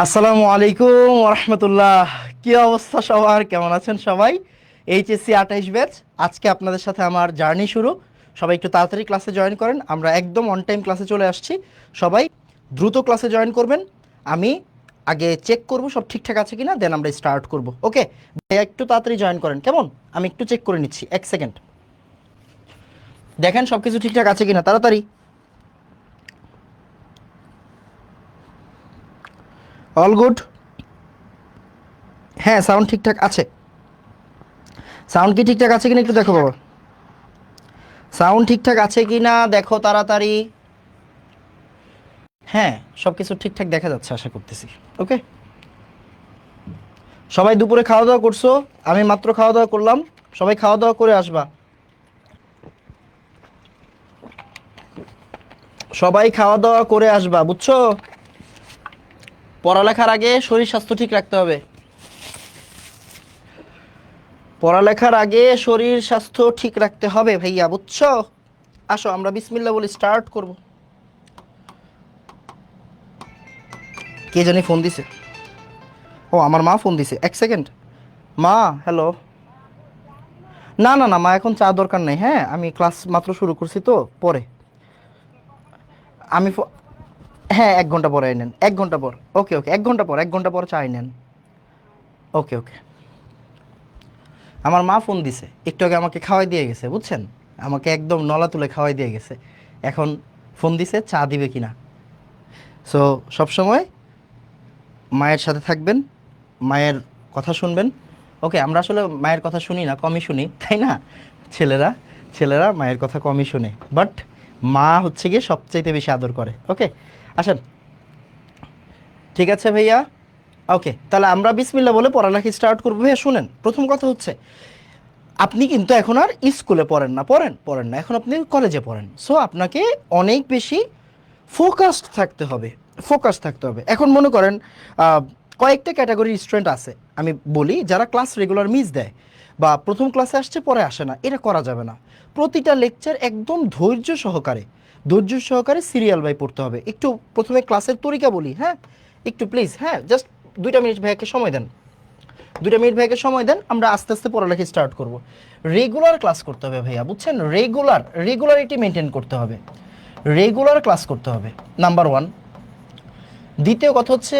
আসসালামু আলাইকুম রহমতুল্লাহ। কি অবস্থা সবার, কেমন আছেন সবাই? এইচএসসি 28 ব্যাচ, আজকে আপনাদের সাথে আমার জার্নি শুরু। সবাই একটু তাড়াতাড়ি ক্লাসে জয়েন করেন, আমরা একদম অন টাইম ক্লাসে চলে আসছি। সবাই দ্রুত ক্লাসে জয়েন করবেন। আমি আগে চেক করব সব ঠিকঠাক আছে কিনা, দেন আমরা স্টার্ট করব। ওকে ভাইয়া, একটু তাড়াতাড়ি জয়েন করেন কেমন? আমি একটু চেক করে নিচ্ছি, এক সেকেন্ড। দেখেন সব কিছু ঠিকঠাক আছে কিনা, তাড়াতাড়ি। All good. হ্যাঁ, সাউন্ড ঠিকঠাক আছে। সাউন্ড কি ঠিকঠাক আছে কিনা একটু দেখো বাবা। সাউন্ড ঠিকঠাক আছে কি না দেখো তাড়াতাড়ি। হ্যাঁ, সব কিছু ঠিকঠাক দেখা যাচ্ছে আশা করতেছি। ওকে, সবাই দুপুরে খাওয়া দাওয়া করছো? আমি মাত্র খাওয়া দাওয়া করলাম। সবাই খাওয়া দাওয়া করে আসবা। সবাই খাওয়া দাওয়া করে আসবা, বুঝছো? পড়ালেখার আগে শরীর স্বাস্থ্য ঠিক রাখতে হবে। পড়ালেখার আগে শরীর স্বাস্থ্য ঠিক রাখতে হবে ভাইয়া, বুঝছো? আসো আমরা বিসমিল্লাহ বলে স্টার্ট করব। কে জানি ফোন দিছে? ও, আমার মা ফোন দিছে, এক সেকেন্ড। মা, হ্যালো। না না না মা, এখন চা দরকার নেই। হ্যাঁ, আমি ক্লাস মাত্র শুরু করছি তো, পরে আমি হ্যাঁ, 1 ঘন্টা পরে নেন, 1 ঘন্টা পর। ওকে ওকে, 1 ঘন্টা পর, 1 ঘন্টা পর চাই নেন। ওকে ওকে। আমার মা ফোন দিছে একটু আগে, আমাকে খাওয়াই দিয়ে গেছে, বুঝছেন? আমাকে একদম নলা তুলে খাওয়াই দিয়ে গেছে। এখন ফোন দিছে চা দিবে কিনা। সো সবসময় মায়ের সাথে থাকবেন, মায়ের কথা শুনবেন। ওকে, আমরা আসলে মায়ের কথা শুনি না, কমই শুনি, তাই না? ছেলেরা ছেলেরা মায়ের কথা কমই শুনে, বাট মা হচ্ছে গিয়ে সবচাইতে বেশি আদর করে। ওকে, আসেন। ঠিক আছে ভাইয়া। ওকে, তাহলে আমরা বিসমিল্লাহ বলে পড়ালেখা স্টার্ট করবো। ভাইয়া শুনেন, প্রথম কথা হচ্ছে আপনি কিন্তু এখন আর স্কুলে পড়েন না, পড়েন না, এখন আপনি কলেজে পড়েন। সো আপনাকে অনেক বেশি ফোকাসড থাকতে হবে। এখন মনে করেন কয়েকটা ক্যাটাগরির স্টুডেন্ট আছে, আমি বলি, যারা ক্লাস রেগুলার মিস দেয় বা প্রথম ক্লাসে আসছে পরে আসে না, এটা করা যাবে না। প্রতিটা লেকচার একদম ধৈর্য সহকারে সিরিয়াল বাই পড়তে হবে। একটু প্রথমে ক্লাসের তরিকা বলি, হ্যাঁ? একটু প্লিজ, হ্যাঁ, জাস্ট 2টা মিনিট ভাইয়াকে সময় দেন। 2টা মিনিট ভাইয়াকে সময় দেন, আমরা আস্তে আস্তে পড়ালেখা স্টার্ট করব। রেগুলার ক্লাস করতে হবে ভাইয়া, বুঝছেন? রেগুলারিটি মেনটেন করতে হবে। রেগুলার ক্লাস করতে হবে, নাম্বার ওয়ান। দ্বিতীয় কথা হচ্ছে,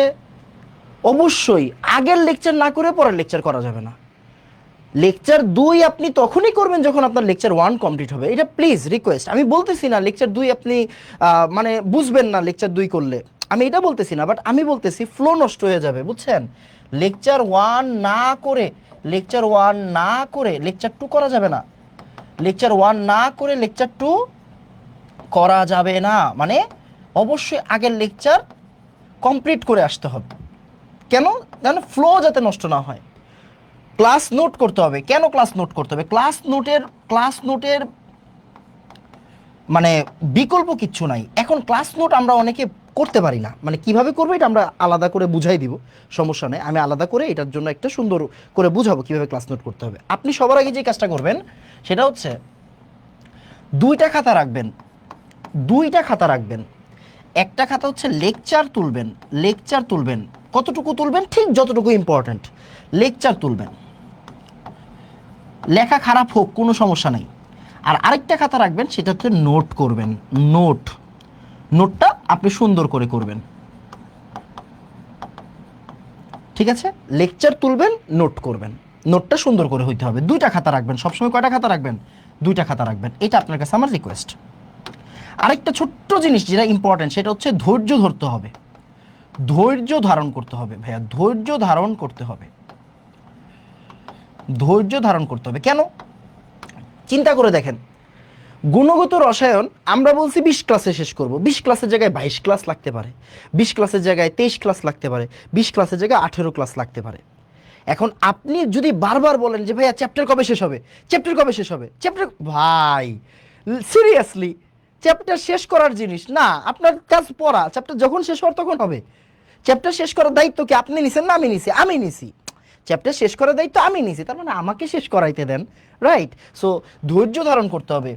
অবশ্যই আগের লেকচার না করে পরের লেকচার করা যাবে না। লেকচার 2 আপনি তখনই করবেন যখন আপনার লেকচার 1 কমপ্লিট হবে। এটা প্লিজ রিকোয়েস্ট। আমি বলতেছি না লেকচার 2 আপনি মানে বুঝবেন না লেকচার 2 করলে, আমি এটা বলতেছি না, বাট আমি বলতেছি ফ্লো নষ্ট হয়ে যাবে, বুঝছেন? লেকচার 1 না করে লেকচার 2 করা যাবে না। লেকচার 1 না করে লেকচার 2 করা যাবে না, মানে অবশ্যই আগের লেকচার কমপ্লিট করে আসতে হবে। কেন? যেন ফ্লো যাতে নষ্ট না হয়। ক্লাস নোট করতে হবে। কেন ক্লাস নোট করতে হবে? ক্লাস নোটের মানে বিকল্প কিচ্ছু নাই। এখন ক্লাস নোট আমরা অনেকে করতে পারি না, মানে কিভাবে করবো এটা আমরা আলাদা করে বুঝাই দিব, সমস্যা নেই। আমি আলাদা করে এটার জন্য একটা সুন্দর করে বুঝাবো কিভাবে ক্লাস নোট করতে হবে। আপনি সবার আগে যে কাজটা করবেন সেটা হচ্ছে 2টা খাতা রাখবেন। একটা খাতা হচ্ছে লেকচার তুলবেন। কতটুকু তুলবেন? ঠিক যতটুকু ইম্পর্ট্যান্ট লেকচার তুলবেন। লেখা খারাপ হোক কোনো সমস্যা নেই। আর আরেকটা খাতা রাখবেন, সেটা হচ্ছে নোট করবেন। নোটটা আপনি সুন্দর করে করবেন, ঠিক আছে? লেকচার তুলবেন, নোট করবেন, নোটটা সুন্দর করে হইতে হবে। 2টা খাতা রাখবেন সবসময়। কয়টা খাতা রাখবেন? 2টা খাতা রাখবেন। এটা আপনার কাছে আমার রিকোয়েস্ট। আরেকটা ছোট্ট জিনিস যেটা ইম্পর্টেন্ট, সেটা হচ্ছে ধৈর্য ধরতে হবে। ধৈর্য ধারণ করতে হবে ভাইয়া, ধৈর্য ধারণ করতে হবে। কেন? চিন্তা করে দেখেন, গুণগত রসায়ন আমরা বলছি 20 ক্লাসে শেষ করব। 20 ক্লাসের জায়গায় 22 ক্লাস লাগতে পারে, 20 ক্লাসের জায়গায় 23 ক্লাস লাগতে পারে, 20 ক্লাসের জায়গায় 18 ক্লাস লাগতে পারে। এখন আপনি যদি বারবার বলেন যে ভাইয়া চ্যাপ্টার কবে শেষ হবে, ভাই সিরিয়াসলি, চ্যাপ্টার শেষ করার জিনিস না, আপনার কাজ পড়া। চ্যাপ্টার যখন শেষ হওয়ার তখন হবে। চ্যাপ্টার শেষ করার দায়িত্ব কি আপনি নিছেন না আমি নিছি? চ্যাপ্টার শেষ করার দায়িত্ব আমি নিছি, তার মানে আমাকে শেষ করাইতে দেন, রাইট? সো ধৈর্য ধারণ করতে হবে।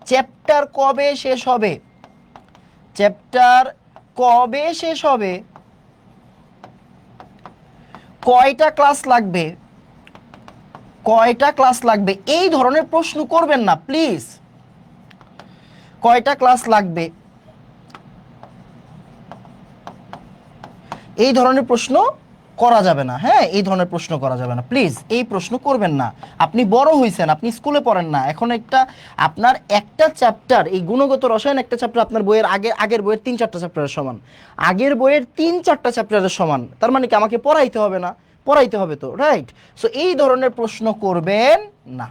চ্যাপ্টার কবে শেষ হবে চ্যাপ্টার কবে শেষ হবে কয়টা ক্লাস লাগবে, কয়টা ক্লাস লাগবে, এই ধরনের প্রশ্ন করবেন না প্লিজ। কয়টা ক্লাস লাগবে এই ধরনের প্রশ্ন করা যাবে না। হ্যাঁ, এই ধরনের প্রশ্ন করা যাবে না প্লিজ, এই প্রশ্ন করবেন না। আপনি বড় হয়েছেন, আপনি স্কুলে পড়েন না এখন। আপনার একটা চ্যাপ্টার, এই গুণগত রসায়ন একটা চ্যাপ্টার আপনার বইয়ের আগের বইয়ের 3-4টা চ্যাপ্টারের সমান। আগের বইয়ের 3-4টা চ্যাপ্টারের সমান, তার মানে কি আমাকে পড়াইতে হবে না? পড়াইতে হবে তো, রাইট? সো এই ধরনের প্রশ্ন করবেন না।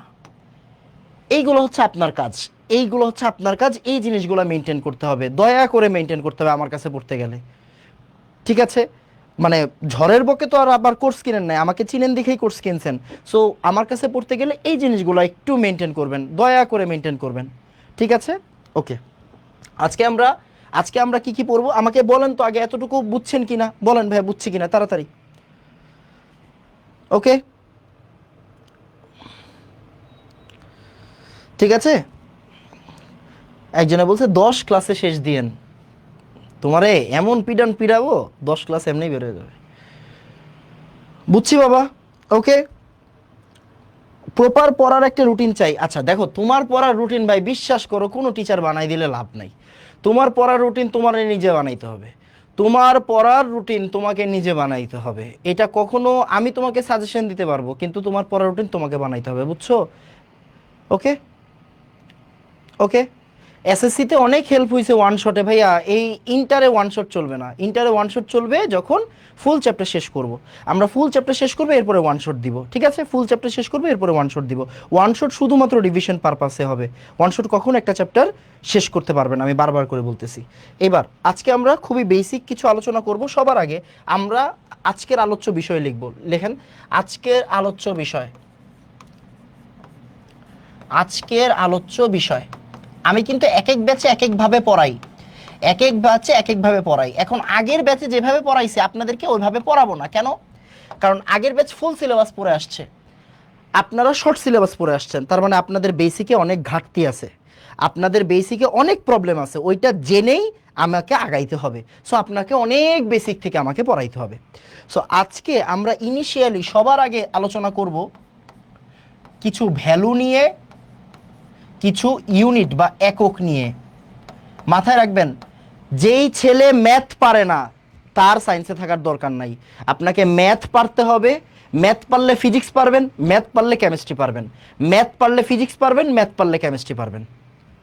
এইগুলো হচ্ছে আপনার কাজ, এইগুলো হচ্ছে আপনার কাজ, এই জিনিসগুলো মেনটেন করতে হবে, দয়া করে মেনটেন করতে হবে আমার কাছে পড়তে গেলে। ঠিক আছে? মানে ঝড়ের বকে তো আর আবার কোর্স কিনেন নাই, আমাকে চিনেন দেখেই কোর্স কিনছেন। সো আমার কাছে পড়তে গেলে এই জিনিসগুলো একটু মেনটেন করবেন, দয়া করে মেনটেন করবেন। ঠিক আছে? ওকে, আজকে আমরা কি কি পড়বো আমাকে বলেন তো আগে, এতটুকু বুঝছেন কিনা বলেন ভাই, বুঝছি কিনা তাড়াতাড়ি। ওকে, ঠিক আছে। একজনে বলছে 10 ক্লাসে শেষ দিয়েন। তোমারে এমন পিডান পিড়াবো 10 ক্লাস এমনি বের হয়ে যাবে। বুঝছি বাবা। ওকে, প্রপার পড়ার একটা রুটিন চাই। আচ্ছা দেখো, তোমার পড়ার রুটিন ভাই বিশ্বাস করো কোনো টিচার বানাই দিলে লাভ নাই। তোমার পড়ার রুটিন তোমার নিজে বানাইতে হবে। তোমার পড়ার রুটিন তোমাকে নিজে বানাইতে হবে। এটা কখনো আমি তোমাকে সাজেশন দিতে পারবো, কিন্তু তোমার পড়ার রুটিন তোমাকে বানাইতে হবে, বুঝছো? ওকে, ওকে। এসএসসিতে অনেক হেল্প হয়েছে ওয়ান শটে ভাইয়া, এই ইন্টারে ওয়ান শট চলবে না। ইন্টারে ওয়ান শট চলবে যখন ফুল চ্যাপ্টার শেষ করব। আমরা ফুল চ্যাপ্টার শেষ করবো, এরপরে ওয়ান শট দিব। ঠিক আছে? ফুল চ্যাপ্টার শেষ করবো, এরপরে ওয়ান শট দিব। ওয়ান শট শুধুমাত্র রিভিশন পারপাসে হবে। ওয়ান শট কখনো একটা চ্যাপ্টার শেষ করতে পারবে না, আমি বারবার করে বলতেছি। এবার আজকে আমরা খুবই বেসিক কিছু আলোচনা করব। সবার আগে আমরা আজকের আলোচ্য বিষয় লিখব। লেখেন আজকের আলোচ্য বিষয়। আজকের আলোচ্য বিষয়। আমি কিন্তু এক এক ব্যাচে এক একভাবে পড়াই, এক এক ব্যাচে এক একভাবে পড়াই। এখন আগের ব্যাচে যেভাবে পড়াইছে আপনাদেরকে ওইভাবে পড়াবো না। কেন? কারণ আগের ব্যাচ ফুল সিলেবাস পড়ে আসছে, আপনারা শর্ট সিলেবাস পড়ে আসছেন। তার মানে আপনাদের বেসিকে অনেক ঘাটতি আছে, আপনাদের বেসিকে অনেক প্রবলেম আছে। ওইটা জেনেই আমাকে আগাইতে হবে। সো আপনাকে অনেক বেসিক থেকে আমাকে পড়াইতে হবে। সো আজকে আমরা ইনিশিয়ালি সবার আগে আলোচনা করব কিছু ভ্যালু নিয়ে, কিছু ইউনিট বা একক নিয়ে। মাথায় রাখবেন, যেই ছেলে ম্যাথ পারে না তার সায়েন্সে থাকার দরকার নাই। আপনাকে ম্যাথ পারতে হবে। ম্যাথ পারলে ফিজিক্স পারবেন, ম্যাথ পারলে কেমিস্ট্রি পারবেন, ম্যাথ পারলে ফিজিক্স পারবেন, ম্যাথ পারলে কেমিস্ট্রি পারবেন।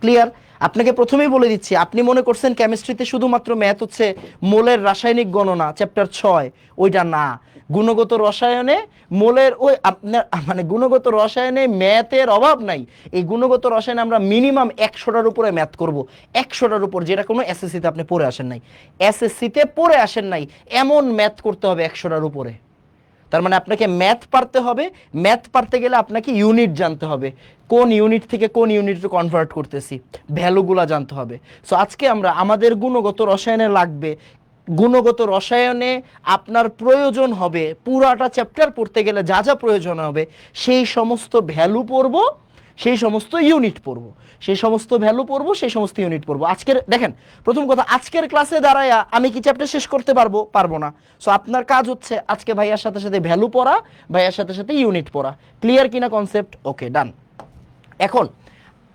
ক্লিয়ার? আপনাকে প্রথমেই বলে দিচ্ছি, আপনি মনে করছেন কেমিস্ট্রিতে শুধুমাত্র ম্যাথ হচ্ছে মোলের রাসায়নিক গণনা চ্যাপ্টার 6, ওইটা না। গুণগত রসায়নে মোলের ওই আপনার মানে গুণগত রসায়নে ম্যাথের অভাব নাই। এই গুণগত রসায়নে আমরা মিনিমাম 100টার উপরে ম্যাথ করব, 100টার উপর, যেটা কোনো এসএসসিতে আপনি পড়ে আসেন নাই। এসএসসিতে পড়ে আসেন নাই এমন ম্যাথ করতে হবে 100টার উপরে। তার মানে আপনাকে ম্যাথ পারতে হবে। ম্যাথ পারতে গেলে আপনাকে ইউনিট জানতে হবে, কোন ইউনিট থেকে কোন ইউনিটে কনভার্ট করতেছি, ভ্যালুগুলা জানতে হবে। সো আজকে আমরা আমাদের গুণগত রসায়নে লাগবে, গুণগত রসায়নে আপনার প্রয়োজন হবে পুরাটা চ্যাপ্টার পড়তে গেলে যা যা প্রয়োজন হবে সেই সমস্ত ভ্যালু পড়ব, সেই সমস্ত ইউনিট পড়ব, সেই সমস্ত ভ্যালু পড়ব, সেই সমস্ত ইউনিট পড়ব। আজকের দেখেন, প্রথম কথা, আজকের ক্লাসে দাঁড়ায়া আমি কি চ্যাপ্টার শেষ করতে পারবো? পারবো না। সো আপনার কাজ হচ্ছে আজকে ভাইয়ার সাথে সাথে ভ্যালু পড়া, ভাইয়ার সাথে সাথে ইউনিট পড়া। ক্লিয়ার কিনা কনসেপ্ট? ওকে, ডান। এখন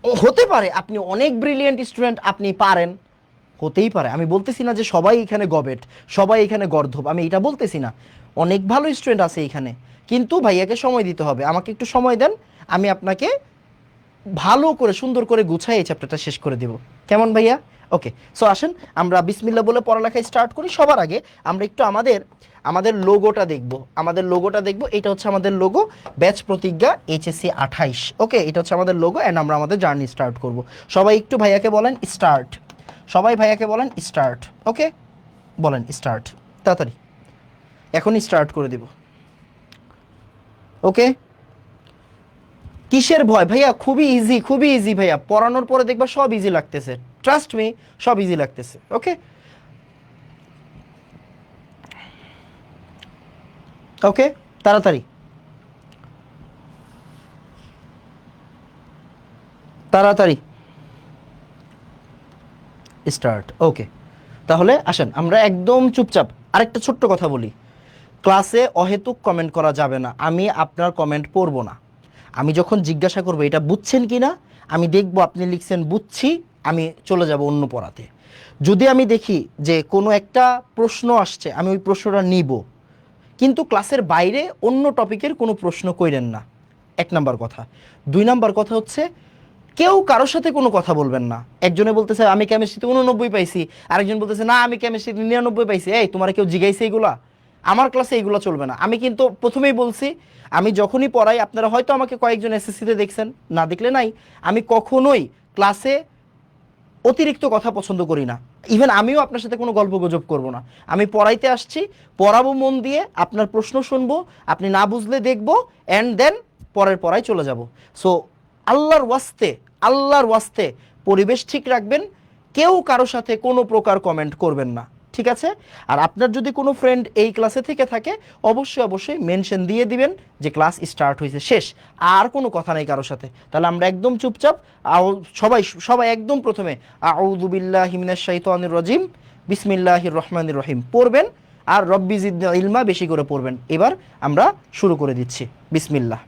হতে পারে আপনি অনেক ব্রিলিয়েন্ট স্টুডেন্ট, আপনি পারেন, হতেই পারে। আমি বলতেছি না যে সবাই এখানে গবেট, সবাই এখানে গর্ধব, আমি এটা বলতেছি না। অনেক ভালো স্টুডেন্ট আছে এখানে, কিন্তু ভাইয়াকে সময় দিতে হবে। আমাকে একটু সময় দেন, আমি আপনাকে ভালো করে সুন্দর করে গুছাই এই চ্যাপ্টারটা শেষ করে দেব। কেমন ভাইয়া? ওকে, সো আসেন আমরা বিসমিল্লাহ বলে পড়ালেখায় স্টার্ট করি। সবার আগে আমরা একটু আমাদের লোগোটা দেখব। আমাদের লোগোটা দেখব, এটা হচ্ছে আমাদের লোগো, ব্যাচ প্রতিজ্ঞা এইচএসসি 28। ওকে, এটা হচ্ছে আমাদের লোগো, অ্যান্ড আমরা আমাদের জার্নি স্টার্ট করব। সবাই একটু ভাইয়াকে বলেন স্টার্ট। সবাই ভাইয়াকে বলেন স্টার্ট। ওকে, বলেন স্টার্ট তাড়াতাড়ি, এখনই স্টার্ট করে দেব। ওকে, কিসের ভয় ভাইয়া? খুবই ইজি, খুবই ইজি ভাইয়া। পড়ানোর পরে দেখবা সব ইজি লাগতেছে, ট্রাস্ট মি, সব ইজি লাগতেছে। ওকে, ওকে, তাড়াতাড়ি তাড়াতাড়ি স্টার্ট। ওকে, তাহলে আসেন আমরা একদম চুপচাপ। আরেকটা ছোট্ট কথা বলি, ক্লাসে অহেতুক কমেন্ট করা যাবে না। আমি আপনার কমেন্ট পড়ব না। আমি যখন জিজ্ঞাসা করব এটা বুঝছেন কি না, আমি দেখব আপনি লিখছেন বুঝছি, আমি চলে যাব অন্য পড়াতে। যদি আমি দেখি যে কোনো একটা প্রশ্ন আসছে, আমি ওই প্রশ্নটা নিব, কিন্তু ক্লাসের বাইরে অন্য টপিকের কোনো প্রশ্ন কইরেন না, 1 নাম্বার কথা। 2 নাম্বার কথা হচ্ছে কেউ কারোর সাথে কোনো কথা বলবেন না। একজনে বলতেছে আমি কেমিস্ট্রিতে 89 পাইছি, আরেকজন বলতেছে না আমি কেমিস্ট্রিতে 99 পাইছি। এই তোমার কেউ জিগাইছে এইগুলা? আমার ক্লাসে এইগুলো চলবে না। আমি কিন্তু প্রথমেই বলছি, আমি যখনই পড়াই, আপনারা হয়তো আমাকে কয়েকজন এসএসসিতে দেখছেন, না দেখলে নাই, আমি কখনোই ক্লাসে অতিরিক্ত কথা পছন্দ করি না। ইভেন আমিও আপনার সাথে কোনো গল্প গুজব করবো না। আমি পড়াইতে আসছি, পড়াবো মন দিয়ে, আপনার প্রশ্ন শুনবো, আপনি না বুঝলে দেখবো, অ্যান্ড দেন পরের পড়ায় চলে যাব। সো আল্লাহর ওয়াস্তে, আল্লাহর ওয়াস্তে পরিবেশ ঠিক রাখবেন, কেউ কারো সাথে কোনো প্রকার কমেন্ট করবেন না, ঠিক আছে? আর আপনার যদি কোনো ফ্রেন্ড এই ক্লাসে থেকে থাকে, অবশ্যই অবশ্যই মেনশন দিয়ে দিবেন যে ক্লাস স্টার্ট হয়েছে, শেষ, আর কোনো কথা নেই কারোর সাথে। তাহলে আমরা একদম চুপচাপ, সবাই সবাই একদম প্রথমে আউযু বিল্লাহি মিনাশ শাইতানির রাজিম বিসমিল্লাহির রহমানির রহিম পড়বেন, আর রব্বি জিদনি ইলমা বেশি করে পড়বেন। এবার আমরা শুরু করে দিচ্ছি, বিসমিল্লাহ।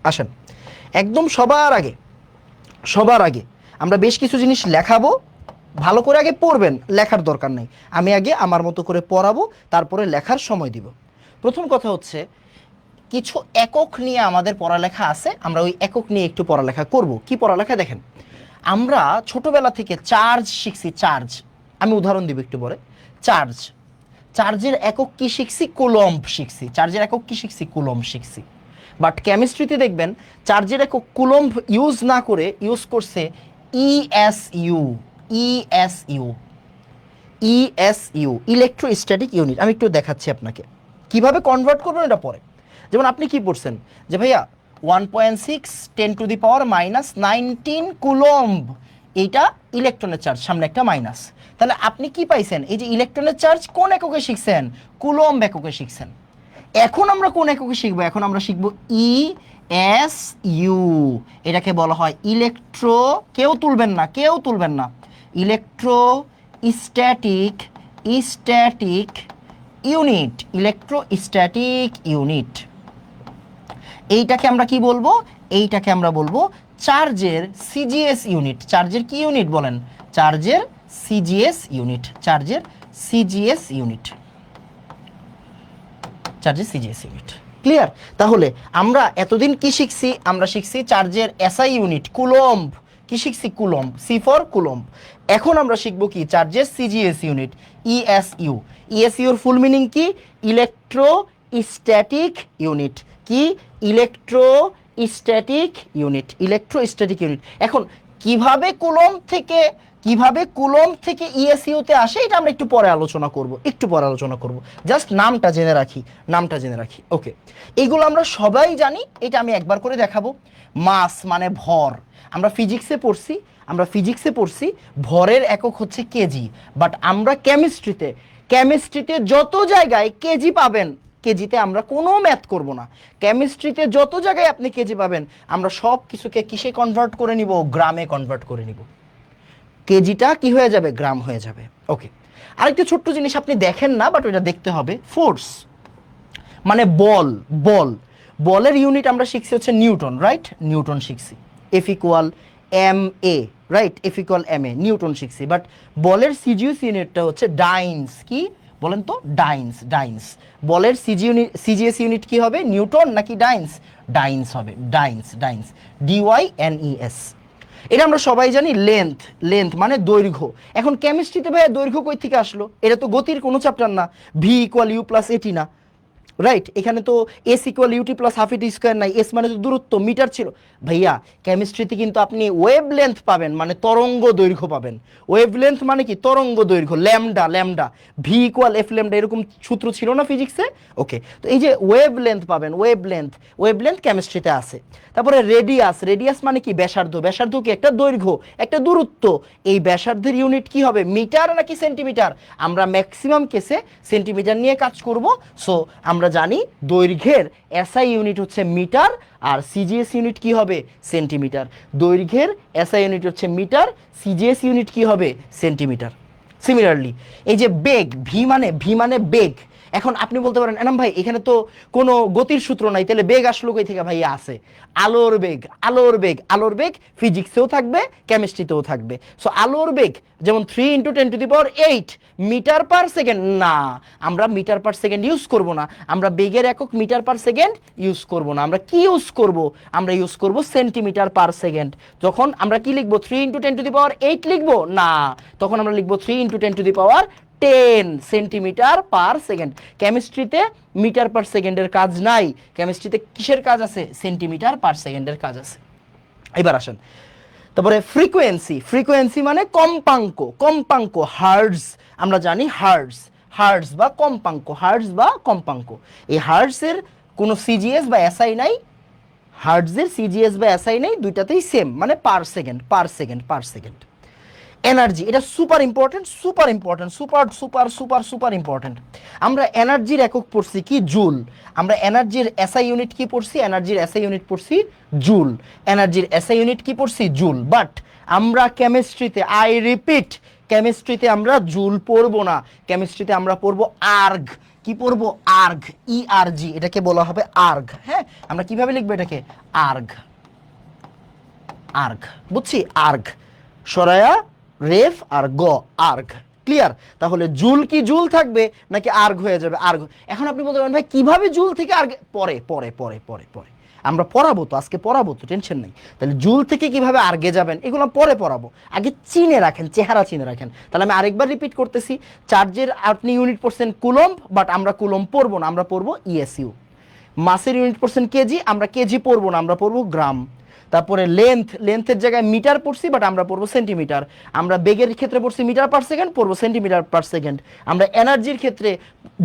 আসেন, একদম সবার আগে, সবার আগে আমরা বেশ কিছু জিনিস লেখাবো, ভালো করে আগে পড়বেন, লেখার দরকার নেই। আমি আগে আমার মতো করে পড়াবো, তারপরে লেখার সময় দিব। প্রথম কথা হচ্ছে, কিছু একক নিয়ে আমাদের পড়ালেখা আছে, আমরা ওই একক নিয়ে একটু পড়ালেখা করব। কি পড়ালেখা দেখেন, আমরা ছোটবেলা থেকে চার্জ শিখছি, চার্জ। আমি উদাহরণ দিব একটু পরে। চার্জ, চার্জের একক কি শিখছি? কুলম্ব শিখছি। চার্জের একক কি শিখছি? কুলম্ব শিখছি। বাট কেমিস্ট্রিতে দেখবেন চার্জের একক কুলম্ব ইউজ না করে ইউজ করছে ESU, ESU, ESU, electrostatic unit. আমি একটু দেখাচ্ছি আপনাকে কিভাবে কনভার্ট করবেন এটা পরে। যেমন আপনি কি পড়ছেন যে ভাইয়া 1.6 10⁻⁻19 কুলম্ব, এইটা ইলেকট্রনের চার্জ, সামনে একটা মাইনাস। তাহলে আপনি কি পাইছেন? এই যে ইলেকট্রনের চার্জ কোন এককে শিখছেন? কুলম্ব এককে শিখছেন। এখন আমরা কোন এককে শিখবো? এখন আমরা শিখবো ই এস ইউ। এটাকে বলা হয় ইলেকট্রো, কেউ তুলবেন না, কেউ তুলবেন না, electro static, static unit, electrostatic unit. এইটাকে আমরা কি বলবো? এইটাকে আমরা বলবো চার্জের সিজিএস ইউনিট। চার্জের কি ইউনিট বলেন? চার্জের সিজিএস ইউনিট, চার্জের সিজিএস ইউনিট, চার্জের সিজিএস ইউনিট। ক্লিয়ার? তাহলে আমরা এতদিন কি শিখছি? আমরা শিখছি চার্জের এসআই ইউনিট কুলম্ব। কি শিখছি? Coulomb, C for coulomb. এখন আমরা শিখবো কি? চার্জের সিজিএস ইউনিট, ইএসইউ। ইএসইউর ফুল মিনিং কি? Electrostatic unit. কি? Electrostatic unit, electrostatic unit. এখন কিভাবে কুলম্ব থেকে ইএসইউতে আসে এটা আমরা একটু পরে আলোচনা করব, একটু পরে আলোচনা করব। জাস্ট নামটা জেনে রাখি, নামটা জেনে রাখি। ওকে, এইগুলো আমরা সবাই জানি, এটা আমি একবার করে দেখাবো। মাস মানে ভর। আমরা ফিজিক্সে পড়ছি, ভরের একক হচ্ছে কেজি। বাট আমরা কেমিস্ট্রিতে যত জায়গায় কেজি পাবেন, কেজিতে আমরা কোনো ম্যাথ করব না। কেমিস্ট্রিতে যত জায়গায় আপনি কেজি পাবেন, আমরা সব কিছুকে কিসে কনভার্ট করে নিব? গ্রামে কনভার্ট করে নিব। কেজিটা কি হয়ে যাবে? গ্রাম হয়ে যাবে। ওকে, আরেকটা ছোট্ট জিনিস আপনি দেখেন না, বাট ওইটা দেখতে হবে। ফোর্স মানে বল। বলের ইউনিট আমরা শিখছি হচ্ছে নিউটন, রাইট? নিউটন শিখছি। F equal M A, right? F equal M A, Newton শিখছি। বাট বলের সিজিএস ইউনিটটা হচ্ছে ডাইন্স। কি বলেন তো? ডাইন্স। বলের সিজিএস ইউনিট কি হবে? নিউটন নাকি ডাইন্স? ডাইন্স হবে, ডাইন্স, DYNES। এটা আমরা সবাই জানি। লেন্থ মানে দৈর্ঘ্য। এখন কেমিস্ট্রিতে ভাইয়া দৈর্ঘ্য কই থেকে আসলো? এটা তো গতির কোনো চ্যাপ্টার না। ভি ইকুয়াল ইউ প্লাস এটি না, রাইট? এখানে তো S equal UT plus half ET square নাই। এস মানে তো দূরত্ব, মিটার ছিল। ভাইয়া কেমিস্ট্রিতে কিন্তু আপনি ওয়েভ লেন্থ পাবেন, মানে তরঙ্গ দৈর্ঘ্য পাবেন। ওয়েভ লেন্থ মানে কি? তরঙ্গ দৈর্ঘ্য। Lambda, V equal F lambda, এরকম সূত্র ছিল না ফিজিক্সে? ওকে, তো এই যে ওয়েভ লেন্থ পাবেন, ওয়েভ লেন্থ কেমিস্ট্রিতে আছে। তারপরে রেডিয়াস মানে কি? ব্যাসার্ধ কি? একটা দৈর্ঘ্য, একটা দূরত্ব। এই ব্যাসার্ধের ইউনিট কি হবে? মিটার নাকি সেন্টিমিটার? আমরা ম্যাক্সিমাম কেসে সেন্টিমিটার নিয়ে কাজ করব। সো আমরা জানি দৈর্ঘ্যের এসআই ইউনিট হচ্ছে মিটার, আর সিজিএস ইউনিট কি হবে? সেন্টিমিটার। দৈর্ঘ্যের এসআই ইউনিট হচ্ছে মিটার, সিজিএস ইউনিট কি হবে? সেন্টিমিটার। সিমিলারলি এই যে বেগ, ভি মানে বেগ, এখন আপনি বলতে পারেন এনাম ভাই এখানে তো কোনো গতির সূত্র নাই, তাহলে বেগ আসলো কই থেকে? ভাইয়া আছে, আলোর বেগ। আলোর বেগ, আলোর বেগ ফিজিক্সেও থাকবে, কেমিস্ট্রিতেও থাকবে। সো আলোর বেগ যেমন 3 × 10⁸ মিটার পার সেকেন্ড, না আমরা মিটার পার সেকেন্ড ইউজ করব না, আমরা বেগের একক মিটার পার সেকেন্ড ইউজ করব না, আমরা কি ইউজ করব? আমরা ইউজ করব সেন্টিমিটার পার সেকেন্ড। যখন আমরা কি লিখবো 3 × 10⁸ লিখবো না, তখন আমরা লিখবো 3 × 10⁻10 সেন্টিমিটার পার সেকেন্ড। কেমিস্ট্রিতে মিটার পার সেকেন্ডের কাজ নাই, কেমিস্ট্রিতে কিসের কাজ আছে? সেন্টিমিটার পার সেকেন্ডের কাজ আছে। এবার আসেন তারপরে ফ্রিকোয়েন্সি। ফ্রিকোয়েন্সি মানে কম্পাঙ্ক, কম্পাঙ্ক হার্টজ। আমরা জানি হার্টজ, হার্টজ বা কম্পাঙ্ক, হার্টজ বা কম্পাঙ্ক। এই হার্টজের কোনো সিজিএস বা এসআই নাই, হার্টজের সিজিএস বা এসআই নেই, দুইটাতেই সেম, মানে per second, per second, per second. Energy, এটা super important, super important, super super super super important. আমরা এনার্জির একক পড়ছি কি? জুল। আমরা এনার্জির এসআই ইউনিট কি পড়ছি? এনার্জির এসআই ইউনিট পড়ছি জুল। এনার্জির এসআই ইউনিট কি পড়ছি? জুল। বাট আমরা কেমিস্ট্রিতে, আই রিপিট, কেমিস্ট্রিতে আমরা জুল পড়বো না, কেমিস্ট্রিতে আমরা পড়বো আর্গ। কি পড়বো? আর্গ, ইআরজি, এটাকে বলা হবে আর্গ। হ্যাঁ, আমরা কিভাবে লিখবো এটাকে? আর্গ, আর্গ, বুঝছি? আর্গ, সরায়া রেফ আর গ, আর্গ। ক্লিয়ার? তাহলে জুল কি জুল থাকবে নাকি আর্গ হয়ে যাবে? আর্গ। এখন আপনি বলতে পারেন ভাই কিভাবে জুল থেকে আর্গ? পরে পরে পরে পরে পরে আমরা পড়াবো তো, আজকে পড়াবো তো, টেনশন নেই। তাহলে জুল থেকে কিভাবে আর্গে যাবেন এগুলো পরে পড়াবো, আগে চিনে রাখেন, চেহারা চিনে রাখেন। তাহলে আমি আরেকবার রিপিট করতেছি, চার্জের আপনি ইউনিট পড়ছেন কুলম্ব, বাট আমরা কুলম্ব পড়বো না, আমরা পড়বো ইএসইউ। মাসের ইউনিট পড়ছেন কেজি, আমরা কেজি পড়বো না, আমরা পড়বো গ্রাম। তারপরে লেন্থ, লেন্থের জায়গায় মিটার পড়ছি, বাট আমরা পড়বো সেন্টিমিটার। আমরা বেগের ক্ষেত্রে পড়ছি মিটার পার সেকেন্ড, পড়বো সেন্টিমিটার পার সেকেন্ড। আমরা এনার্জির ক্ষেত্রে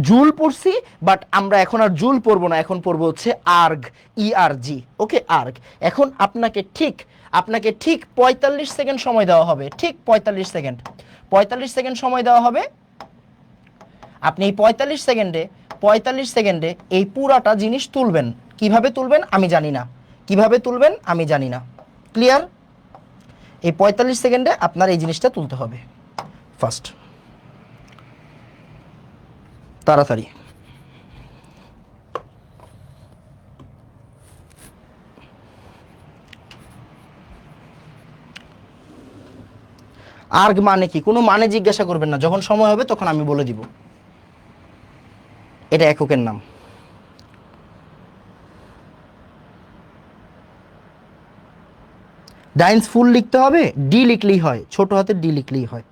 জুল পড়ছি, বাট আমরা এখন আর জুল পড়বো না, এখন পড়বো হচ্ছে আর্গ, ইআরজি। ওকে, আর্গ। এখন আপনাকে ঠিক 45 সেকেন্ড সময় দেওয়া হবে, ঠিক 45 সেকেন্ড, 45 সেকেন্ড সময় দেওয়া হবে। আপনি এই 45 সেকেন্ডে এই পুরাটা জিনিস তুলবেন। কিভাবে তুলবেন আমি জানি না, কিভাবে তুলবেন আমি জানি না। ক্লিয়ার? এই 45 সেকেন্ডে আপনার এই জিনিসটা তুলতে হবে। ফার্স্ট, তাড়াতাড়ি। আর্গ মানে কি? কোনো মানে জিজ্ঞাসা করবেন না, যখন সময় হবে তখন আমি বলে দিব। এটা এককের নাম। ডাইন্স ফুল লিখতে হবে, ডি লিখলেই হয়, ছোট হাতের ডি লিখলেই হয়।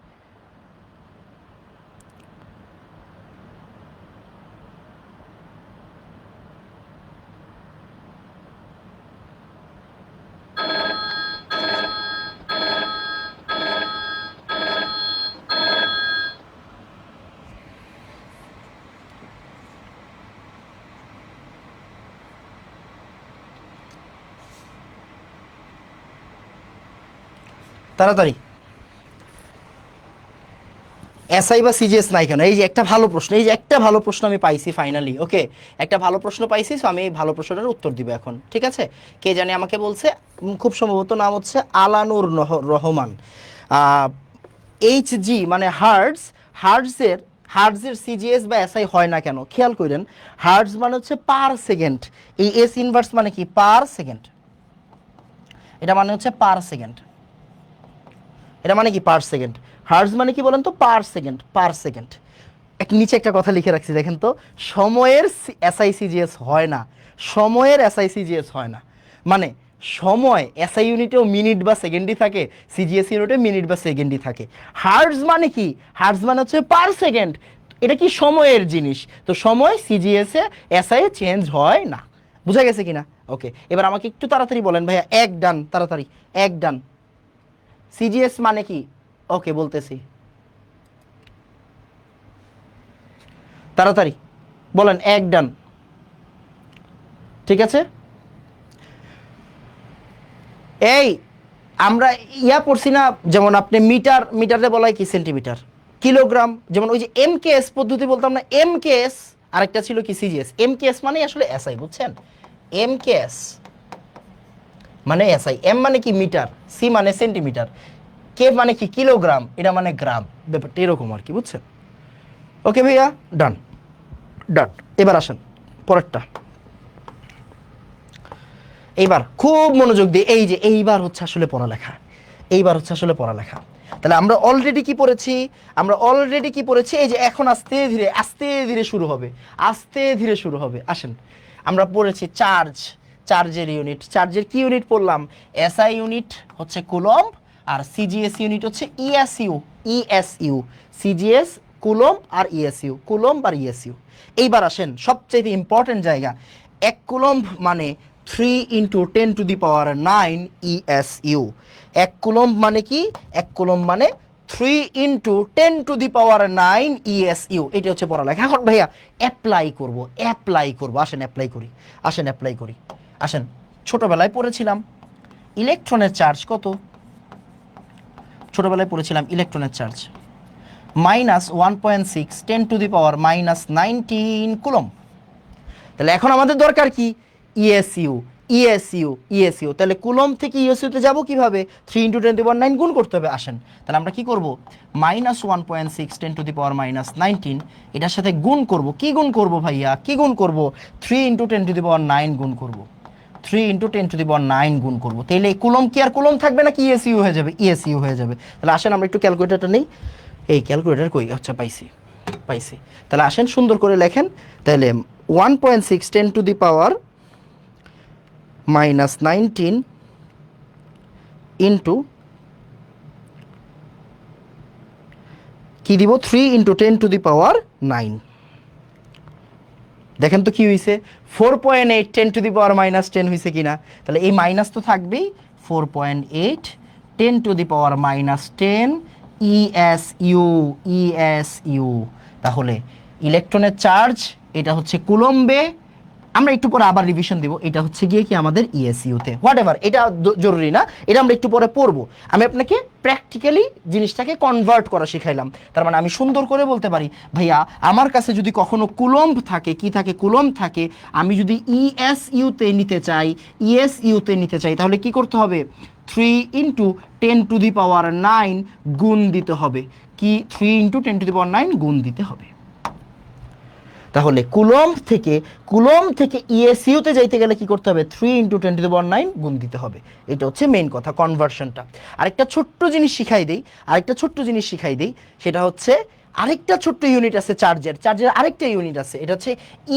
তাড়াতাড়ি। এসআই বা সিজিএস নাই কেন? এই যে একটা ভালো প্রশ্ন, এই যে একটা ভালো প্রশ্ন আমি পাইছি ফাইনালি। ওকে, একটা ভালো প্রশ্ন পাইছি, সো আমি এই ভালো প্রশ্নটার উত্তর দিব এখন। ঠিক আছে? কে জানি আমাকে বলছে, খুব সম্ভবত নাম হচ্ছে আলানুর রহমান। এইচজি মানে হার্টজ, হার্টজের সিজিএস বা এসআই হয় না কেন? খেয়াল করেন, হার্টজ মানে হচ্ছে পার সেকেন্ড, এই এস ইনভার্স মানে কি? Per second. এটা মানে হচ্ছে পার সেকেন্ড, এটা মানে কি? Per second. হার্টজ মানে কি বলেন তো? পার সেকেন্ড, পার সেকেন্ড। নিচে একটা কথা লিখে রাখছি দেখেন তো, সময়ের এসআইসিজিএস হয় না, সময়ের এসআইসিজিএস হয় না। মানে সময় এসআই ইউনিটেও মিনিট বা সেকেন্ডই থাকে, সিজিএস ইউনিটে মিনিট বা সেকেন্ডই থাকে। হার্টজ মানে কি? হার্টজ মানে হচ্ছে পার সেকেন্ড। এটা কি? সময়ের জিনিস। তো সময় সিজিএস এ এসআই চেঞ্জ হয় না। বুঝা গেছে কিনা? ওকে, এবার আমাকে একটু তাড়াতাড়ি বলেন ভাইয়া, এক ডান, তাড়াতাড়ি এক ডান। সিজিএস মানে কি? ওকে, বলতেছি, তাড়াতাড়ি বলেন, এক ডান। ঠিক আছে, এই আমরা ইয়া পড়ছি না, যেমন আপনি মিটার, মিটারে বলা হয় কি? সেন্টিমিটার। কিলোগ্রাম, যেমন ওই যে এমকেএস পদ্ধতি বলতাম না, এমকেএস। আরেকটা ছিল কি? সিজিএস। এমকেএস মানে আসলে এসআই, বুঝছেন? এমকেএস মানে এসআই। এম মানে কি? মিটার। সি মানে সেন্টিমিটার। কে মানে কি? কিলোগ্রাম। এটা মানে গ্রাম। ব্যাপারটা এরকম আর কি, বুঝছেন? ওকে ভাইয়া, ডান। ডান। এবার আসেন পরেরটা। এইবার খুব মনোযোগ দিয়ে, এই যে এইবার হচ্ছে আসলে পড়ালেখা, এইবার হচ্ছে আসলে পড়ালেখা। তাহলে আমরা অলরেডি কি পড়েছি, আমরা অলরেডি কি পড়েছি, এই যে এখন আস্তে ধীরে আস্তে ধীরে শুরু হবে, আস্তে ধীরে শুরু হবে। আসেন আমরা পড়েছি চার্জ, চার্জের ইউনিট, চার্জের কি ইউনিট পড়লাম, এসআই ইউনিট হচ্ছে কুলম্ব, আর সিজিএস ইউনিট হচ্ছে ইএসইউ, ইএসইউ, সিজিএস কুলম্ব আর ইএসইউ, কুলম্ব আর ইএসইউ। এইবার আসেন সবচেয়ে ইম্পর্টেন্ট জায়গা, 1 কুলম্ব মানে 3 × 10⁹ ইএসইউ। 1 কুলম্ব মানে কি, 1 কুলম্ব মানে 3 × 10⁹ ইএসইউ। এটা হচ্ছে পড়ালেখা। এখন ভাইয়া অ্যাপ্লাই করব, অ্যাপ্লাই করব, আসেন অ্যাপ্লাই করি, আসেন অ্যাপ্লাই করি। আসেন ছোটবেলায় পড়েছিলাম ইলেকট্রনের চার্জ কত, ছোটবেলায় পড়েছিলাম ইলেকট্রনের চার্জ -1.6 10⁻⁻19 কুলম্ব। তাহলে এখন আমাদের দরকার কি, ইএসইউ, ইএসইউ, ইএসইউ। তাহলে কুলম্ব থেকে ইএসইউতে যাব কিভাবে, 3 × 10⁻9 গুণ করতে হবে। আসেন তাহলে আমরা কি করব, -1.6 10⁻⁻19 এটার সাথে গুণ করব। কি গুণ করব ভাইয়া, কি গুণ করব, 3 × 10⁻9 গুণ করব, 3 × 10⁻9 গুণ করব। তাহলে এই কুলম্ব কি আর কুলম্ব থাকবে নাকি ইএসইউ হয়ে যাবে, ইএসইউ হয়ে যাবে। তাহলে আসেন আমরা একটু ক্যালকুলেটরটা নেই, এই ক্যালকুলেটর কই, আচ্ছা পাইছি, পাইছি। তাহলে আসেন সুন্দর করে লেখেন, তাহলে 1.6 10⁻⁻19 ইন্টু কি দিব, 3 × 10⁻9। দেখেন তো কি হয়েছে, 4.8 10⁻⁻10 হয়েছে কিনা। তাহলে এই মাইনাস তো থাকবেই, 4.8 10⁻⁻10 ইএসইউ, ইএসইউ। তাহলে ইলেকট্রনের চার্জ এটা হচ্ছে কুলম্বে, আমরা একটু পরে আবার রিভিশন দিব, এটা হচ্ছে গিয়ে কি আমাদের ইএসইউতে, হোয়াট এভার, এটা জরুরি না, এটা আমরা একটু পরে পড়বো। আমি আপনাকে প্র্যাকটিক্যালি জিনিসটাকে কনভার্ট করা শিখাইলাম। তার মানে আমি সুন্দর করে বলতে পারি, ভাইয়া আমার কাছে যদি কখনো কুলম্ব থাকে, কি থাকে, কুলম্ব থাকে, আমি যদি ইএসইউতে নিতে চাই, ইএসইউতে নিতে চাই, তাহলে কি করতে হবে, 3 × 10⁻9 গুণ দিতে হবে। কি, 3 × 10⁻9 গুণ দিতে হবে। তাহলে কুলম্ব থেকে ইএসইউতে যাইতে গেলে কি করতে হবে, 3 × 10⁻9 গুণ দিতে হবে। এটা হচ্ছে মেইন কথা, কনভার্সনটা। আরেকটা ছোট্ট জিনিস শিখাই দেই, আরেকটা ছোট্ট জিনিস শিখাই দেই, সেটা হচ্ছে আরেকটা ছোট্ট ইউনিট আছে চার্জের, চার্জের আরেকটা ইউনিট আছে, এটা হচ্ছে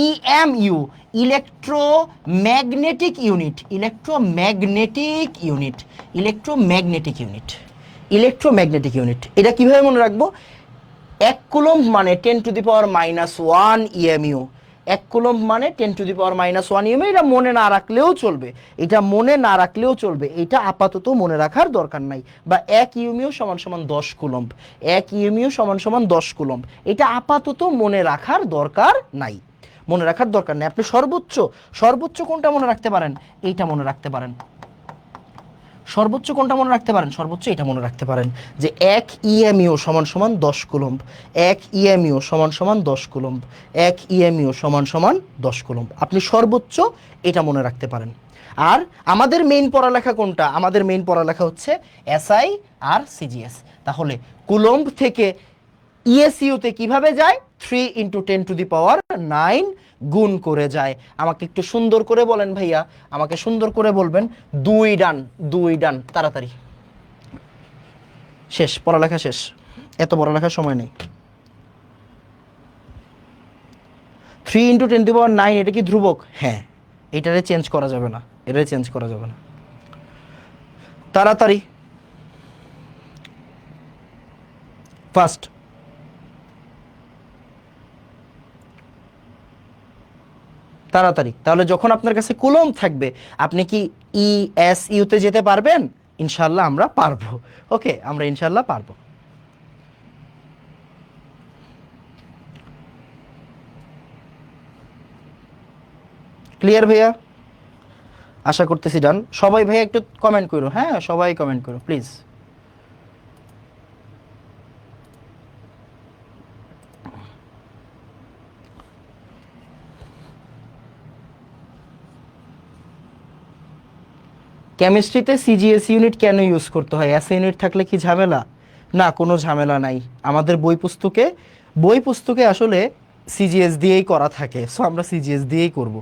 EMU, electromagnetic unit, electromagnetic unit, electromagnetic unit, electromagnetic unit. এটা কিভাবে মনে রাখবো, 1 কুলম্ব মানে 10⁻⁻1 ইএমইউ, 1 কুলম্ব মানে 10⁻⁻1 ইএমইউ। এটা মনে না রাখলেও চলবে, এটা মনে না রাখলেও চলবে, এটা আপাতত মনে রাখার দরকার নাই। বা 1 ইএমইউ = 10 কুলম্ব, 1 ইএমইউ = 10 কুলম্ব, এটা আপাতত মনে রাখার দরকার নাই, মনে রাখার দরকার নেই। আপনি সর্বোচ্চ, সর্বোচ্চ কোনটা মনে রাখতে পারেন, এইটা মনে রাখতে পারেন। সর্বোচ্চ কোনটা মনে রাখতে পারেন, সর্বোচ্চ এটা মনে রাখতে পারেন যে 1 EMU = 10 coulomb, 1 EMU = 10 coulomb, 1 EMU = 10 coulomb. আপনি সর্বোচ্চ এটা মনে রাখতে পারেন। আর আমাদের মেইন পড়ালেখা কোনটা, আমাদের মেইন পড়ালেখা হচ্ছে এসআই আর সিজিএস। তাহলে কুলম্ব থেকে ইএসইউতে কিভাবে যায়, 3 × 10⁻9 গুণ করে যায়। আমাকে একটু সুন্দর করে বলেন ভাইয়া, আমাকে সুন্দর করে বলবেন, 2 ডান, 2 ডান, তাড়াতাড়ি শেষ, পড়ালেখা শেষ, এত পড়ালেখার সময় নেই। 3 × 10⁻9 এটা কি ধ্রুবক, হ্যাঁ, এটারে চেঞ্জ করা যাবে না, এটারে চেঞ্জ করা যাবে না, তাড়াতাড়ি ফার্স্ট। তাড়াতাড়ি। তাহলে যখন আপনার কাছে কুলম্ব থাকবে, আপনি কি ইএসইউতে যেতে পারবেন, ইনশাল্লাহ আমরা পারবো। ওকে, আমরা ইনশাল্লাহ পারবো। ক্লিয়ার ভাইয়া, আশা করতেছি ডান। সবাই ভাইয়া একটু কমেন্ট করো, হ্যাঁ সবাই কমেন্ট করো প্লিজ। কেমিস্ট্রিতে সিজিএস ইউনিট কেন ইউজ করতে হয়, এসএ ইউনিট থাকলে কি ঝামেলা, না কোনো ঝামেলা নাই। আমাদের বই পুস্তকে আসলে সিজিএস দিয়েই করা থাকে, সো আমরা সিজিএস দিয়েই করব,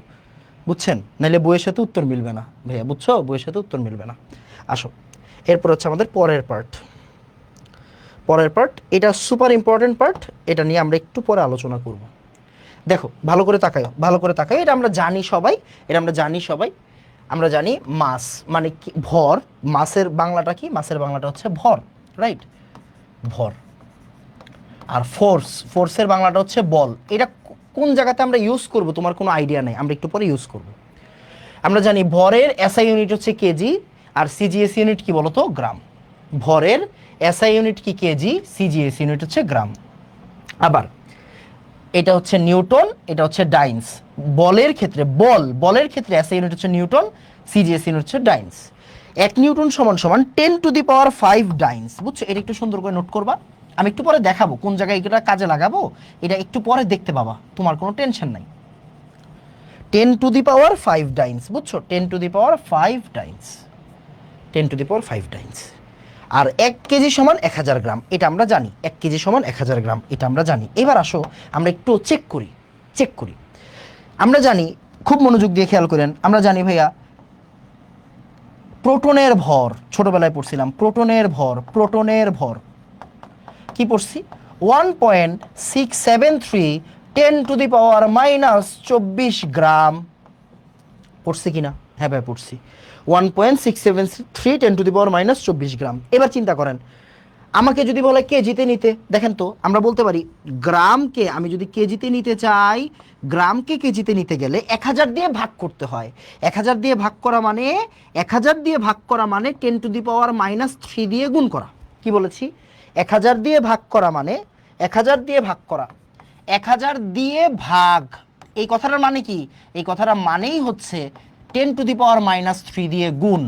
বুঝছেন? নাহলে বইয়ের সাথে উত্তর মিলবে না ভাইয়া, বুঝছো? বইয়ের সাথে উত্তর মিলবে না। আসো, এরপর হচ্ছে আমাদের পরের পার্ট। পরের পার্ট এটা সুপার ইম্পর্টেন্ট পার্ট, এটা নিয়ে আমরা একটু পরে আলোচনা করব। দেখো ভালো করে তাকাও, ভালো করে তাকাও। এটা আমরা জানি সবাই, এটা আমরা জানি সবাই। আমরা জানি মাস মানে কি, ভর। মাসের বাংলাটা কি? মাসের বাংলাটা হচ্ছে ভর, রাইট? ভর। আর ফোর্স, ফোর্সের বাংলাটা হচ্ছে বল। এটা কোন জায়গাতে আমরা ইউজ করব তোমার কোনো আইডিয়া নেই, আমরা একটু পরে ইউজ করব। আমরা জানি ভরের এসআই ইউনিট হচ্ছে কেজি, আর সিজিএস ইউনিট কি বলতো? গ্রাম। ভরের এসআই ইউনিট কি? কেজি। সিজিএস ইউনিট হচ্ছে গ্রাম। আবার এটা হচ্ছে নিউটন, এটা হচ্ছে ডাইন্স। বলের ক্ষেত্রে, বলের ক্ষেত্রে এসআই ইউনিট হচ্ছে নিউটন, সিজিএস ইউনিট হচ্ছে ডাইন্স। 1 নিউটন সমান সমান 10⁵ ডাইন্স, বুঝছো? এটা একটু সুন্দর করে নোট করবা, আমি একটু পরে দেখাবো কোন জায়গায় এটা কাজে লাগাবো, এটা একটু পরে দেখতে পাবা, তোমার কোনো টেনশন নাই। 10⁵ ডাইন্স, বুঝছো? 10⁵ ডাইন্স, 10⁵ ডাইন্স। আর 1 কেজি সমান 1000 গ্রাম, এটা আমরা জানি। 1 কেজি সমান 1000 গ্রাম, এটা আমরা জানি। এবার আসো আমরা একটু চেক করি, চেক করি। আমরা জানি, খুব মনোযোগ দিয়ে খেয়াল করেন, আমরা জানি ভাইয়া প্রোটনের ভর, ছোটবেলায় পড়ছিলাম প্রোটনের ভর। প্রোটনের ভর কি পড়ছি? 1.673 10⁻⁻24 গ্রাম। পড়ছি কিনা? হ্যাঁ ভাই পড়ছি। 1.673 10⁻⁻24 গ্রাম। এবার চিন্তা করেন, আমাকে যদি বলে কেজিতে নিতে, দেখেন তো আমরা বলতে পারি গ্রামকে আমি যদি কেজিতে নিতে চাই, গ্রামকে কেজিতে নিতে গেলে 1000 দিয়ে ভাগ করতে হয়। 1000 দিয়ে ভাগ করা মানে, 1000 দিয়ে ভাগ করা মানে 10⁻³ দিয়ে গুণ করা। কি বলেছি? 1000 দিয়ে ভাগ করা মানে, 1000 দিয়ে ভাগ করা, 1000 দিয়ে ভাগ, এই কথাটার মানে কি? এই কথাটার মানেই হচ্ছে 10⁻³ দিয়ে গুণ,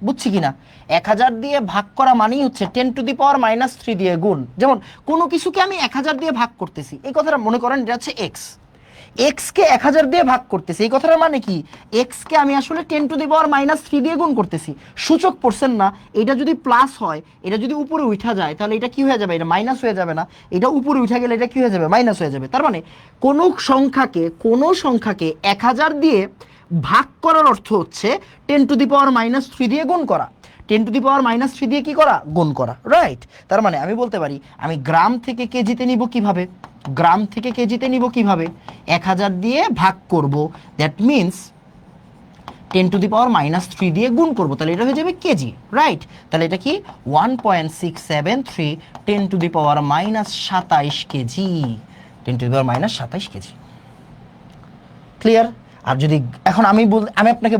বুঝছি কিনা? 1000 দিয়ে ভাগ করা মানেই হচ্ছে 10⁻³ দিয়ে গুণ। যেমন কোনো কিছুকে আমি 1000 দিয়ে ভাগ করতেছি, এই কথাটা মনে করেন এটা হচ্ছে এক্স। এক্সকে 1000 দিয়ে ভাগ করতেছি, এই কথাটার মানে কি? এক্সকে আমি আসলে 10⁻³ দিয়ে গুণ করতেছি। সূচক পড়ছেন না? এটা যদি প্লাস হয়, এটা যদি উপরে উঠা যায়, তাহলে এটা কি হয়ে যাবে? এটা মাইনাস হয়ে যাবে না? এটা উপরে উঠা গেলে এটা কি হয়ে যাবে? মাইনাস হয়ে যাবে। তার মানে কোনো সংখ্যাকে, কোনো সংখ্যাকে 1000 দিয়ে ভাগ করার অর্থ হচ্ছে 10⁻³ দিয়ে গুণ করা। 10⁻³ দিয়ে কি করা? গুণ করা, রাইট? তার মানে আমি বলতে পারি আমি গ্রাম থেকে কেজিতে নিব কিভাবে? গ্রাম থেকে কেজিতে নিব কিভাবে? 1000 দিয়ে ভাগ করব, দ্যাট মিনস 10⁻³ দিয়ে গুণ করব, তাহলে এটা হয়ে যাবে কেজি, রাইট? তাহলে এটা কি? 1.673 10⁻² কেজি, 10⁻² কেজি। ক্লিয়ার? আর যদি এখন আমি আপনাকে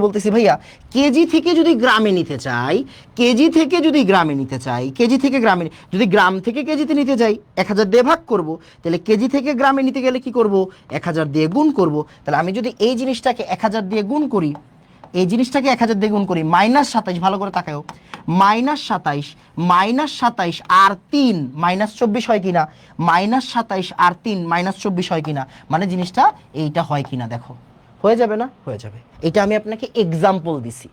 বলতেছি ভাইয়া কেজি থেকে যদি গ্রামে নিতে চাই, কেজি থেকে যদি গ্রামে নিতে চাই, কেজি থেকে গ্রামে, যদি গ্রাম থেকে কেজিতে নিতে চাই 1000 দিয়ে ভাগ করব, তাহলে কেজি থেকে গ্রামে নিতে গেলে কি করব? 1000 দিয়ে গুণ করব। তাহলে আমি যদি এই জিনিসটাকে 1000 দিয়ে গুণ করি, এই জিনিসটাকে 1000 দিয়ে গুণ করি, -27, ভালো করে তাকাও, -27 আর 3 -24 হয় কিনা? -27 আর 3 -24 হয় কিনা? মানে জিনিসটা এইটা হয় কিনা দেখো, হয়ে যাবে না? হয়ে যাবে। এটা আমি আপনাকে এক্সাম্পল দিছি,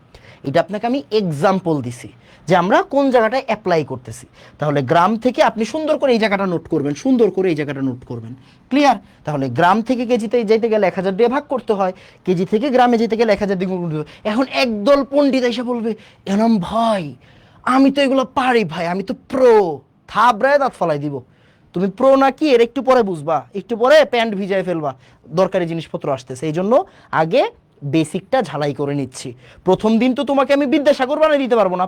এটা আপনাকে আমি এক্সাম্পল দিছি যে আমরা কোন জায়গাটায় অ্যাপ্লাই করতেছি। তাহলে গ্রাম থেকে আপনি সুন্দর করে এই জায়গাটা নোট করবেন, সুন্দর করে এই জায়গাটা নোট করবেন। ক্লিয়ার? তাহলে গ্রাম থেকে কেজিতে যেতে গেলে 1000 দিয়ে ভাগ করতে হয়, কেজি থেকে গ্রামে যেতে গেলে 1000 দিয়ে গুণ করতে হয়। এখন একদল পণ্ডিত এসে বলবে, এনাম ভাই আমি তো এগুলো পারি ভাই, আমি তো প্রো, থাবড়ায় দাঁত ফলাই দিব। তুমি প্রো নাকি এর একটু পরে বুঝবা, একটু পরে প্যান্ট ভিজায় ফেলবা, দরকারি জিনিসপত্র আসতেছে। এই জন্য আগে বেসিকটা ঝালাই করে নিচ্ছি। প্রথম দিন তো তোমাকে আমি বিদ্যাসাগর বানিয়ে দিতে পারবো না,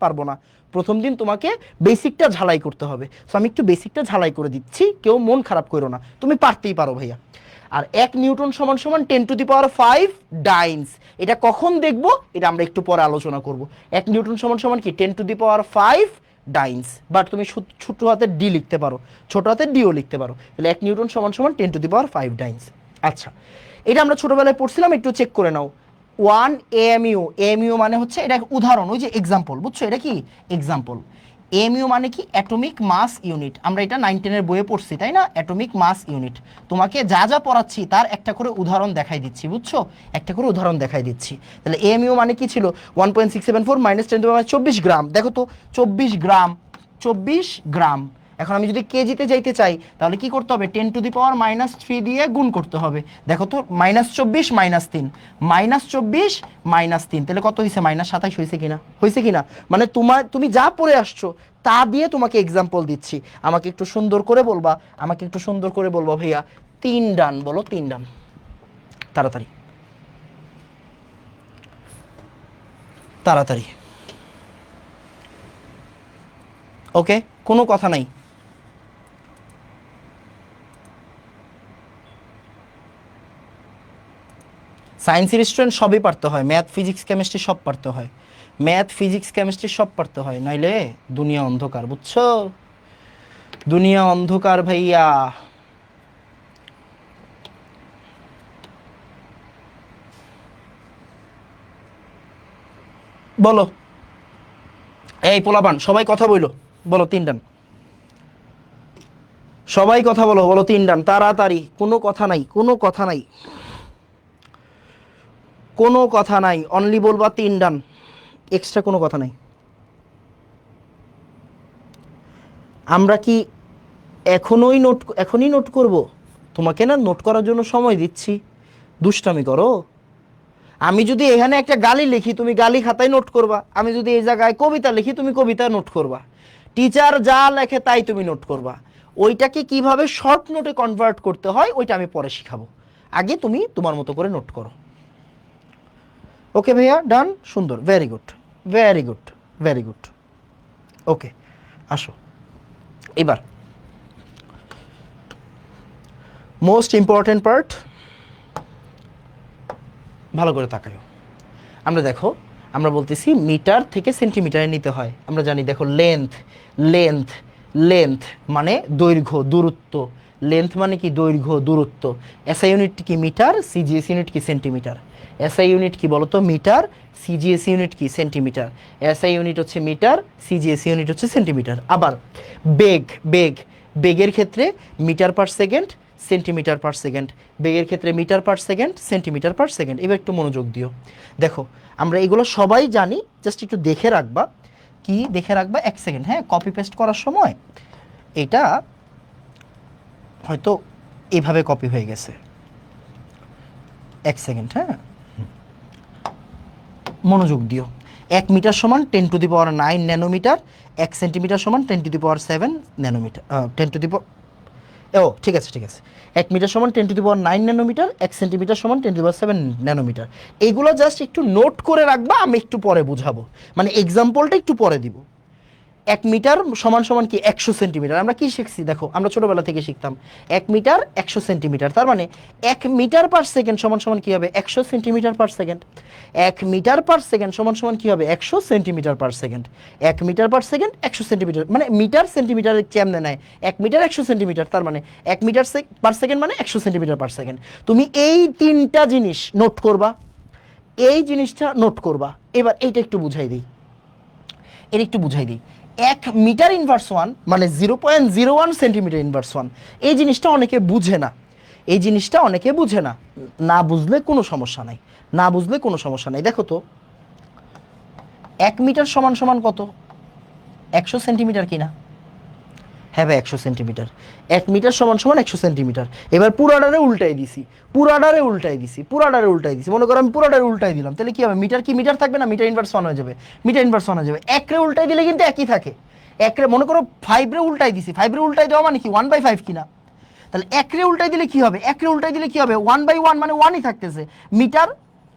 পারবো না। প্রথম দিন তোমাকে বেসিকটা ঝালাই করতে হবে। সো আমি একটু বেসিকটা ঝালাই করে দিচ্ছি, কেউ মন খারাপ করো না, তুমি পারতেই পারো ভাইয়া। আর 1 নিউটন সমান সমান 10⁵ ডাইন্স, এটা কখন দেখবো? এটা আমরা একটু পরে আলোচনা করব। 1 নিউটন সমান সমান কি? 10⁵ ডাইন্স, বাট তুমি ছোট হাতের ডি লিখতে পারো, ছোট হাতের ডিও লিখতে পারো। তাহলে 1 নিউটন সমান সমান 10⁵ ডাইন্স। আচ্ছা, এটা আমরা ছোটবেলায় পড়ছিলাম, একটু চেক করে নাও। 1 AMU, AMU মানে হচ্ছে এটা উদাহরণ, ওই যে এক্সাম্পল, বুঝছো? এটা কি? এক্সাম্পল। এমইউ মানে কি? Atomic mass unit. আমরা এটা 9, 10 এর বইয়ে পড়ছি, তাই না? Atomic mass unit. তোমাকে যা যা পড়াচ্ছি তার একটা করে উদাহরণ দেখাই দিচ্ছি, বুঝছো? একটা করে উদাহরণ দেখাই দিচ্ছি। তাহলে এমইউ মানে কি ছিল? 1.674 - 10⁻24 গ্রাম। দেখো তো, 24 গ্রাম, 24 গ্রাম এখন আমি যদি কেজিতে যাইতে চাই তাহলে কি করতে হবে, 10⁻³ দিয়ে গুণ করতে হবে। দেখো তো -24 -3, -24 -3, তাহলে কত হয়েছে, -27 হয়েছে কিনা, হয়েছে কিনা। মানে তুমি যা পড়ে আসছো তা দিয়ে তোমাকে এক্সাম্পল দিচ্ছি। আমাকে একটু সুন্দর করে বলবা, আমাকে একটু সুন্দর করে বলবা ভাইয়া 3 ডান, বলো 3 ডান তাড়াতাড়ি তাড়াতাড়ি। ওকে, কোনো কথা নাই। সায়েন্সের স্টুডেন্ট সবই পারতে হয়, ম্যাথ ফিজিক্স কেমিস্ট্রি সব পারতে হয়, ম্যাথ ফিজিক্স কেমিস্ট্রি সব পারতে হয়, নাইলে দুনিয়া অন্ধকার, বুঝছো, দুনিয়া অন্ধকার ভাইয়া। বলো এই পোলাপান সবাই কথা বইলো, বলো 3 ডান, সবাই কথা বলো, বলো 3 ডান তাড়াতাড়ি, কোনো কথা নাই, কোনো কথা নাই, কোনো কথা নাই, অনলি বলবা 3 ডান, এক্সট্রা কোনো কথা নাই। আমরা কি এখনই নোট করব? তোমাকে না নোট করার জন্য সময় দিচ্ছি, দুষ্টামি করো। আমি যদি এখানে একটা গালি লিখি তুমি গালি খাতায় নোট করবা, আমি যদি এই জায়গায় কবিতা লিখি তুমি কবিতা নোট করবা, টিচার যা লেখে তাই তুমি নোট করবা। ওইটাকে কিভাবে শর্ট নোটে কনভার্ট করতে হয় ওইটা আমি পরে শিখাবো, আগে তুমি তোমার মতো করে নোট করো। ওকে ভাইয়া, ডান, সুন্দর, very good, very good, very good. Okay, আসো এবার মোস্ট ইম্পর্টেন্ট পার্ট, ভালো করে তাকাও। আমরা দেখো, আমরা বলতেছি মিটার থেকে সেন্টিমিটারে নিতে হয়, আমরা জানি দেখো লেন্থ, লেন্থ, লেন্থ মানে দৈর্ঘ্য দূরত্ব, লেন্থ মানে কি দৈর্ঘ্য দূরত্ব। এসআই ইউনিট কি মিটার, সিজিএস ইউনিট কি সেন্টিমিটার। এসআই ইউনিট কি বলতো, মিটার, সিজিএস ইউনিট কি সেন্টিমিটার। এসআই ইউনিট হচ্ছে মিটার, সিজিএস ইউনিট হচ্ছে সেন্টিমিটার। আবার বেগ, বেগ, বেগের ক্ষেত্রে metre per second, centimetre per second, বেগের ক্ষেত্রে metre per second, centimetre per second. এবার একটু মনোযোগ দিও, দেখো আমরা এগুলো সবাই জানি, জাস্ট একটু দেখে রাখবা। কি দেখে রাখবা, 1 সেকেন্ড, হ্যাঁ, কপি পেস্ট করার সময় এটা হয়তো এভাবে কপি হয়ে গেছে, 1 সেকেন্ড, হ্যাঁ, মনোযোগ দিও। 1 মিটার সমান 10⁹ ন্যানোমিটার, 1 সেন্টিমিটার সমান 10⁷ ন্যানোমিটার, 10 ও ঠিক আছে, ঠিক আছে। 1 মিটার সমান 10⁹ ন্যানোমিটার, 1 সেন্টিমিটার সমান 10⁷ ন্যানোমিটার। এইগুলো জাস্ট একটু নোট করে রাখবা, আমি একটু পরে বুঝাবো, মানে এক্সাম্পলটা একটু পরে দিব। 1 মিটার সমান সমান কি 100 সেন্টিমিটার, আমরা কি শিখছি দেখো, আমরা ছোটবেলা থেকে শিখতাম 1 মিটার 100 সেন্টিমিটার, তার মানে 1 মিটার পার সেকেন্ড সমান সমান কি হবে, 100 centimetre per second. 1 metre per second সমান সমান কি হবে, 100 centimetre per second. 1 metre per second 100 centimetre, মানে মিটার সেন্টিমিটার কেমনে নেয়, 1 মিটার 100 সেন্টিমিটার, তার মানে 1 মিটার পার সেকেন্ড মানে 100 সেন্টিমিটার পার সেকেন্ড। তুমি এই 3টা জিনিস নোট করবা, এই জিনিসটা নোট করবা। এবার এইটা একটু বুঝাই দিই, এটা একটু বুঝাই দিই। 1 মিটার ইনভার্স 1 মানে 0.01 সেন্টিমিটার ইনভার্স 1, এই জিনিসটা অনেকে বুঝে না, এই জিনিসটা অনেকে বুঝে না, না বুঝলে কোনো সমস্যা নাই, না বুঝলে কোনো সমস্যা নাই। দেখো তো 1 মিটার সমান সমান কত, 100 সেন্টিমিটার কিনা, হ্যাঁ ভাই 100 সেন্টিমিটার। 1 মিটার সমান সমান 100 সেন্টিমিটার। এবার পুরাটারে উল্টাই দিছি, পুরাটারে উল্টাই দিছি, পুরাটারে উল্টাই দিছি, মনে করো আমি পুরাটারে উল্টাই দিলাম, তাহলে কি হবে, মিটার কি মিটার থাকবে না, মিটার ইনভার্স 1 হয়ে যাবে, মিটার ইনভার্স 1 হয়ে যাবে। 1 রে উল্টাই দিলে কিন্তু একই থাকে, 1 রে মনে করো 5 রে উল্টাই দিছি, 5 রে উল্টাই দেওয়া মানে কি 1/5 কিনা, তাহলে 1 রে উল্টাই দিলে কি হবে, 1 রে উল্টাই দিলে কি হবে, 1/1 মানে 1ই থাকতেছে, মিটার,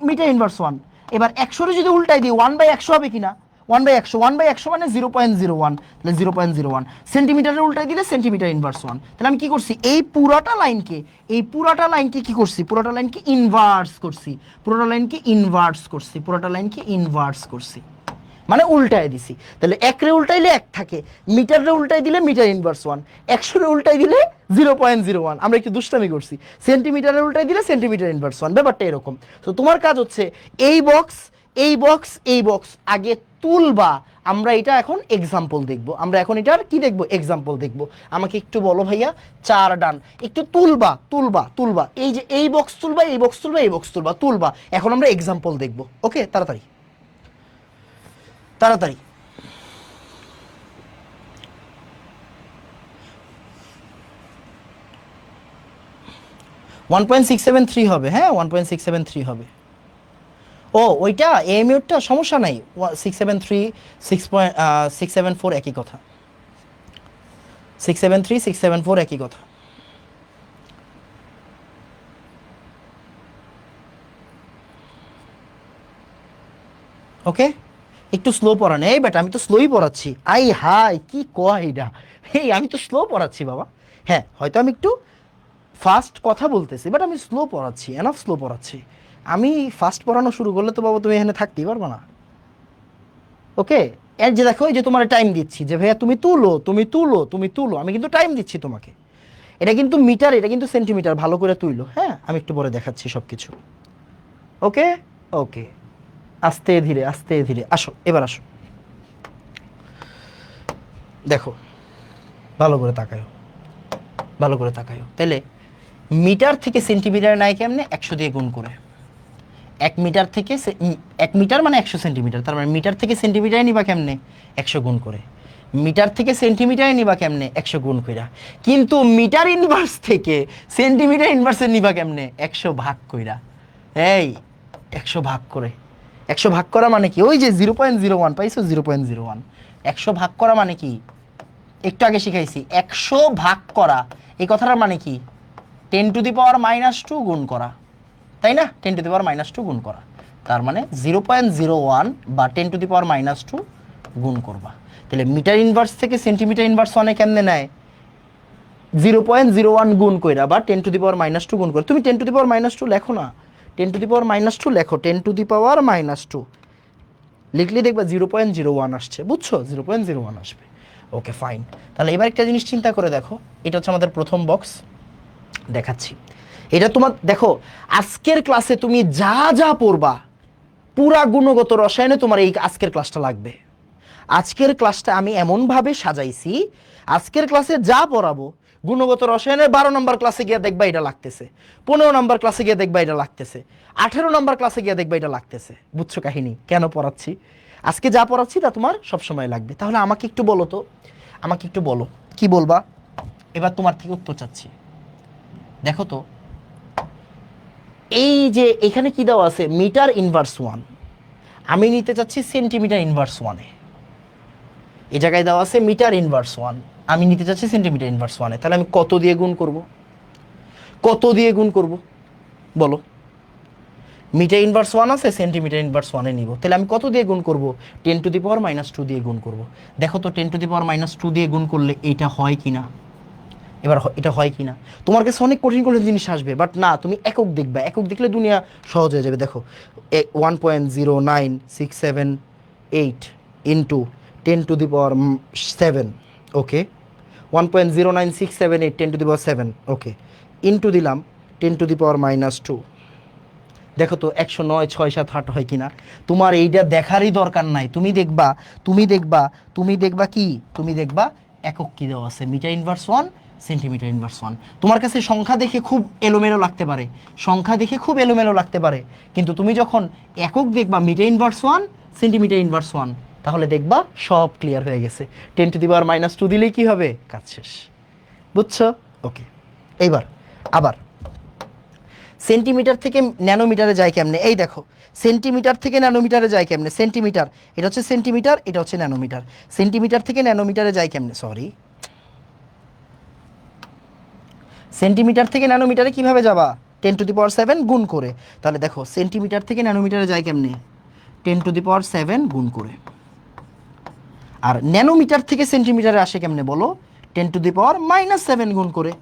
মিটার ইনভার্স 1। এবার 100 রে যদি উল্টাই দিই 1/100 হবে কিনা, 1/100, 1/100 মানে 0.01, তাহলে 0.01। সেন্টিমিটারে উল্টাই দিলে সেন্টিমিটার ইনভার্স 1। তাহলে আমি কি করছি, এই পুরাটা লাইনকে, এই পুরাটা লাইনকে কি করছি, পুরাটা লাইনকে ইনভার্স করছি, পুরাটা লাইনকে ইনভার্স করছি, পুরাটা লাইনকে ইনভার্স করছি, মানে উল্টাই দিছি। তাহলে 1 রে উল্টাইলে 1 থাকে, মিটার রে উল্টাই দিলে মিটার ইনভার্স 1, 100 রে উল্টাই দিলে 0.01, আমরা একটু দুষ্টামি করছি, সেন্টিমিটারে উল্টাই দিলে সেন্টিমিটার ইনভার্স 1, ব্যাপারটা এরকম। তো তোমার কাজ হচ্ছে এই বক্স, এই বক্স, এই বক্স আগে তুলবা, আমরা এটা এখন এক্সাম্পল দেখব, আমরা এখন এটার কি দেখব, এক্সাম্পল দেখব। আমাকে একটু বলো ভাইয়া 4 ডান, একটু তুলবা, তুলবা, তুলবা, এই যে এই বক্স তুলবা, এই বক্স তুলবা, এই বক্স তুলবা, তুলবা, এখন আমরা এক্সাম্পল দেখব। ওকে, তাড়াতাড়ি তাড়াতাড়ি। 1.673 হবে, হ্যাঁ 1.673 হবে। ও ওইটা এএমইউটা সমস্যা নাই, 673 6.674 একই কথা, 673 674 একই কথা। ওকে, একটু স্লো পড়ান। এই বেটা আমি তো স্লোই পড়াচ্ছি, আই হাই কি কয় এটা, এই আমি তো স্লো পড়াচ্ছি বাবা। হ্যাঁ হয়তো আমি একটু ফাস্ট কথা বলতেছি, বাট আমি স্লো পড়াচ্ছি, এনাফ স্লো পড়াচ্ছি। আমি ফাস্ট পড়ানো শুরু করলে তো বাবা তুমি এখানে থাকতেই পারবে না। ওকে, এর যে দেখো এই যে তোমার টাইম দিচ্ছি যে ভাইয়া তুমি তুলো তুমি তুলো তুমি তুলো, আমি কিন্তু টাইম দিচ্ছি তোমাকে। এটা কিন্তু মিটার, এটা কিন্তু সেন্টিমিটার, ভালো করে তুইলো। হ্যাঁ আমি একটু পরে দেখাচ্ছি সব কিছু। ওকে ওকে, আস্তে ধীরে আস্তে ধীরে আসো, এবার আসো। দেখো ভালো করে তাকায়ো, ভালো করে তাকায়ো। তাহলে মিটার থেকে সেন্টিমিটার নাই কেমনে? 100 দিয়ে গুণ করে। 1 মিটার থেকে 1 মিটার মানে 100 সেন্টিমিটার, তার মানে মিটার থেকে সেন্টিমিটারে নিবা কেমনে? 100 গুণ করে। মিটার থেকে সেন্টিমিটারে নিবা কেমনে? 100 গুণ কইরা। কিন্তু মিটার ইনভার্স থেকে সেন্টিমিটার ইনভার্সে নিবা কেমনে? 100 ভাগ কইরা। এই 100 ভাগ করে, 100 ভাগ করা মানে কি? ওই যে 0.01 পাইছো, 0.01। 100 ভাগ করা মানে কি? একটু আগে শিখাইছি, 100 ভাগ করা এই কথাটার মানে কি? 10⁻⁻² গুণ করা, তাই না? 10⁻⁻² গুণ করা, তার মানে 0.01 বা 10⁻⁻² গুণ করবা। তাহলে মিটার ইনভার্স থেকে সেন্টিমিটার ইনভার্স অনেক কেমনে নেয়? 0.01 গুণ কইরা বা 10⁻⁻² গুণ করে। তুমি 10⁻⁻² লেখো না, 10⁻⁻² লেখো, 10⁻⁻² লিখলে দেখবা 0.01 আসছে, বুঝছো? 0.01 আসবে। Okay fine. তাহলে এবার একটা জিনিস চিন্তা করে দেখো, এটা হচ্ছে আমাদের প্রথম বক্স, দেখাচ্ছি। এটা তোমার দেখো, আজকের ক্লাসে তুমি যা যা পড়বা পুরা গুণগত রসায়নে তোমার এই আজকের ক্লাসটা লাগবে। আজকের ক্লাসটা আমি এমনভাবে সাজাইছি, আজকের ক্লাসে যা পড়াবো গুণগত রসায়নের 12 নম্বর ক্লাসে গিয়ে দেখবা এটা লাগতেছে, 15 নম্বর ক্লাসে গিয়ে দেখবা এটা লাগতেছে, 18 নম্বর ক্লাসে গিয়ে দেখবা এটা লাগতেছে। বুঝছো কাহিনী কেন পড়াচ্ছি? আজকে যা পড়াচ্ছি তা তোমার সবসময় লাগবে। তাহলে আমাকে একটু বলো তো, আমাকে একটু বলো কি বলবা? এবার তোমার থেকে উত্তর চাচ্ছি। দেখো তো, এই যে এখানে কি দেওয়া আছে? মিটার ইনভার্স 1, আমি নিতে চাচ্ছি সেন্টিমিটার ইনভার্স 1-এ। এই জায়গায় দেওয়া আছে মিটার ইনভার্স 1, আমি নিতে চাচ্ছি সেন্টিমিটার ইনভার্স 1-এ। তাহলে আমি কত দিয়ে গুণ করব? কত দিয়ে গুণ করব বলো? মিটার ইনভার্স 1 আছে, সেন্টিমিটার ইনভার্স 1-এ নিব, তাহলে আমি কত দিয়ে গুণ করব? 10⁻⁻² দিয়ে গুণ করব। দেখো তো 10⁻⁻² দিয়ে গুণ করলে এটা হয় কিনা? এবার এটা হয় কিনা? তোমার কাছে অনেক কঠিন কঠিন জিনিস আসবে, বাট না, তুমি একক দেখবা, একক দেখলে দুনিয়া সহজ হয়ে যাবে। দেখো 1.09678 ইন্টু 10⁻7, ওকে, 1.09678 10⁻7, ওকে, ইন্টু দিলাম 10⁻⁻²। দেখো তো 109 6 7 8 হয় কিনা? তোমার এইটা দেখারই দরকার নাই, তুমি দেখবা, তুমি দেখবা, তুমি দেখবা কি? তুমি দেখবা একক কি দেওয়া আছে, মিটার ইনভার্স 1 সেন্টিমিটার ইনভার্স 1। তোমার কাছে সংখ্যা দেখে খুব এলোমেলো লাগতে পারে, সংখ্যা দেখে খুব এলোমেলো লাগতে পারে, কিন্তু তুমি যখন একক দেখবা মিটার ইনভার্স 1 সেন্টিমিটার ইনভার্স 1, তাহলে দেখবা সব ক্লিয়ার হয়ে গেছে। 10⁻⁻² দিলেই কি হবে? কাজ শেষ। বুঝছো? ওকে, এইবার আবার সেন্টিমিটার থেকে ন্যানোমিটারে যায় কেমনে? এই দেখো, সেন্টিমিটার থেকে ন্যানোমিটারে যায় কেমনে? সেন্টিমিটার, এটা হচ্ছে সেন্টিমিটার, এটা হচ্ছে ন্যানোমিটার। সেন্টিমিটার থেকে ন্যানোমিটারে যায় কেমনে? সরি, সেন্টিমিটার থেকে ন্যানোমিটারে কিভাবে যাবা? 10⁻7 গুণ করে। তাহলে দেখো সেন্টিমিটার থেকে ন্যানোমিটারে যায় কেমনে? 10⁻7 গুণ করে। আর ন্যানোমিটার থেকে সেন্টিমিটারে আসে কেমনে বলো? 10⁻⁻7 গুণ করে।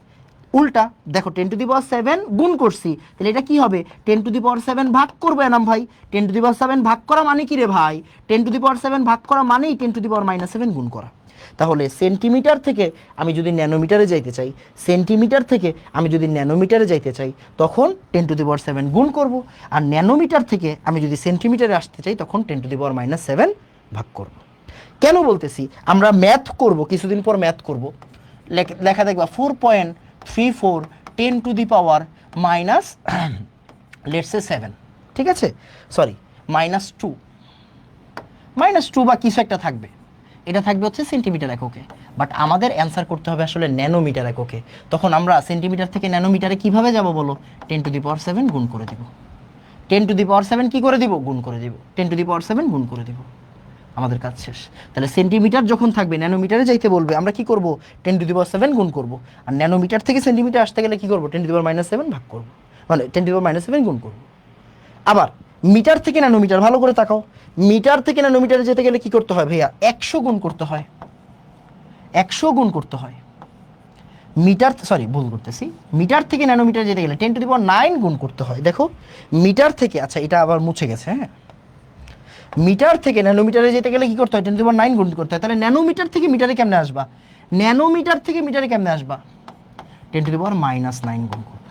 উল্টা দেখো, 10⁻7 গুণ করছি, তাহলে এটা কি হবে? 10⁻7 ভাগ করবো এনাম ভাই। 10⁻7 ভাগ করা মানে কি রে ভাই? 10⁻7 ভাগ করা মানেই 10⁻⁻7 গুণ করা। তাহলে সেন্টিমিটার থেকে আমি যদি ন্যানোমিটারে যাইতে চাই, সেন্টিমিটার থেকে আমি যদি ন্যানোমিটারে যাইতে চাই, তখন 10⁻7 গুণ করব। আর ন্যানোমিটার থেকে আমি যদি সেন্টিমিটারে আসতে চাই, তখন 10⁻⁻7 ভাগ করব। কেন বলতেছি? আমরা ম্যাথ করব, কিছুদিন পর ম্যাথ করব, লেখা দেখবা 4.34 10⁻⁻, লেটস সে 7, ঠিক আছে, সরি -2 বা কিছু একটা থাকবে, এটা থাকবে হচ্ছে সেন্টিমিটার এককে, বাট আমাদের অ্যান্সার করতে হবে আসলে ন্যানোমিটার এককে। তখন আমরা সেন্টিমিটার থেকে ন্যানোমিটারে কিভাবে যাব বলো, 10⁻7 গুণ করে দিব। 10⁻7 কি করে দিব, গুণ করে দিব, 10⁻7 গুণ করে দিব, আমাদের কাজ শেষ। তাহলে সেন্টিমিটার যখন থাকবে ন্যানোমিটারে যাইতে বলবে, আমরা কি করব, 10⁻7 গুণ করব। আর ন্যানোমিটার থেকে সেন্টিমিটার আসতে গেলে কি করব, 10⁻7 ভাগ করব, মানে 10⁻7 গুণ করব। আবার মিটার থেকে ন্যানোমিটার, ভালো করে তাকাও, মিটার থেকে ন্যানোমিটারে যেতে গেলে কি করতে হয় ভাইয়া, 100 গুণ করতে হয়, 100 গুণ করতে হয়। মিটার, সরি ভুল করতেছি, মিটার থেকে ন্যানোমিটার যেতে গেলে 10⁹ গুণ করতে হয়। দেখো মিটার থেকে, আচ্ছা এটা আবার মুছে গেছে, হ্যাঁ, মিটার থেকে ন্যানোমিটারে যেতে গেলে কি করতে হয়, 10⁹ গুণ করতে হয়। তাহলে ন্যানোমিটার থেকে মিটারে কেমনে আসবা, ন্যানোমিটার থেকে মিটারে কেমনে আসবা, 10⁻⁹ গুণ করবো,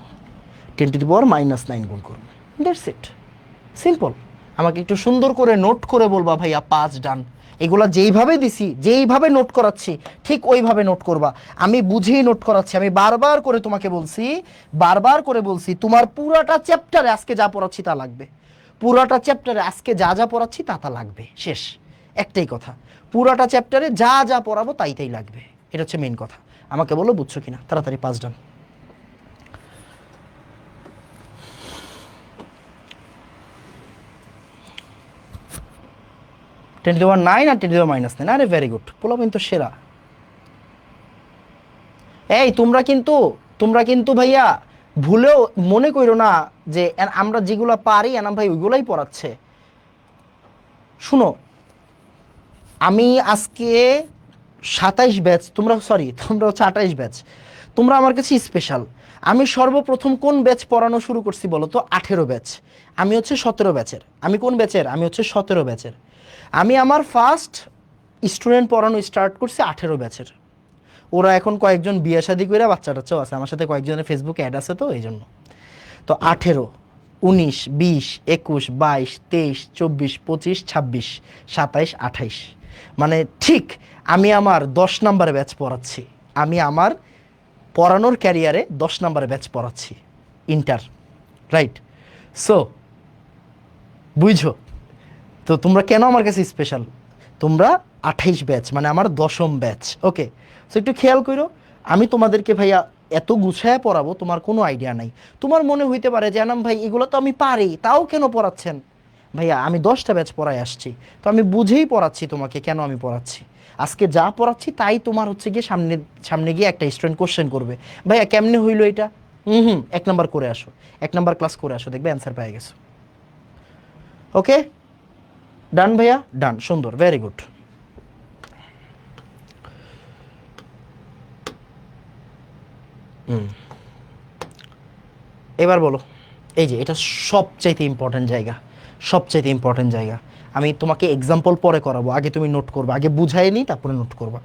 10⁻⁹ গুণ করবো, দ্যাটস ইট, সিম্পল। আমাকে একটু সুন্দর করে নোট করে বলবা ভাইয়া 5 ডান। এগুলা যেইভাবে দিছি, যেইভাবে নোট করাচ্ছি ঠিক ওইভাবে নোট করবা। আমি বুঝেই নোট করাচ্ছি, আমি বারবার করে তোমাকে বলছি, বারবার করে বলছি, তোমার পুরাটা চ্যাপ্টারে আজকে যা পড়াচ্ছি তা লাগবে, পুরাটা চ্যাপ্টারে আজকে যা যা পড়াচ্ছি তা তা লাগবে, শেষ, একটাই কথা, পুরাটা চ্যাপ্টারে যা যা পড়াবো তাই তাই লাগবে, এটা হচ্ছে মেইন কথা। আমাকে বলো বুঝছো কিনা, তাড়াতাড়ি 5 ডান। 10⁻9 আর 10⁻⁹, আরে ভেরি গুড, পোলাপাইন তো সেরা। এই তোমরা কিন্তু ভাইয়া ভুলেও মনে করো না যে আমরা যেগুলো পারি এনাম ভাই ওইগুলাই পড়াচ্ছে। শুনো, আমি আজকে 27 ব্যাচ, তোমরা সরি তোমরা হচ্ছে 28 ব্যাচ, তোমরা আমার কাছে স্পেশাল। আমি সর্বপ্রথম কোন ব্যাচ পড়ানো শুরু করছি বলো তো, 18 ব্যাচ। আমি হচ্ছে 17 ব্যাচের। আমি কোন ব্যাচের, আমি হচ্ছে 17 ব্যাচের। আমি আমার ফার্স্ট স্টুডেন্ট পড়ানো স্টার্ট করছি 18 ব্যাচের। ওরা এখন কয়েকজন বিয়ে শাদী করে বাচ্চা টাচ্চাও আছে, আমার সাথে কয়েকজনের ফেসবুকে অ্যাড আছে, তো এই জন্য। তো 18, 19, 20, 21, 22, 23, 24, 25, 26, 27, 28, মানে ঠিক আমি আমার 10 নাম্বার ব্যাচ পড়াচ্ছি। আমি আমার পড়ানোর ক্যারিয়ারে 10 নাম্বার ব্যাচ পড়াচ্ছি, ইন্টার, রাইট? সো বুঝছো তো তোমরা কেন আমার কাছে স্পেশাল। তোমরা 28 ব্যাচ, মানে আমার 10ম ব্যাচ, ওকে? সো একটু খেয়াল করো, আমি তোমাদেরকে ভাইয়া এত গুছায় পড়াবো তোমার কোনো আইডিয়া নাই। তোমার মনে হইতে পারে যে আনাম ভাই এগুলো তো আমি পারি, তাও কেন পড়াচ্ছেন? ভাইয়া আমি 10টা ব্যাচ পড়ায় আসছি, তো আমি বুঝেই পড়াচ্ছি তোমাকে কেন আমি পড়াচ্ছি। আজকে যা পড়াচ্ছি তাই তোমার হচ্ছে গিয়ে সামনে সামনে গিয়ে একটা স্টুডেন্ট কোশ্চেন করবে, ভাইয়া কেমনে হইলো এটা, 1 নাম্বার করে আসো, 1 নাম্বার ক্লাস করে আসো, দেখবে অ্যান্সার পেয়ে গেছো। ওকে ডান ভাইয়া, ডান, সুন্দর, ভেরি গুড। এবার বলো, এই যে এটা সবচাইতে ইম্পর্টেন্ট জায়গা, সবচাইতে ইম্পর্টেন্ট জায়গা। আমি তোমাকে এক্সাম্পল পরে করাবো, আগে তুমি নোট করবা, আগে বুঝাই নি তারপরে নোট করবা,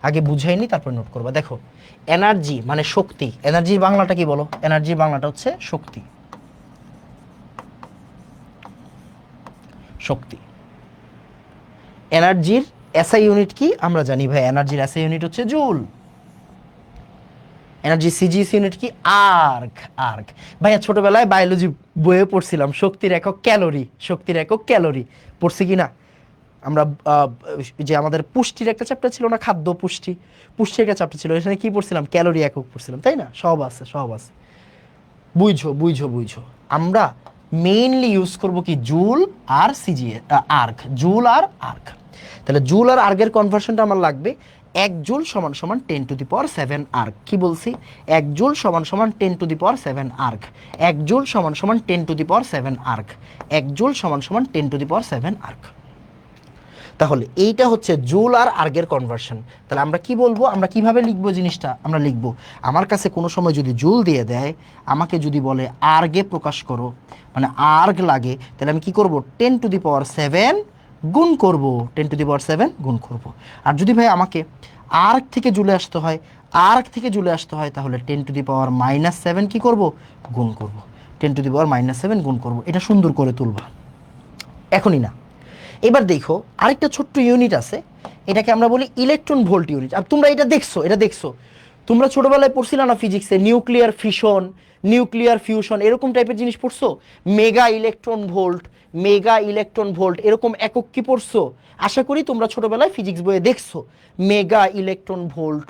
আগে বুঝাই নি তারপরে নোট করবা। দেখো এনার্জি মানে শক্তি, এনার্জির বাংলাটা কি বলো, এনার্জির বাংলাটা হচ্ছে শক্তি, শক্তি। এনার্জির এসআই ইউনিট কি আমরা জানি ভাই, এনার্জির এসআই ইউনিট হচ্ছে জুল। এনার্জি সিজিএস ইউনিট কি, আর্ক, আর্ক। ভাইয়া ছোটবেলায় বায়োলজি বইয়ে পড়ছিলাম শক্তির একক ক্যালোরি, শক্তির একক ক্যালোরি, পড়ছি কি না আমরা? যে আমাদের পুষ্টির একটা চ্যাপ্টার ছিল না, খাদ্য পুষ্টি, পুষ্টির একটা চ্যাপ্টার ছিল, এখানে কি পড়ছিলাম, ক্যালোরি একক পড়ছিলাম, তাই না? সব আছে, সব আছে। বুঝছো বুঝছো বুঝছো, আমরা মেইনলি ইউজ করব কি, জুল আর সিজিএস, আর্ক, জুল আর আর্ক। তাহলে জুল আর আর্কের কনভার্সনটা আমার লাগবে, 1 জুল সমান সমান 10⁷ আর্ক। কি বলছি, 1 জুল সমান সমান 10⁷ আর্ক, 1 জুল সমান সমান 10⁷ আর্ক, 1 জুল সমান সমান 10⁷ আর্ক। তাহলে এইটা হচ্ছে জুল আর আর্গের কনভার্সন। তাহলে আমরা কি বলবো, আমরা কিভাবে লিখবো জিনিসটা, আমরা লিখবো, আমার কাছে কোনো সময় যদি জুল দিয়ে দেয়, আমাকে যদি বলে আর্গে প্রকাশ করো, মানে আর্গ লাগে, তাহলে আমি কি করব, 10⁷ গুণ করব, 10⁷ গুণ করব। আর যদি ভাই আমাকে আর্গ থেকে জুলে আসতে হয়, আর্গ থেকে জুলে আসতে হয়, তাহলে 10⁻⁻7 কি করব, গুণ করব, 10⁻⁻7 গুণ করব। এটা সুন্দর করে তুলবা, এখনই না। এবার দেখো আরেকটা ছোট্ট ইউনিট আছে, এটাকে আমরা বলি ইলেকট্রন ভোল্ট ইউনিট। আর তোমরা এটা দেখছো, এটা দেখছো, তোমরা ছোটবেলায় পড়ছিলা না ফিজিক্সে নিউক্লিয়ার ফিশন, নিউক্লিয়ার ফিউশন, এরকম টাইপের জিনিস পড়ছো? Mega electron volt, mega electron volt, এরকম একক কি পড়ছো? আশা করি তোমরা ছোটবেলায় ফিজিক্স বইয়ে দেখছো mega electron volt,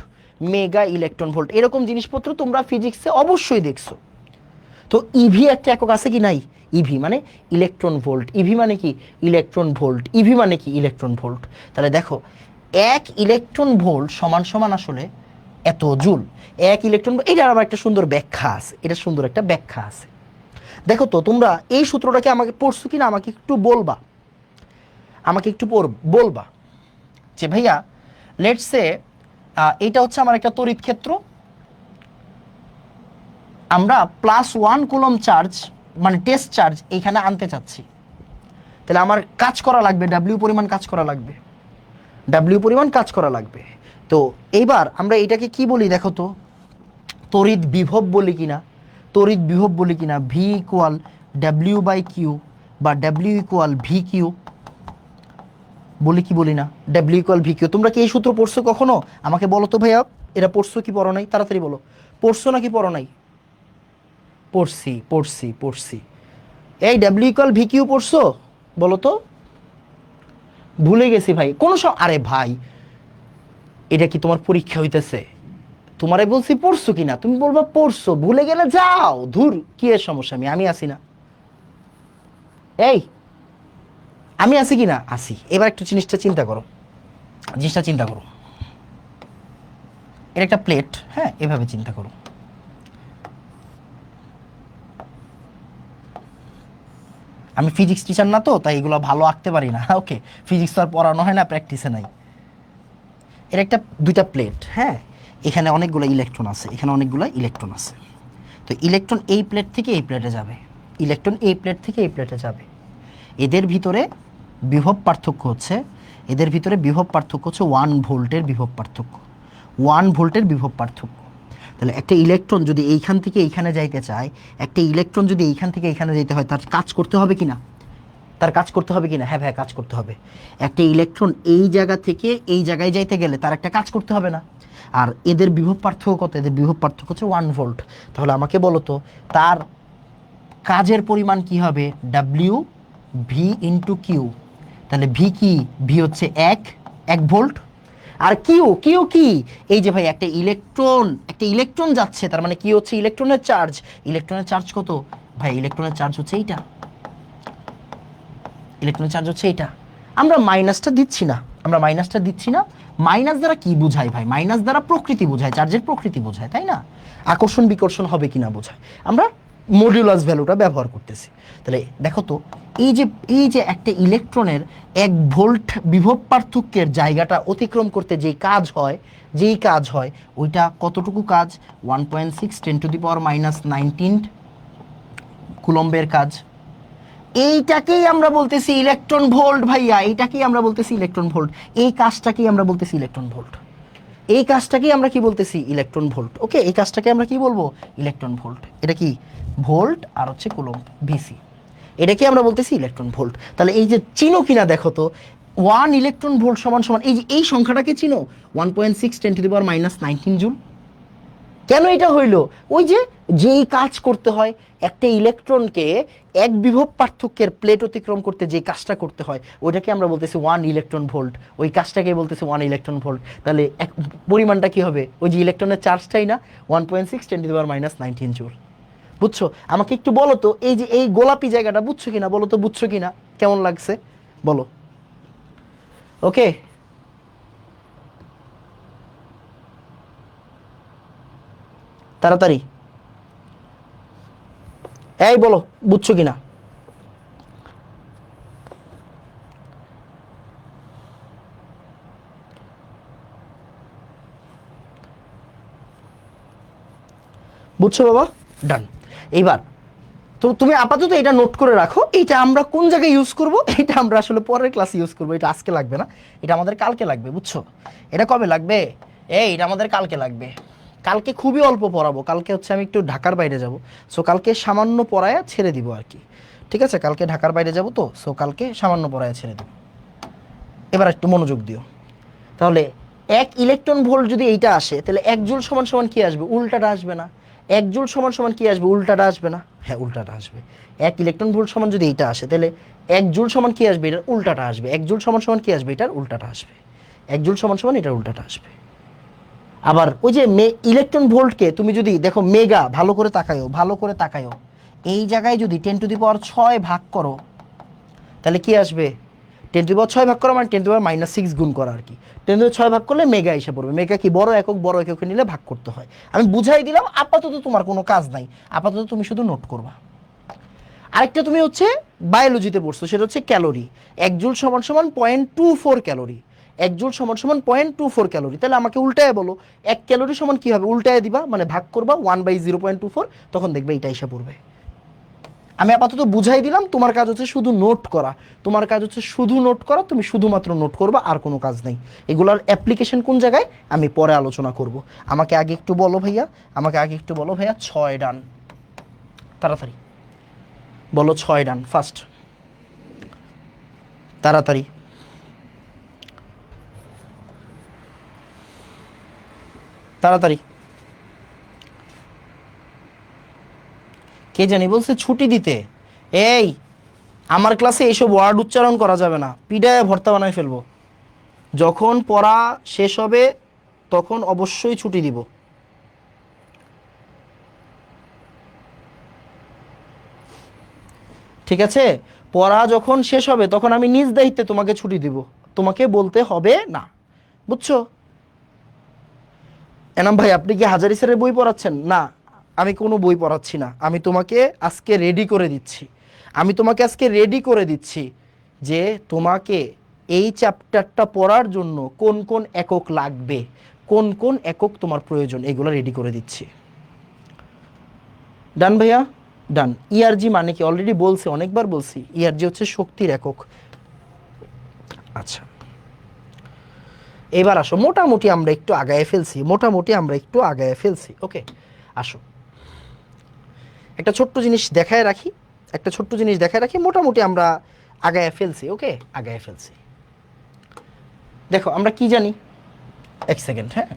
mega electron volt, এরকম জিনিসপত্র তোমরা ফিজিক্সে অবশ্যই দেখছো। তো ইভি একটা একক আছে কি নাই? ইভি মানে ইলেকট্রন ভোল্ট, ইভি মানে কি ইলেকট্রন ভোল্ট, ইভি মানে কি ইলেকট্রন ভোল্ট। তাহলে দেখো 1 ইলেকট্রন ভোল্ট সমান সমান আসলে এত জুল। 1 ইলেকট্রন, এটার আবার একটা সুন্দর ব্যাখ্যা আছে, এটা সুন্দর একটা ব্যাখ্যা আছে। দেখো তো তোমরা এই সূত্রটাকে আমাকে পড়ছো কিনা আমাকে একটু বলবা, আমাকে একটু বলবা যে ভাইয়া লেটস সে এটা হচ্ছে আমার একটা তড়িৎ ক্ষেত্র, আমরা +1 কুলম্ব চার্জ মানে টেস্ট চার্জ এইখানে আনতে চাচ্ছি। তাহলে আমার কাজ করা লাগবে ডাব্লিউ পরিমাণ কাজ করা লাগবে, ডাব্লিউ পরিমাণ কাজ করা লাগবে। তো এইবার আমরা এটাকে কি বলি দেখো তো, তড়িৎ বিভব বলি কিনা, তড়িৎ বিভব বলি কিনা, V equal W by Q বা ডাব্লিউ ইকুয়াল ভি কিউ বলি কি বলি না, ডাব্লিউ ইকুয়াল ভি কিউ। তোমরা কি এই সূত্র পড়ছো কখনো? আমাকে বলো তো ভাইয়া, এটা পড়ছো কি পড়ো নাই? তাড়াতাড়ি বলো, পড়ছো নাকি পড়ো নাই? পড়ছি পড়ছি পড়ছি। এই ডাব্লিউ ইকুয়াল ভি কিউ পড়ছো? বলো তো। ভুলে গেছি ভাই, আরে ভাই এটা কি তোমার পরীক্ষা হইতেছে? তোমারে বলছি পড়ছো কিনা, তুমি বলবা পড়ছো, ভুলে গেলে যাও ধুর, কি এর সমস্যা? আমি আছি না? এই আমি আছি কিনা? আছি। এবার একটু জিনিসটা চিন্তা করো, জিনিসটা চিন্তা করো, এটা একটা প্লেট, হ্যাঁ এভাবে চিন্তা করো। আমি ফিজিক্স টিচার না তো, তাই এগুলো ভালো আঁকতে পারি না। ওকে, ফিজিক্স তো আর পড়ানো হয় না, প্র্যাকটিসে নাই। এর একটা দুইটা প্লেট, হ্যাঁ এখানে অনেকগুলো ইলেকট্রন আছে, এখানে অনেকগুলো ইলেকট্রন আছে। তো ইলেকট্রন এই প্লেট থেকে এই প্লেটে যাবে, ইলেকট্রন এই প্লেট থেকে এই প্লেটে যাবে। এদের ভিতরে বিভব পার্থক্য হচ্ছে, এদের ভিতরে বিভব পার্থক্য হচ্ছে 1 ভোল্টের বিভব পার্থক্য, 1 ভোল্টের বিভব পার্থক্য। তাহলে একটা ইলেকট্রন যদি এইখান থেকে এইখানে যাইতে চায়, একটা ইলেকট্রন যদি এইখান থেকে এইখানে যেতে হয়, তার কাজ করতে হবে কিনা? তার কাজ করতে হবে কিনা? হ্যাঁ ভাই কাজ করতে হবে। একটা ইলেকট্রন এই জায়গা থেকে এই জায়গায় যাইতে গেলে তার একটা কাজ করতে হবে না? আর এদের বিভব পার্থক্য কত? এদের বিভব পার্থক্য হচ্ছে 1 ভোল্ট। তাহলে আমাকে বলো তো তার কাজের পরিমাণ কি হবে? W V into Q. তাহলে ভি কি? ভি হচ্ছে 1 ভোল্ট। আর কিউ, কিউ কি? এই যে ভাই একটা ইলেকট্রন যাচ্ছে, তার মানে কি হচ্ছে? ইলেকট্রনের চার্জ। ইলেকট্রনের চার্জ কত ভাই? ইলেকট্রনের চার্জ হচ্ছে এইটা, ইলেকট্রনের চার্জ হচ্ছে এইটা। আমরা মাইনাসটা দিচ্ছি না, আমরা মাইনাসটা দিচ্ছি না। মাইনাস দ্বারা কি বোঝায় ভাই? মাইনাস দ্বারা প্রকৃতি বোঝায়, চার্জের প্রকৃতি বোঝায়, তাই না? আকর্ষণ বিকর্ষণ হবে কিনা বোঝায়। আমরা মডিউলাস ভ্যালুটা ব্যবহার করতেছি। তাহলে দেখো তো এই যে একটা ইলেকট্রনের 1 ভোল্ট বিভব পার্থক্যের জায়গাটা অতিক্রম করতে যেই কাজ হয়, ওইটা কতটুকু কাজ? 1.6 10⁻⁻19 কুলম্বের কাজ। এইটাকেই আমরা বলতেছি ইলেকট্রন ভোল্ট ভাইয়া, এইটাকেই আমরা বলতেছি ইলেকট্রন ভোল্ট। এই কাজটাকেই আমরা বলতেছি ইলেকট্রন ভোল্ট, এই কাজটাকেই আমরা কি বলতেছি? Electron volt. ওকে, এই কাজটাকে আমরা কি বলবো? Electron volt. এটা কি? ভোল্ট আর হচ্ছে কুলম্ব, ভিসি। এটাকে আমরা বলতেছি ইলেকট্রন ভোল্ট। তাহলে এই যে চিনো কিনা দেখো তো, 1 ইলেকট্রন ভোল্ট সমান সমান এই যে এই সংখ্যাটাকে চিনো, 1.6 10⁻⁻19 জুল। কেন এটা হইল? ওই যে যেই কাজ করতে হয় একটা ইলেকট্রনকে 1 বিভব পার্থক্যের প্লেট অতিক্রম করতে যে কাজটা করতে হয়, ওইটাকে আমরা বলতেছি 1 ইলেকট্রন ভোল্ট, ওই কাজটাকে বলতেছি 1 ইলেকট্রন ভোল্ট। তাহলে পরিমাণটা কি হবে? ওই যে ইলেকট্রনের চার্জটাই না, 1.6 10⁻⁻19 জুল। বুঝছো? আমাকে একটু বলো তো, এই যে এই গোলাপি জায়গাটা বুঝছো কিনা বলো তো, বুঝছো কিনা, কেমন লাগছে বলো। ওকে, তাড়াতাড়ি এই বলো বুঝছো কিনা। বুঝছো বাবা? ডান। এইবার তো তুমি আপাতত এটা নোট করে রাখো, এটা আমরা কোন জায়গায় ইউজ করব, এটা আমরা আসলে পরের ক্লাসে ইউজ করব, এটা আজকে লাগবে না, এটা আমাদের কালকে লাগবে। বুঝছো? এটা কবে লাগবে? এটা আমাদের কালকে লাগবে। কালকে খুবই অল্প পড়াবো, কালকে হচ্ছে আমি একটু ঢাকার বাইরে যাব, সো কালকে সামান্য পড়ায়া ছেড়ে দিব আর কি। ঠিক আছে, কালকে ঢাকার বাইরে যাব তো, সো কালকে সামান্য পড়ায়া ছেড়ে দেব। এবার একটু মনোযোগ দিও। তাহলে এক ইলেকট্রন ভোল্ট যদি এইটা আসে তাহলে 1 জুল সমান সমান কি আসবে? উল্টাটা আসবে না? 1 জুল সমান সমান কি আসবে? উল্টাটা আসবে না? হ্যাঁ, উল্টাটা আসবে। 1 ইলেকট্রন ভোল্ট সমান যদি এইটা আসে তাহলে 1 জুল সমান কি আসবে? এটার উল্টাটা আসবে। 1 জুল সমান সমান কি আসবে? এটার উল্টাটা আসবে। 1 জুল সমান সমান এটার উল্টাটা আসবে। আবার ওই যে ইলেকট্রন ভোল্টকে তুমি যদি দেখো মেগা, ভালো করে তাকায়ও, ভালো করে তাকায়ও, এই জায়গায় যদি 10⁻6 ভাগ করো তাহলে কি আসবে? 10⁻6 ভাগ করা মানে 10⁻6 গুণ করা আর কি। 10⁻6 ভাগ করলে মেগা এসে পড়বে। মেগা কি বড় একক? বড় এককে নিলে ভাগ করতে হয়। আমি বুঝাই দিলাম, আপাতত তোমার কোনো কাজ নাই, আপাতত তুমি শুধু নোট করবা। আরেকটা তুমি হচ্ছে বায়োলজিতে পড়ছো, সেটা হচ্ছে ক্যালোরি। 1 জুল সমান সমান 0.24 ক্যালোরি। 1 জুল সমান সমান 0.24 ক্যালোরি। তাহলে আমাকে উল্টায় বলো 1 ক্যালোরি সমান কি হবে? উল্টায় দিবা, মানে ভাগ করবা 1/0.24, তখন দেখবে এটা এসে পড়বে। আমি আপাতত বুঝাই দিলাম, তোমার কাজ হচ্ছে শুধু নোট করা। তোমার কাজ হচ্ছে শুধু নোট করা, তুমি শুধুমাত্র নোট করবা, আর কোনো কাজ নেই। এগুলোর অ্যাপ্লিকেশন কোন জায়গায় আমি পরে আলোচনা করব। আমাকে আগে একটু বলো ভাইয়া, আমাকে আগে একটু বলো ভাইয়া 6 ডান, তাড়াতাড়ি বলো 6 ডান ফার্স্ট, তাড়াতাড়ি। তাড়াতাড়ি। কে জানি বলছে ছুটি দিতে? এই, আমার ক্লাসে এইসব ওয়ার্ড উচ্চারণ করা যাবে না, পিডায় ভর্তা বানায় ফেলবো। যখন পড়া শেষ হবে তখন অবশ্যই ছুটি দিব। ঠিক আছে? পড়া যখন শেষ হবে তখন আমি নিজ দায়িত্বে তোমাকে ছুটি দিব, তোমাকে বলতে হবে না। বুঝছো? এনাম ভাই, আপনি কি হাজারি স্যারের বই পড়াচ্ছেন? না, আমি কোনো বই পড়াচ্ছি না। আমি তোমাকে আজকে রেডি করে দিচ্ছি, আমি তোমাকে আজকে রেডি করে দিচ্ছি যে তোমাকে এই চ্যাপ্টারটা পড়ার জন্য কোন কোন একক লাগবে, কোন কোন একক তোমার প্রয়োজন, এগুলো রেডি করে দিচ্ছি। ডান ভাইয়া? ডান। ইআরজি মানে কি? অলরেডি বলছি, অনেকবার বলছি, ইআরজি হচ্ছে শক্তির একক। আচ্ছা, এবার আসো, মোটামুটি আমরা একটু আগায় ফেলছি, মোটামুটি আমরা একটু আগায় ফেলছি। ওকে, আসো একটা ছোট্ট জিনিস দেখায় রাখি, একটা ছোট্ট জিনিস দেখায় রাখি, মোটামুটি আমরা আগায় ফেলছি। ওকে, আগায় ফেলছি। দেখো আমরা কি জানি, এক সেকেন্ড, হ্যাঁ,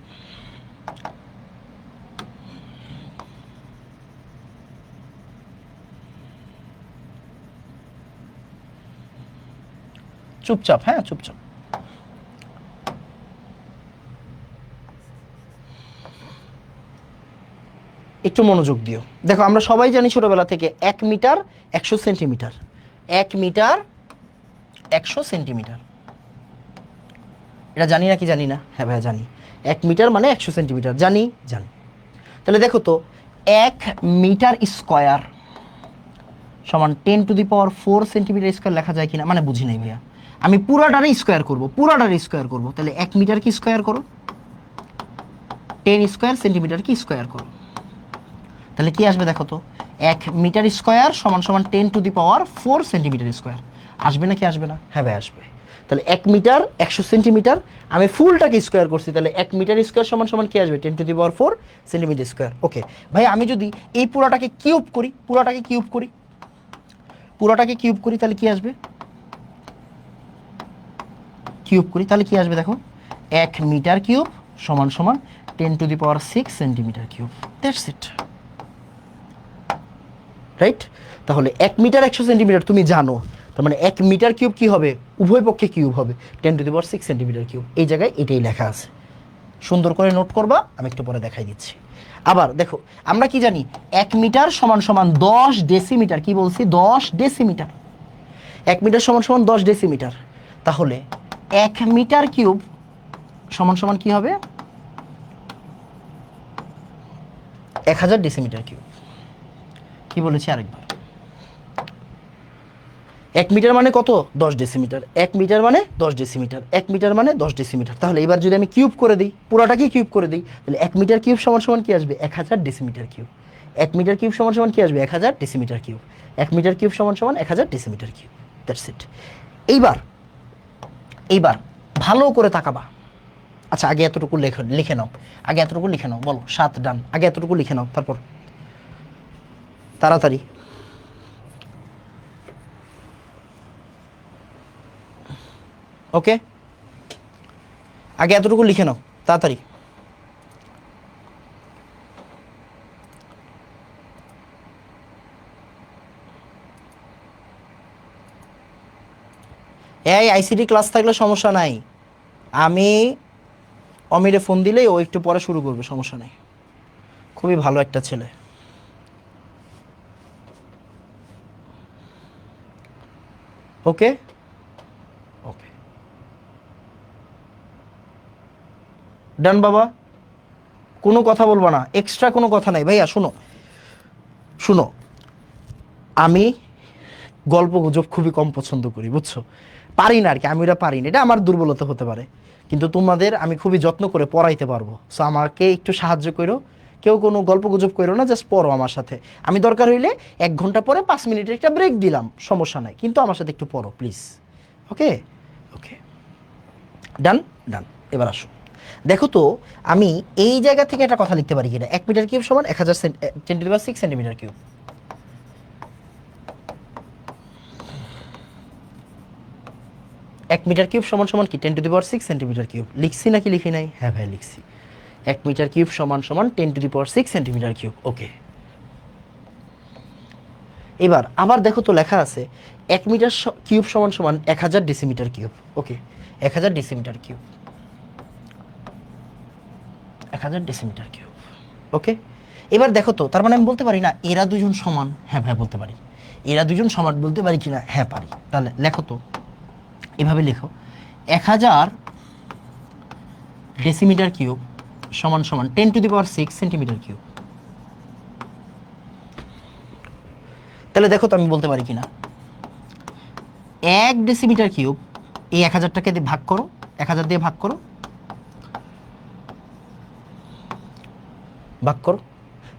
চুপচাপ, হ্যাঁ চুপচাপ। একটু মনোযোগ দিও। দেখো আমরা সবাই জানি ছোটবেলা থেকে 1 মিটার 100 সেন্টিমিটার, 1 মিটার 100 সেন্টিমিটার, এটা জানি না কি জানি না? হ্যাঁ ভাইয়া জানি, 1 মিটার মানে 100 সেন্টিমিটার, জানি জানি। তাহলে দেখো তো 1 মিটার স্কোয়ার সমান 10⁴ সেন্টিমিটার স্কোয়ার লেখা যায় কিনা? মানে বুঝি নাই ভাইয়া, আমি পুরাটারে স্কোয়ার করবো, পুরাটারে স্কোয়ার করবো। তাহলে 1 মিটার কি স্কোয়ার করো, 10 স্কোয়ার সেন্টিমিটার কি স্কোয়ার করো, তাহলে কি আসবে দেখো তো? 1 মিটার স্কোয়ার সমান সমান 10⁴ সেন্টিমিটার স্কোয়ার। আসবে না কি আসবে না? হ্যাঁ ভাই আসবে। তাহলে 1 মিটার 100 সেন্টিমিটার, আমি ফুলটাকে স্কোয়ার করছি, তাহলে 1 মিটার স্কোয়ার সমান সমান কি আসবে? 10⁴ সেন্টিমিটার স্কোয়ার। ওকে ভাই, আমি যদি এই পুরাটাকে কিউব করি, পুরাটাকে কিউব করি, পুরাটাকে কিউব করি, তাহলে কি আসবে? কিউব করি, তাহলে কি আসবে দেখো? 1 মিটার কিউব সমান সমান 10⁶ centimetre cube. That's it, right? তাহলে 1 মিটার 100 সেন্টিমিটার তুমি জানো, তার মানে 1 মিটার কিউব কি হবে? উভয় পক্ষে কিউব হবে, 10⁶ সেন্টিমিটার কিউব। এই জায়গায় এটাই লেখা আছে, সুন্দর করে নোট করবা, আমি একটু পরে দেখাই দিচ্ছি। আবার দেখো আমরা কি জানি, 1 মিটার সমান সমান 10 ডেসিমিটার। কি বলছি? 10 ডেসিমিটার। 1 মিটার সমান সমান 10 ডেসিমিটার। তাহলে 1 মিটার কিউব সমান সমান কি হবে? 1000 ডেসিমিটার কিউব। কি বলেছি আরেকবার? 1 মিটার মানে কত? 10 ডেসিমিটার। 1 মিটার মানে 10 ডেসিমিটার। 1 মিটার মানে 10 ডেসিমিটার। তাহলে এবার যদি আমি কিউব করে দিই, পুরাটাকে কিউব করে দিই, তাহলে 1 মিটার কিউব সমান সমান কি আসবে? 1000 ডেসিমিটার কিউব। 1 মিটার কিউব সমান সমান কি আসবে? 1000 ডেসিমিটার কিউব। 1 মিটার কিউব সমান সমান 1000 ডেসিমিটার কিউব। That's it. এইবার এইবার ভালো করে তাকাবা। আচ্ছা, আগে এতটুকু লিখে নাও, আগে এতটুকু লিখে নাও, বলো 7 ডান, আগে এতটুকু লিখে নাও, তারপর তাড়াতাড়ি। ওকে, আগে এতটুকু লিখে নাও তাড়াতাড়ি। এই আইসিটি ক্লাস থাকলে সমস্যা নাই, আমি অমিরে ফোন দিলেই ও একটু পরে শুরু করবে, সমস্যা নেই। খুবই ভালো একটা ছেলে। ওকে ওকে ডান বাবা, কোনো কথা বলবো না, এক্সট্রা কোনো কথা নাই। ভাইয়া শুনো শুনো, আমি গল্প গুজব খুবই কম পছন্দ করি, বুঝছো? পারি না আর কি, আমি ওটা পারি না, এটা আমার দুর্বলতা হতে পারে। কিন্তু তোমাদের আমি খুবই যত্ন করে পড়াইতে পারবো, সো আমাকে একটু সাহায্য করো। কেউ কোনো গল্প গুজব করো না, জাস্ট পড়ো আমার সাথে। আমি দরকার হইলে 1 ঘন্টা পরে 5 মিনিটের একটা ব্রেক দিলাম, সমস্যা নাই, কিন্তু আমার সাথে একটু পড়ো প্লিজ। ওকে ওকে ডান ডান। এবার আসো, দেখো তো আমি এই জায়গা থেকে একটা কথা লিখতে পারি কিনা। 1 মিটার কিউব সমান 1000 10⁻6 সেন্টিমিটার কিউব। 1 মিটার কিউব সমান সমান কি 10⁻6 সেন্টিমিটার কিউব। লিখছি নাকি লিখি নাই? হ্যাঁ ভাই লিখছি। 1 মিটার কিউব সমান সমান 10⁻6 সেন্টিমিটার কিউব। ওকে, এবার আবার দেখো তো লেখা আছে 1 মিটার কিউব সমান সমান 1000 ডেসিমিটার কিউব। ওকে, 1000 ডেসিমিটার কিউব, 1000 ডেসিমিটার কিউব। ওকে, এবার দেখো তো, তার মানে আমি বলতে পারি না এরা দুজন সমান? হ্যাঁ ভাই বলতে পারি। এরা দুজন সমান বলতে পারি কিনা? হ্যাঁ পারি। তাহলে লেখো তো, এভাবে লেখো 1000 ডেসিমিটার কিউব সমান সমান 10⁻6 সেন্টিমিটার কিউব। তাহলে দেখো তো আমি বলতে পারি কিনা। 1 ডেসিমিটার কিউব, এই 1000টাকে দিয়ে ভাগ করো, 1000 দিয়ে ভাগ করো, ভাগ করো।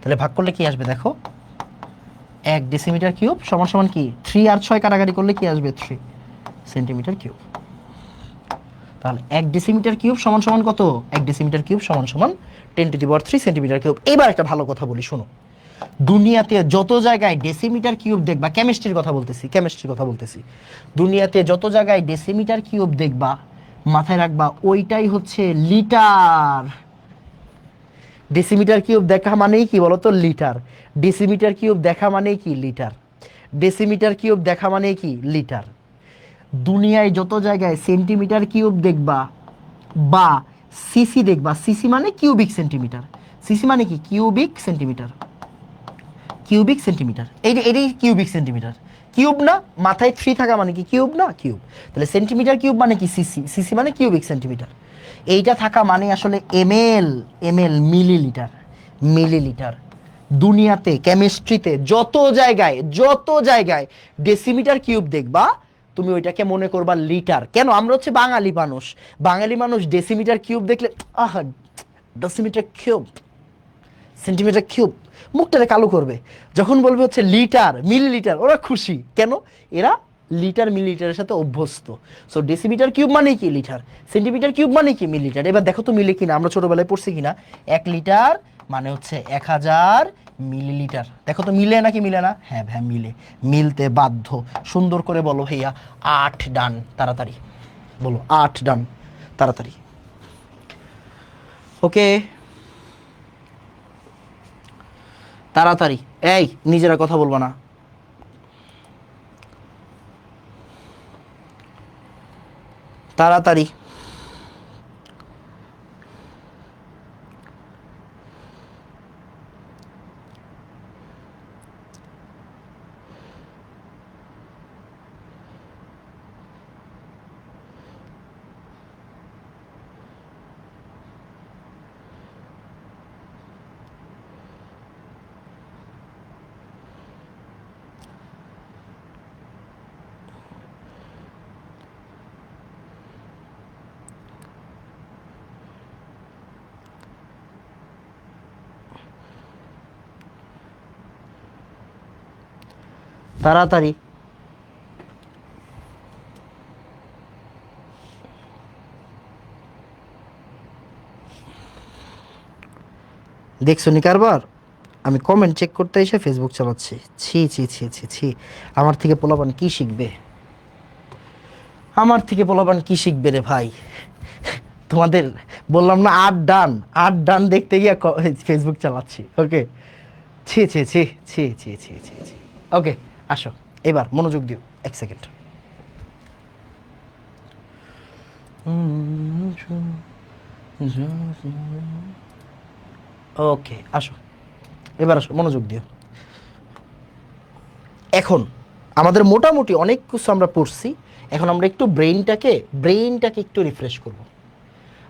তাহলে ভাগ করলে কি আসবে দেখো, 1 ডেসিমিটার কিউব সমান সমান কি 3 আর 6 কাটাকাটি করলে কি আসবে 3 সেন্টিমিটার কিউব। তাহলে 1 ডেসিমিটার কিউব সমান সমান কত? 1 ডেসিমিটার কিউব সমান সমান 10⁻3 সেন্টিমিটার কিউব। এবার একটা ভালো কথা বলি, শোনো। দুনিয়াতে যত জায়গায় ডেসিমিটার কিউব দেখবা, কেমিস্ট্রির কথা বলতেছি, কেমিস্ট্রির কথা বলতেছি, দুনিয়াতে যত জায়গায় ডেসিমিটার কিউব দেখবা, মাথায় রাখবা ওইটাই হচ্ছে লিটার। ডেসিমিটার কিউব দেখা মানেই কি বলতো? লিটার। ডেসিমিটার কিউব দেখা মানেই কি? লিটার। ডেসিমিটার কিউব দেখা মানেই কি? লিটার। দুনিয়ায় যত জায়গায় সেন্টিমিটার কিউব দেখবা বা সিসি দেখবা, সিসি মানে কিউবিক সেন্টিমিটার, সিসি মানে কি? Cubic centimetre, cubic centimetre. এটাই কিউবিক সেন্টিমিটার। কিউব না, মাথায় 3 থাকা মানে কি? কিউব না, কিউব। তাহলে সেন্টিমিটার কিউব মানে কি? সিসি, সিসি মানে কিউবিক সেন্টিমিটার। এইটা থাকা মানে আসলে এমএল, এমএল মিলিলিটার, মিলিলিটার। দুনিয়াতে কেমিস্ট্রিতে যত জায়গায় ডেসিমিটার কিউব দেখবা, তুমি ওইটাকে মনে করবা লিটার। কেন? আমরা হচ্ছে বাঙালি মানুষ, বাঙালি মানুষ ডেসিমিটার কিউব দেখলে আহা, ডেসিমিটার কিউব, সেন্টিমিটার কিউব, মুখটারে কালো করবে। যখন বলবে হচ্ছে লিটার মিলিলিটার, ওরা খুশি। কেন? এরা লিটার মিলিলিটারের সাথে অভ্যস্ত। সো ডেসিমিটার কিউব মানে কি? লিটার। সেন্টিমিটার কিউব মানে কি? মিলিলিটার। এবার দেখো তো মিলে কিনা, আমরা ছোটবেলায় পড়ছি কিনা। 1 লিটার মানে হচ্ছে 1000 মিলিলিটার। দেখো তো মিলে নাকি মিলে না? হ্যাঁ ভাই মিলে, মিলতে বাধ্য। সুন্দর করে বলো ভাইয়া। 8 ডান, তাড়াতাড়ি বলো 8 ডান, তাড়াতাড়ি। ওকে, তাড়াতাড়ি। এই নিজেরা কথা বলবো না, তাড়াতাড়ি। তাড়াতাড়ি। দেখছো নি কারবার? আমি কমেন্ট চেক করতে এসে ফেসবুক চালাচ্ছি। ছি ছি ছি ছি ছি। আমার থেকে পোলাপান কি শিখবে? আমার থেকে পোলাপান কি শিখবে রে ভাই? তোমাদের বললাম না 8 ডান, 8 ডান দেখতে গিয়ে ফেসবুক চালাচ্ছি। ওকে, ছি ছি ছি ছি ছি ছি ছি ছি। ওকে, আসো এবার মনোযোগ দিও, 1 সেকেন্ড। ওকে, আসো এবার, আসো মনোযোগ দিও। এখন আমাদের মোটামুটি অনেক কিছু আমরা পড়ছি। এখন আমরা একটু ব্রেইনটাকে একটু রিফ্রেশ করব।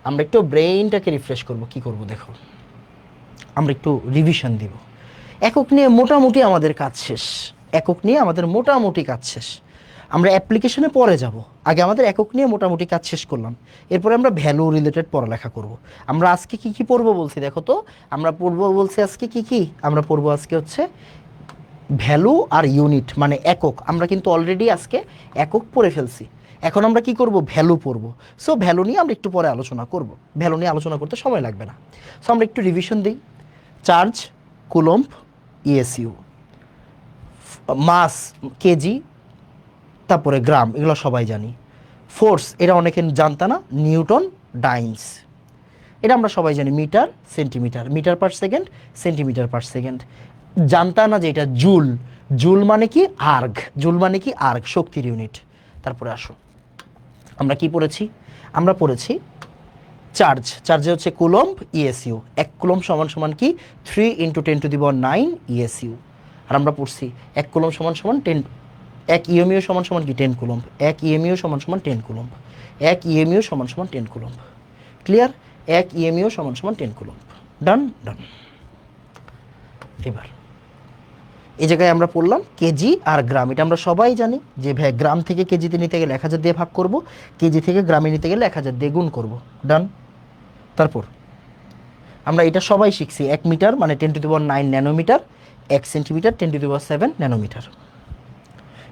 আমরা একটু ব্রেইনটাকে রিফ্রেশ করব। কি করব দেখো, আমরা একটু রিভিশন দিব। একক নিয়ে মোটামুটি আমাদের কাজ শেষ। একক নিয়ে আমাদের মোটামুটি কাজ শেষ। আমরা অ্যাপ্লিকেশনে পরে যাব। আগে আমাদের একক নিয়ে মোটামুটি কাজ শেষ করলাম। এরপরে আমরা ভ্যালু রিলেটেড পড়ালেখা করব। আমরা আজকে কি কি পড়বো বলছি দেখো তো। আমরা পড়বো বলছি আজকে কি কি, আমরা পড়বো আজকে হচ্ছে ভ্যালু আর ইউনিট মানে একক। আমরা কিন্তু অলরেডি আজকে একক পড়ে ফেলছি। এখন আমরা কি করব, ভ্যালু পড়ব। সো ভ্যালু নিয়ে আমরা একটু পরে আলোচনা করব। ভ্যালু নিয়ে আলোচনা করতে সময় লাগবে না। সো আমরা একটু রিভিশন দিই। চার্জ, কুলম্ব, ইএসইউ, মাস কেজি, তারপরে গ্রাম, এগুলো সবাই জানি। ফোর্স, এটা অনেকে জানতা না, নিউটন, ডাইনস, এটা আমরা সবাই জানি। Meter, centimeter, meter per second, centimetre per second. জানতা না যে এটা জুল। জুল মানে কি আর্গ, জুল মানে কি আর্গ, শক্তির ইউনিট। তারপরে আসো আমরা কি পড়েছি, আমরা পড়েছি চার্জ। চার্জে হচ্ছে কুলম্ব, ইএসইউ। 1 কুলম্ব সমান সমান কি 3 × 10⁹ ইএসইউ। আর আমরা পড়ছি 1 কুলম্ব সমান সমান 10, 1 ইএমইউ সমান সমান কি 10 কুলম্ব। 1 ইএমইউ সমান সমান 10 কুলম্ব। 1 ইএমইউ সমান সমান 10 কুলম্ব। ক্লিয়ার? 1 ইএমইউ সমান সমান 10 কুলম্ব। ডান ডান। এবার এই জায়গায় আমরা পড়লাম কেজি আর গ্রাম। এটা আমরা সবাই জানি যে গ্রাম থেকে কেজিতে নিতে গেলে 1000 দিয়ে ভাগ করব, কেজি থেকে গ্রামে নিতে গেলে 1000 দিয়ে গুণ করব। ডান। তারপর আমরা এটা সবাই শিখছি, 1 মিটার মানে 10⁹ ন্যানোমিটার, 1 সেন্টিমিটার 10⁷ ন্যানোমিটার।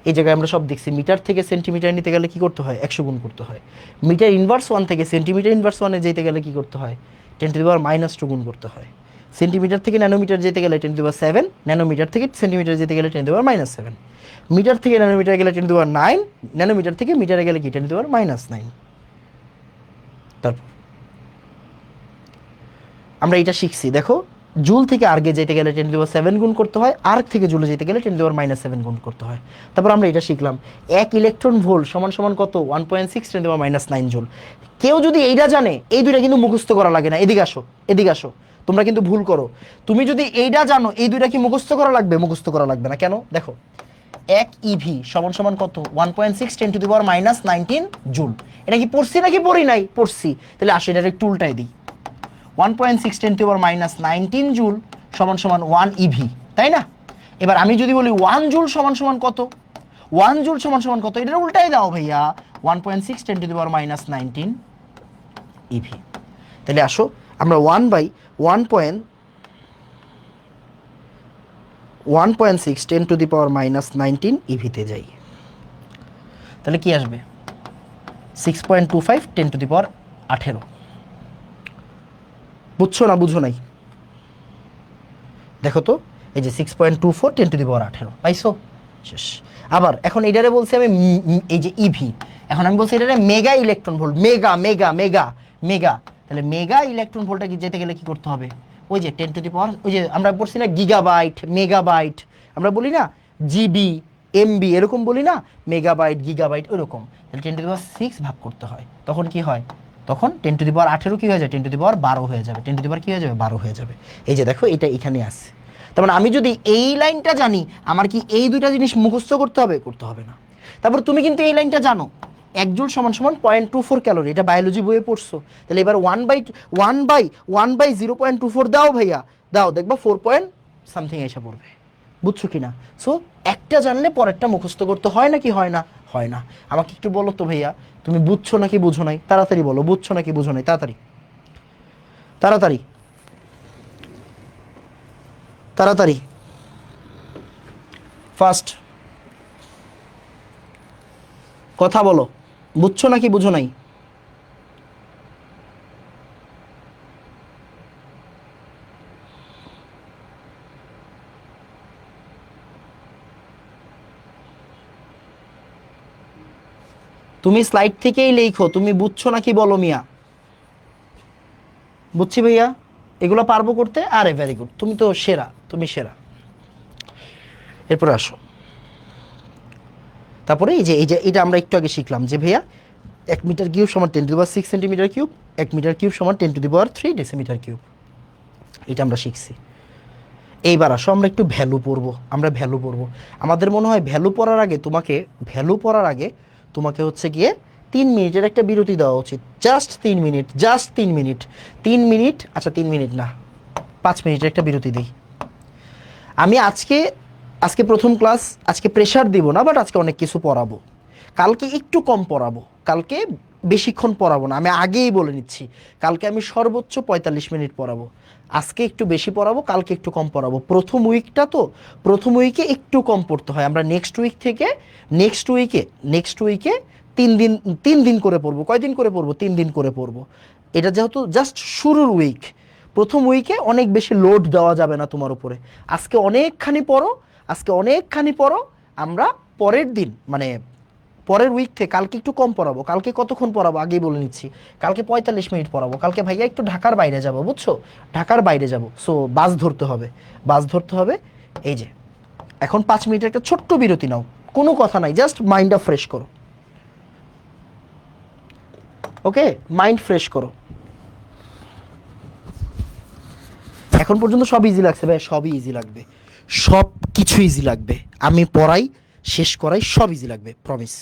এই জায়গায় আমরা সব দেখছি। মিটার থেকে সেন্টিমিটার নিতে গেলে কি করতে হয়, 100 গুণ করতে হয়। মিটার ইনভার্স 1 থেকে সেন্টিমিটার ইনভার্স 1-এ যেতে গেলে কি করতে হয়, 10⁻² গুণ করতে হয়। সেন্টিমিটার থেকে ন্যানোমিটার যেতে গেলে 10⁷, ন্যানোমিটার থেকে সেন্টিমিটার যেতে গেলে 10⁻⁷, মিটার থেকে ন্যানোমিটার গেলে 10⁹, ন্যানোমিটার থেকে মিটারে গেলে কি 10⁻⁹। তারপর আমরা এটা শিখছি, দেখো জুল থেকে আর্গে যেতে গেলে 10⁷ গুণ করতে হয়, আর্গ থেকে জুলে যেতে গেলে 10⁻⁷ গুণ করতে হয়। তারপর আমরা এটা শিখলাম 1 ইলেকট্রন ভোল্ট সমান সমান কত, 1.6 10⁻⁹ জুল। কেউ যদি এইটা জানে, এই দুইটা কিন্তু মুখস্থ করা লাগে না। এদিকে আসো, এদিকে আসো, তোমরা কিন্তু ভুল করো। তুমি যদি এইটা জানো, এই দুইটা কি মুখস্থ করা লাগবে, মুখস্থ করা লাগবে না। কেন দেখো, 1 ইভি সমান সমান কত, 1.6 10⁻⁹ জুল। এটা কি পড়ছি নাকি পড়ি নাই, পড়ছি। তাহলে আসো এটা একটু উল্টাই দিই। 1.6 10⁻⁹ জুল সমান সমান 1 ইভি, তাই না? এবার আমি যদি বলি 1 জুল সমান সমান কত, 1 জুল সমান সমান কত, এটা উল্টাই দাও ভাইয়া, 1.6 10⁻⁹ ইভি। তাহলে আসো আমরা 1/1.6 10⁻⁹ ইভিতে যাই। তাহলে কি আসবে, 6.25 10⁻18। বুঝছো না বুঝো নাই? দেখো তো, এই যে 6.24 10⁻18 পাইছো, শেষ। আবার এখন এটারে বলছি আমি এই যে ইভি, এখন আমি বলছি এটারে mega electron volt, mega mega mega mega. তাহলে মেগা ইলেকট্রন ভোল্টটা কি যেতে গেলে কি করতে হবে, ওই যে 10⁻, ওই যে আমরা পড়ছি না গিগাবাইট মেগাবাইট, আমরা বলি না জিবি এমবি এরকম বলি না, মেগাবাইট গিগাবাইট ওরকম। তাহলে 10⁻6 ভাগ করতে হয়, তখন কি হয়, তখন 10⁻18 কি হয়ে যায়, 10⁻12 হয়ে যাবে, 10 কি হয়ে যাবে, 12 হয়ে যাবে। এই যে দেখো এটা এখানে আছে। তার মানে আমি যদি এই লাইনটা জানি, আমার কি এই দুইটা জিনিস মুখস্থ করতে হবে, করতে হবে না। তারপর তুমি কিন্তু এই লাইনটা জানো, 1 জুল সমান সমান 0.24 ক্যালোরি, এটা বায়োলজি বইয়ে পড়ছো। তাহলে এবার 1/0.24 দাও ভাইয়া, দাও, দেখবা 4 পয়েন্ট সামথিং এসে পড়বে। বুঝছো কিনা? সো একটা জানলে পরেরটা মুখস্থ করতে হয় নাকি হয় না, হয় না। আমাকে একটু বলো তো ভাইয়া, তুমি বুঝছো নাকি বুঝো নাই, তাড়াতাড়ি বলো, বুঝছো নাকি বুঝো নাই, তাড়াতাড়ি তাড়াতাড়ি তাড়াতাড়ি, ফার্স্ট কথা বলো, বুঝছো নাকি বুঝো নাই? তুমি স্লাইড থেকেই লেখো, তুমি বুঝছো নাকি বলো মিয়া। বুঝছি ভাইয়া, এগুলো পারবো করতে। আরে ভেরি গুড, তুমি তো সেরা, তুমি সেরা। এরপরে আসো, তারপরে এই যে এটা আমরা একটু আগে শিখলাম যে ভাইয়া 1 মিটার কিউব সমান 10⁻6 সেন্টিমিটার কিউব, 1 মিটার কিউব সমান 10⁻3 ডেসিমিটার কিউব। এটা আমরা শিখছি। এইবার আসো আমরা একটু ভ্যালু পড়বো, আমরা ভ্যালু পড়বো। আমাদের মনে হয় ভ্যালু পড়ার আগে তোমাকে, ভ্যালু পড়ার আগে তোমাকে হচ্ছে গিয়ে 3 মিনিটের একটা বিরতি দেওয়া উচিত। Just 3 minute, just 3 minute, 3 minute, আচ্ছা 3 মিনিট না, 5 মিনিটের একটা বিরতি দিই। আমি আজকে, আজকে প্রথম ক্লাস, আজকে প্রেশার দিব না, বাট আজকে অনেক কিছু পড়াবো। কালকে একটু কম পড়াবো, কালকে বেশিক্ষণ পড়াবো না, আমি আগেই বলে নিচ্ছি। কালকে আমি সর্বোচ্চ 45 মিনিট পড়াবো। আজকে একটু বেশি পড়াবো, কালকে একটু কম পড়াবো। প্রথম উইকটা তো, প্রথম উইকে একটু কম পড়তে হয়। আমরা নেক্সট উইক থেকে, নেক্সট উইকে 3 দিন, 3 দিন করে পড়বো। কয়দিন করে পড়বো? 3 দিন করে পড়বো। এটা যেহেতু জাস্ট শুরুর উইক, প্রথম উইকে অনেক বেশি লোড দেওয়া যাবে না তোমার উপরে। আজকে অনেকখানি পড়ো, আজকে অনেকখানি পড়ো। আমরা পরের দিন মানে পরের উইক থেকে কালকে একটু কম পড়াবো। কালকে কতক্ষণ পড়াবো আগেই বলে নিচ্ছি, কালকে 45 মিনিট পড়াবো। কালকে ভাইয়া একটু ঢাকার বাইরে যাব, বুঝছো, ঢাকার বাইরে যাব। সো বাস ধরতে হবে, বাস ধরতে হবে। এই যে এখন 5 মিনিটের একটা ছোট্ট বিরতি নাও, কোনো কথা নাই, জাস্ট মাইন্ডটা ফ্রেশ করো। ওকে, মাইন্ড ফ্রেশ করো। এখন পর্যন্ত সব ইজি লাগছে ভাই, সবই ইজি লাগবে, সব কিছু ইজি লাগবে। আমি পড়াই, শেষ করাই, সব ইজি লাগবে, প্রমিস।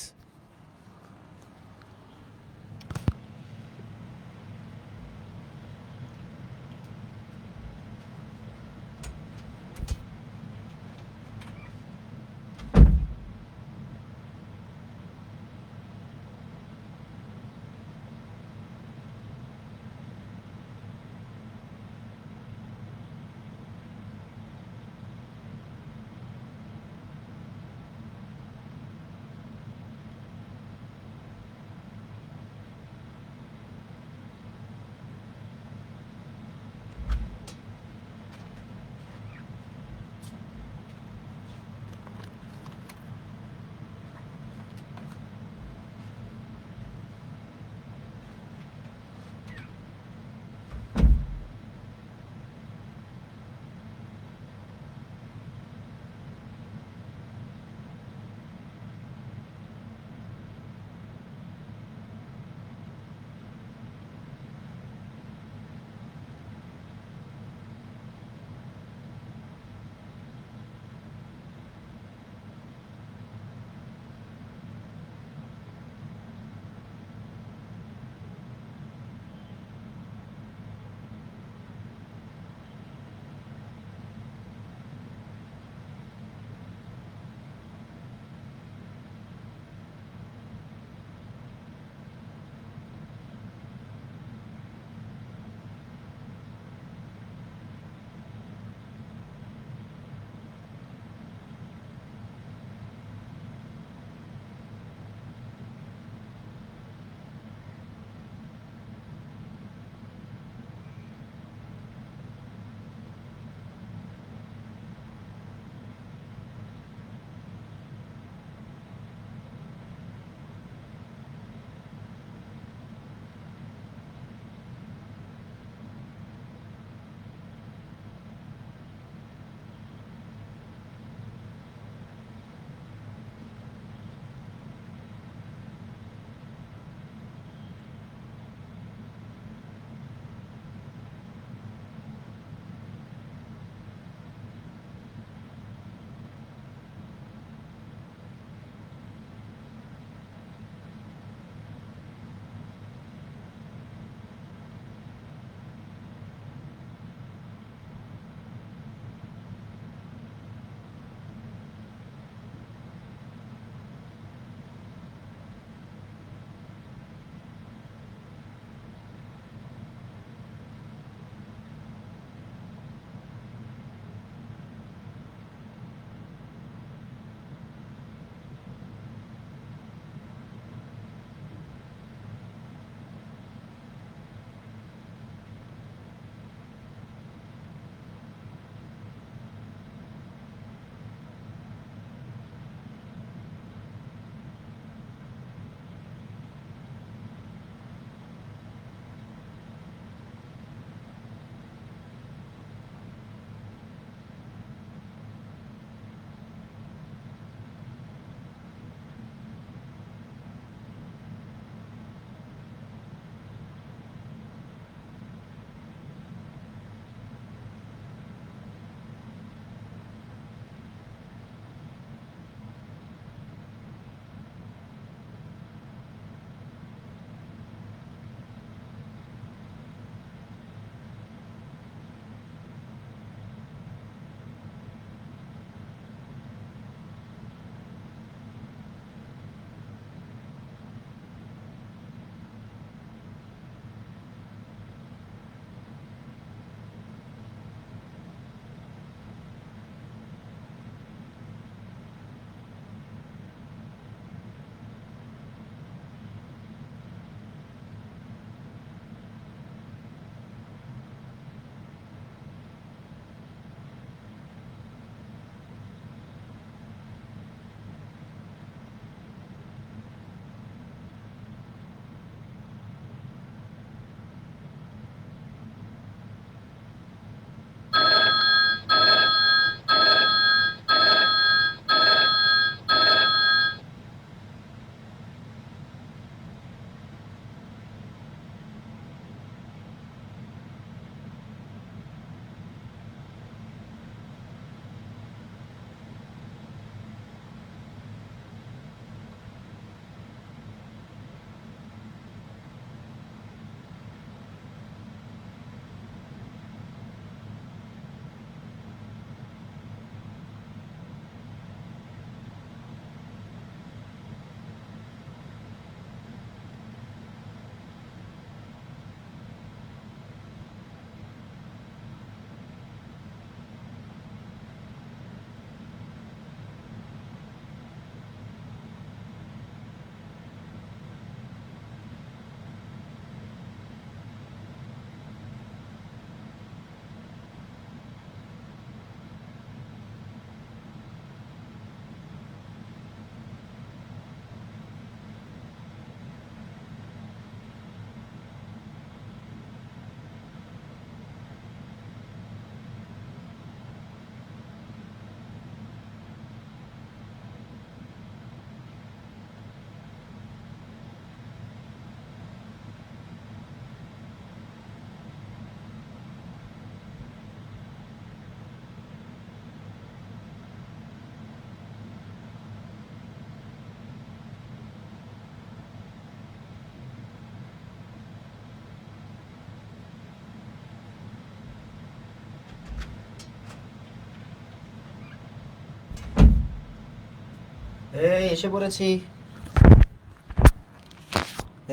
এই এসে পড়েছি,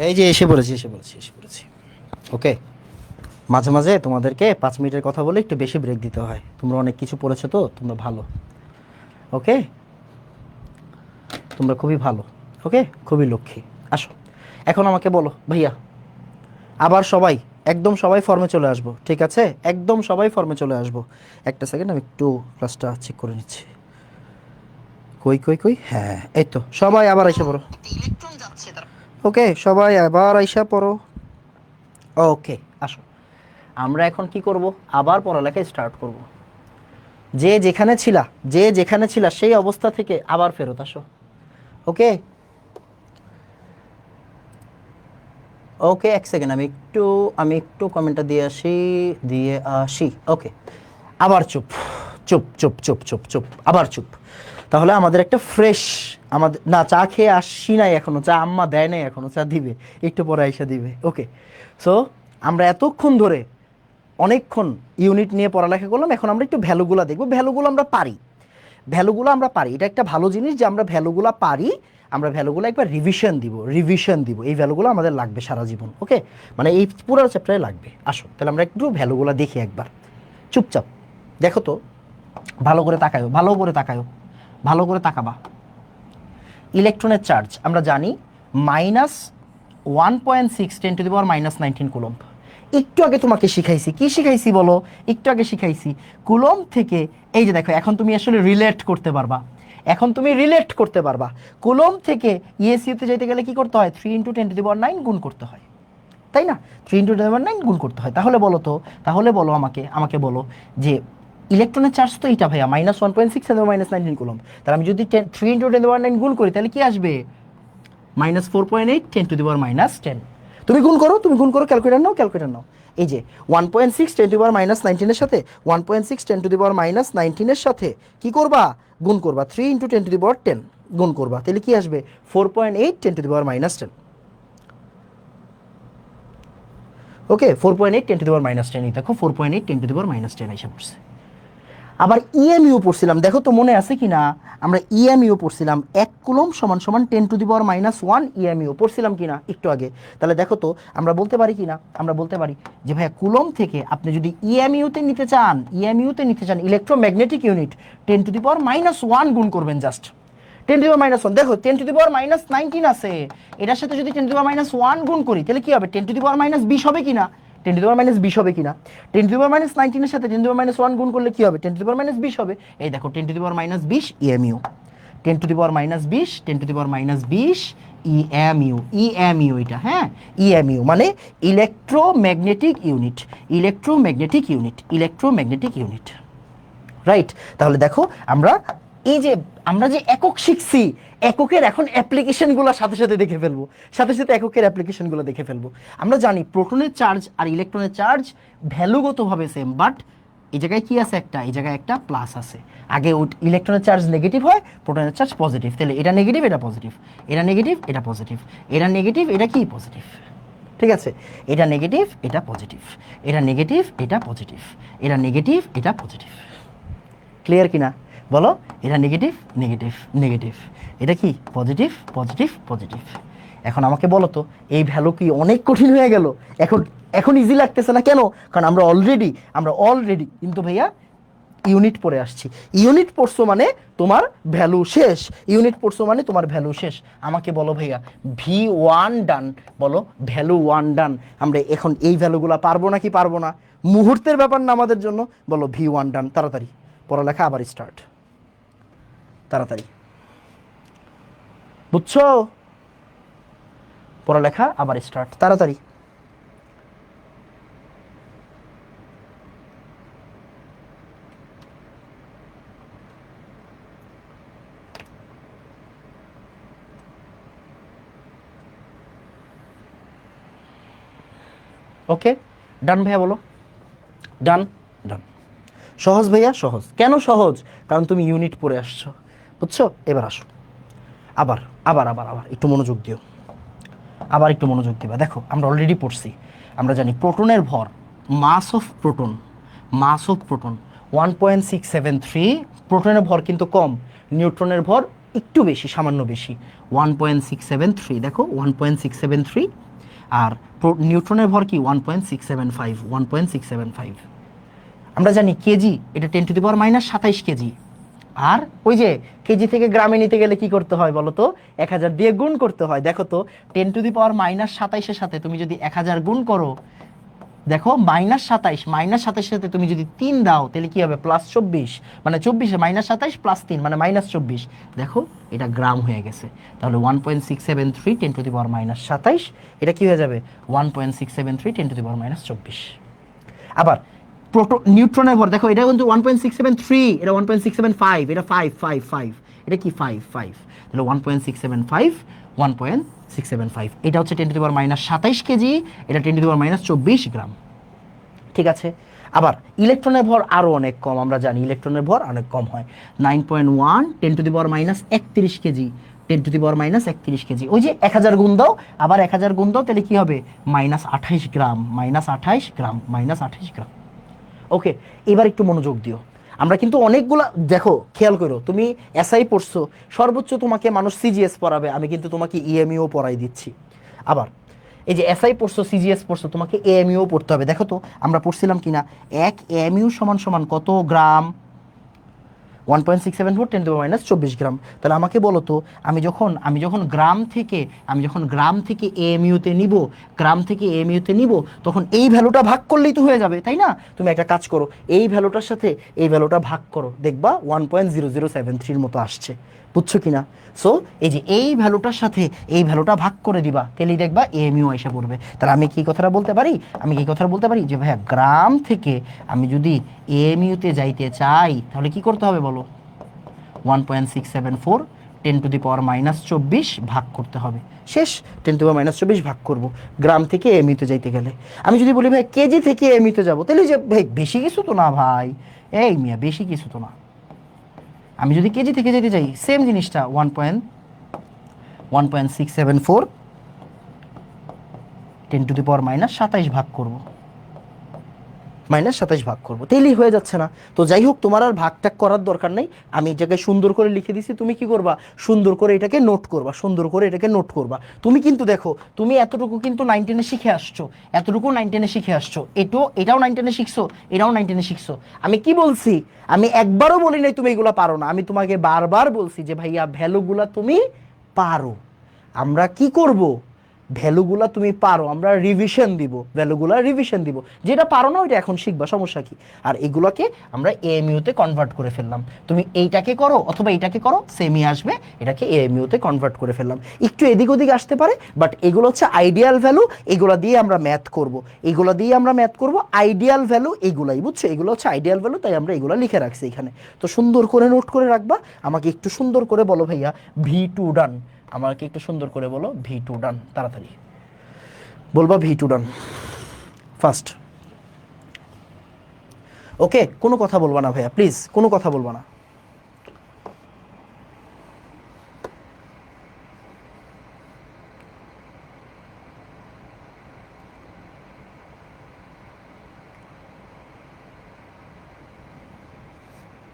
এই যে এসে পড়েছি। ওকে, মাঝে মাঝে তোমাদেরকে 5 মিনিটের কথা বলে একটু বেশি ব্রেক দিতে হয়, তোমরা অনেক কিছু পড়েছো তো, তোমরা ভালো। ওকে, তোমরা খুবই ভালো। ওকে, খুবই লক্ষ্মী। আসো এখন আমাকে বলো ভাইয়া, আবার সবাই একদম সবাই ফর্মে চলে আসবো, ঠিক আছে? একদম সবাই ফর্মে চলে আসবো। একটা সেকেন্ড, আমি একটু ক্লাসটা চেক করে নিচ্ছি। কই কই কই, হ্যাঁ এই তো, সবাই আবার এসে পড়ো। ওকে, সবাই আবার আইসা পড়ো। ওকে, আসো আমরা এখন কি করব, আবার পড়ালেখা স্টার্ট করব। যে যেখানে ছিলা সেই অবস্থা থেকে আবার ফেরত আসো। ওকে ওকে, এক সেকেন্ড, আমি একটু কমেন্টটা দিয়ে আসি। ওকে, আবার চুপ চুপ চুপ চুপ চুপ চুপ, আবার চুপ। তাহলে আমাদের একটা ফ্রেশ, আমাদের না চা খেয়ে আসি নাই এখনো, চা আম্মা দেয় নাই এখনো, চা দিবে একটু পরে আইসা দিবে। ওকে, সো আমরা এতক্ষণ ধরে অনেকক্ষণ ইউনিট নিয়ে পড়ালেখা করলাম, এখন আমরা একটু ভ্যালুগুলো দেখবো। ভ্যালুগুলো আমরা পারি, এটা একটা ভালো জিনিস যে আমরা ভ্যালুগুলো পারি। আমরা ভ্যালুগুলো একবার রিভিশন দিব, এই ভ্যালুগুলো আমাদের লাগবে সারা জীবন। ওকে, মানে এই পুরো চ্যাপ্টারে লাগবে। আসো তাহলে আমরা একটু ভ্যালুগুলো দেখি একবার, চুপচাপ দেখো তো, ভালো করে তাকায়ো, ভালো করে তাকাবা। ইলেকট্রনের চার্জ আমরা জানি -1.6 × 10⁻⁻19 কুলম্ব। একটু আগে তোমাকে শিখাইছি, কি শিখাইছি বলো? একটু আগে শিখাইছি কুলম্ব থেকে, এই যে দেখো এখন তুমি আসলে রিলেট করতে পারবা। কুলম্ব থেকে ইএসইউতে যেতে গেলে কি করতে হয়? 3 × 10⁹ গুণ করতে হয়, তাই না? 3 × 10⁹ গুণ করতে হয়। তাহলে বলো আমাকে বলো যে ইলেকট্রনের চার্জ তো এটা ভাইয়া -1.6 × 10⁻⁻19 কুলম্ব। তাহলে আমি যদি 3 × 10⁻9 গুণ করি তাহলে কি আসবে? -4.8 × 10⁻10। তুমি গুণ করো, ক্যালকুলেটর নাও। এই যে 1.6 × 10⁻19 এর সাথে 1.6 × 10⁻19 এর সাথে কি করবা? গুণ করবা। 3 × 10⁻10 গুণ করবা, তাহলে কি আসবে? 4.8 × 10⁻10। ওকে, 4.8 × 10⁻10, এই দেখো 4.8 × 10⁻10 এসে পড়ছে। আবার ইএমইউ পড়ছিলাম, দেখো তো মনে আছে কি না? আমরা ইএমইউ পড়ছিলাম, 1 কুলম্ব = 10⁻1 ইএমইউ পড়ছিলাম কিনা একটু আগে। তাহলে দেখো তো আমরা বলতে পারি কি না? আমরা বলতে পারি যে ভাইয়া কুলম্ব থেকে আপনি যদি ইএমইউতে নিতে চান ইলেকট্রোম্যাগনেটিক ইউনিট, 10⁻1 গুণ করবেন, জাস্ট 10⁻1। দেখো 10⁻19 আছে, এটার সাথে যদি 10⁻1 গুণ করি তাহলে কি হবে? 10⁻20 হবে কিনা? 10⁻20 হবে কিনা? 10⁻19 এর সাথে 10⁻1 গুণ করলে কি হবে? 10⁻20 হবে। এই দেখো 10⁻20 ইএমইউ, 10⁻20 ইএমইউ এটা, হ্যাঁ ইএমইউ মানে ইলেকট্রোম্যাগনেটিক ইউনিট, রাইট? তাহলে দেখো আমরা যে একক শিখছি, এককের এখন অ্যাপ্লিকেশনগুলো সাথে সাথে দেখে ফেলবো, এককের অ্যাপ্লিকেশনগুলো দেখে ফেলবো। আমরা জানি প্রোটনের চার্জ আর ইলেকট্রনের চার্জ ভ্যালুগতভাবে সেম, বাট এই জায়গায় কি আছে? এই জায়গায় একটা প্লাস আছে। আগে ইলেকট্রনের চার্জ নেগেটিভ হয়, প্রোটনের চার্জ পজিটিভ, তাহলে এটা নেগেটিভ এটা পজিটিভ, এটা নেগেটিভ এটা পজিটিভ, এটা নেগেটিভ এটা কি পজিটিভ, ঠিক আছে? এটা নেগেটিভ এটা পজিটিভ, এটা নেগেটিভ এটা পজিটিভ, এটা নেগেটিভ এটা পজিটিভ। ক্লিয়ার কিনা বলো? এটা নেগেটিভ, এটা কি পজিটিভ। এখন আমাকে বলো তো, এই ভ্যালু কি অনেক কঠিন হয়ে গেল? এখন ইজি লাগতেছে না কেন? কারণ আমরা অলরেডি কিন্তু ভাইয়া ইউনিট পড়ে আসছি। ইউনিট পড়ছো মানে তোমার ভ্যালু শেষ। আমাকে বলো ভাইয়া V1 ডান, বলো ভ্যালু 1 ডান। আমরা এখন এই ভ্যালুগুলো পারবো নাকি পারবো না? মুহূর্তের ব্যাপার না আমাদের জন্য। বলো V1 ডান, তাড়াতাড়ি পড়ালেখা আবার স্টার্ট, তাড়াতাড়ি, বুঝছো? পড়ালেখা আবার স্টার্ট, তাড়াতাড়ি। ওকে, ডান ভাইয়া বলো, ডান। সহজ ভাইয়া, সহজ। কেন সহজ? কারণ তুমি ইউনিট পড়ে আসছো, বুঝছো? এবার আসো, আবার একটু মনোযোগ দিবা। দেখো আমরা অলরেডি পড়ছি, আমরা জানি প্রোটনের ভর, মাস অফ প্রোটন 1.673। প্রোটনের ভর কিন্তু কম, নিউট্রনের ভর একটু বেশি, সামান্য বেশি, 1.673। দেখো 1.673, আর নিউট্রনের ভর কি 1.675, 1.675। আমরা জানি কেজি, এটা 10⁻⁻27 কেজি। আর ওই যে কেজি থেকে গ্রামে নিতে গেলে কি করতে হয় বলো তো, 1000 দিয়ে গুণ করতে হয়। দেখো তো 10⁻⁻27-এর সাথে তুমি যদি 1000 গুণ করো, দেখো -27, -27-এর সাথে তুমি যদি 3 দাও তাহলে কি হবে, +24, মানে 24-এ -27 + 3 মানে -24। দেখো এটা গ্রাম হয়ে গেছে। তাহলে 1.673 10⁻⁻27, এটা কি হয়ে যাবে 1.673 10⁻⁻24। আবার নিউট্রনের ভর দেখো, এটা কিন্তু 1.673, এটা 1.675, এটা 5, এটা কি 5, তাহলে 1.675, 1.675, এটা হচ্ছে 10⁻⁻27 কেজি, এটা 10⁻⁻24 গ্রাম। ঠিক আছে। আবার ইলেকট্রনের ভর আরো অনেক কম, আমরা জানি ইলেকট্রনের ভর অনেক কম হয়, 9.1 10⁻⁻31 কেজি, 10⁻⁻31 কেজি। ওই যে 1000 গুণ দাও, আবার 1000 গুণ দাও, তাহলে কি হবে -28 গ্রাম, -28 গ্রাম, -28 গ্রাম। ওকে, এবার একটু মনোযোগ দিও। আমরা কিন্তু অনেকগুলা, দেখো খেয়াল করো, তুমি এসআই পড়ছো, সর্বোচ্চ তোমাকে মানুষ সিজিএস পড়াবে, আমি কিন্তু তোমাকে ইএমইও পড়াই দিচ্ছি। আবার এই যে এসআই পড়ছো, সিজিএস পড়ছো, তোমাকে এএমইও পড়তে হবে। দেখো তো আমরা পড়ছিলাম কিনা, 1 এএমইউ সমান সমান কত গ্রাম, 1.674 10⁻⁻24 গ্রাম। তাহলে আমাকে বলো তো, আমি যখন গ্রাম থেকে এএমইউতে নিব, তখন এই ভ্যালুটা ভাগ করলেই তো হয়ে যাবে, তাই না? তুমি একটা কাজ করো, এই ভ্যালুটার সাথে এই ভ্যালুটা ভাগ করো, দেখবা 1.0073 মতো আসছে। বুঝছো কিনা? সো এই যে এই ভ্যালুটার সাথে এই ভ্যালুটা ভাগ করে দিবা, তাহলেই দেখবা এএমইউ এসে পড়বে। তাহলে আমি কি কথাটা বলতে পারি, যে ভাইয়া গ্রাম থেকে আমি যদি এএমইউতে যাইতে চাই তাহলে কি করতে হবে বলো, 1.674 10⁻⁻24 ভাগ করতে হবে। শেষ, 10⁻⁻24 ভাগ করব গ্রাম থেকে এএমইউতে যাইতে গেলে। আমি যদি বলি ভাই কেজি থেকে এএমইউতে যাবো, তাহলে যে ভাই বেশি কিছু তো না ভাই, এই মিয়া বেশি কিছু তো না। আমি যদি কেজি থেকে যেতে চাই, সেম জিনিসটা 1.674 10⁻⁻27 ভাগ করব, -27 ভাগ করবো, তাইলেই হয়ে যাচ্ছে না? তো যাই হোক, তোমার আর ভাগ টাগ করার দরকার নেই, আমি এই জায়গায় সুন্দর করে লিখে দিছি, তুমি কি করবা, সুন্দর করে এটাকে নোট করবা। তুমি কিন্তু দেখো, তুমি এতটুকু কিন্তু 9-10-এ শিখে আসছো, এটাও 9-10-এ শিখছো, এটাও 9-10-এ শিখছো। আমি কি বলছি, আমি একবারও বলি নাই তুমি এগুলা পারো না, আমি তোমাকে বারবার বলছি যে ভাইয়া ভ্যালুগুলা তুমি পারো। আমরা কি করব, ভ্যালুগুলা তুমি পারো, আমরা রিভিশন দিব, যেটা পারো না ওইটা এখন শিখবা, সমস্যা কি? আর এগুলোকে আমরা এএমইউতে কনভার্ট করে ফেললাম। তুমি এইটাকে করো অথবা এইটাকে করো, সেমই আসবে, এটাকে এএমইউতে কনভার্ট করে ফেললাম। একটু এদিক ওদিক আসতে পারে, বাট এগুলো হচ্ছে আইডিয়াল ভ্যালু, এগুলো দিয়ে আমরা ম্যাথ করব, আইডিয়াল ভ্যালু এগুলাই, বুঝছো? এগুলো হচ্ছে আইডিয়াল ভ্যালু, তাই আমরা এগুলো লিখে রাখছি এখানে। তো সুন্দর করে নোট করে রাখবা। আমাকে একটু সুন্দর করে বলো ভাইয়া V2 ডান, আমাকে একটু সুন্দর করে বলো V2 ডান, তাড়াতাড়ি বলবা V2 ডান ফার্স্ট। ওকে, কোনো কথা বলবা না ভাইয়া, প্লিজ কোনো কথা বলবা না।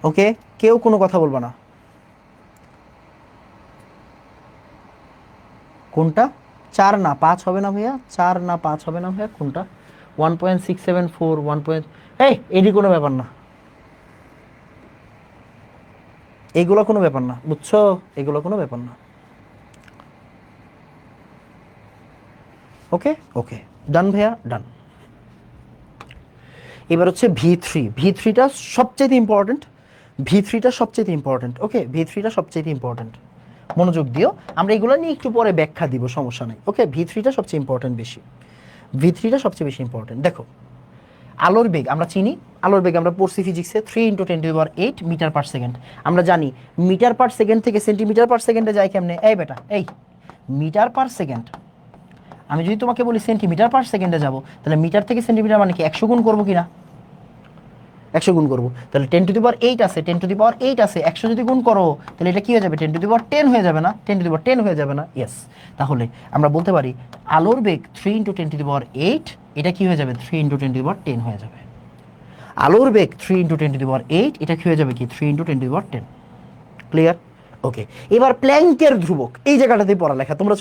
ওকে, কেউ কোনো কথা বলবা না। কোনটা? 4 না 5 হবে না ভাইয়া, 4 না 5 হবে না ভাইয়া, কোনটা? 1.674 এডি কোনো ব্যাপার না, এইগুলো কোনো ব্যাপার না, বুঝছো? এগুলো কোনো ব্যাপার না। ওকে ওকে, ডান ভাইয়া, ডান। এবার হচ্ছে ভি থ্রিটা সবচেয়ে ইম্পর্টেন্ট, ওকে, ভি থ্রিটা সবচেয়ে ইম্পর্টেন্ট, মনোযোগ দিও। আমরা এগুলো নিয়ে একটু পরে ব্যাখ্যা দিব, সমস্যা নাই। ওকে, ভি থ্রিটা সবচেয়ে বেশি ইম্পর্টেন্ট। দেখো, আলোর বেগ আমরা চিনি, আমরা পড়ছি ফিজিক্সে 3 × 10⁸ মিটার পার সেকেন্ড। আমরা জানি মিটার পার সেকেন্ড থেকে সেন্টিমিটার পার সেকেন্ডে যায় কেমনে? এই বেটা, এই মিটার পার সেকেন্ড, আমি যদি তোমাকে বলি সেন্টিমিটার পার সেকেন্ডে যাবো, তাহলে মিটার থেকে সেন্টিমিটার মানে কি 100 গুণ করবো কিনা? 100 গুণ করবো, তাহলে 10⁸ আছে, 100 যদি গুণ করো তাহলে এটা কি হয়ে যাবে, 10⁻10 হয়ে যাবে না? 10⁻10 হয়ে যাবে না? ইয়েস। তাহলে আমরা বলতে পারি আলোর বেগ 3 × 10⁸, এটা কি হয়ে যাবে, 3 × 10⁻10 হয়ে যাবে। আলোর বেগ 3 × 10⁸, এটা কি হয়ে যাবে, কি 3 × 10⁻10। ক্লিয়ার? ওকে, এবার প্ল্যাঙ্কের ধ্রুবক এই জায়গাটাতেই পড়ালেখা। তোমরা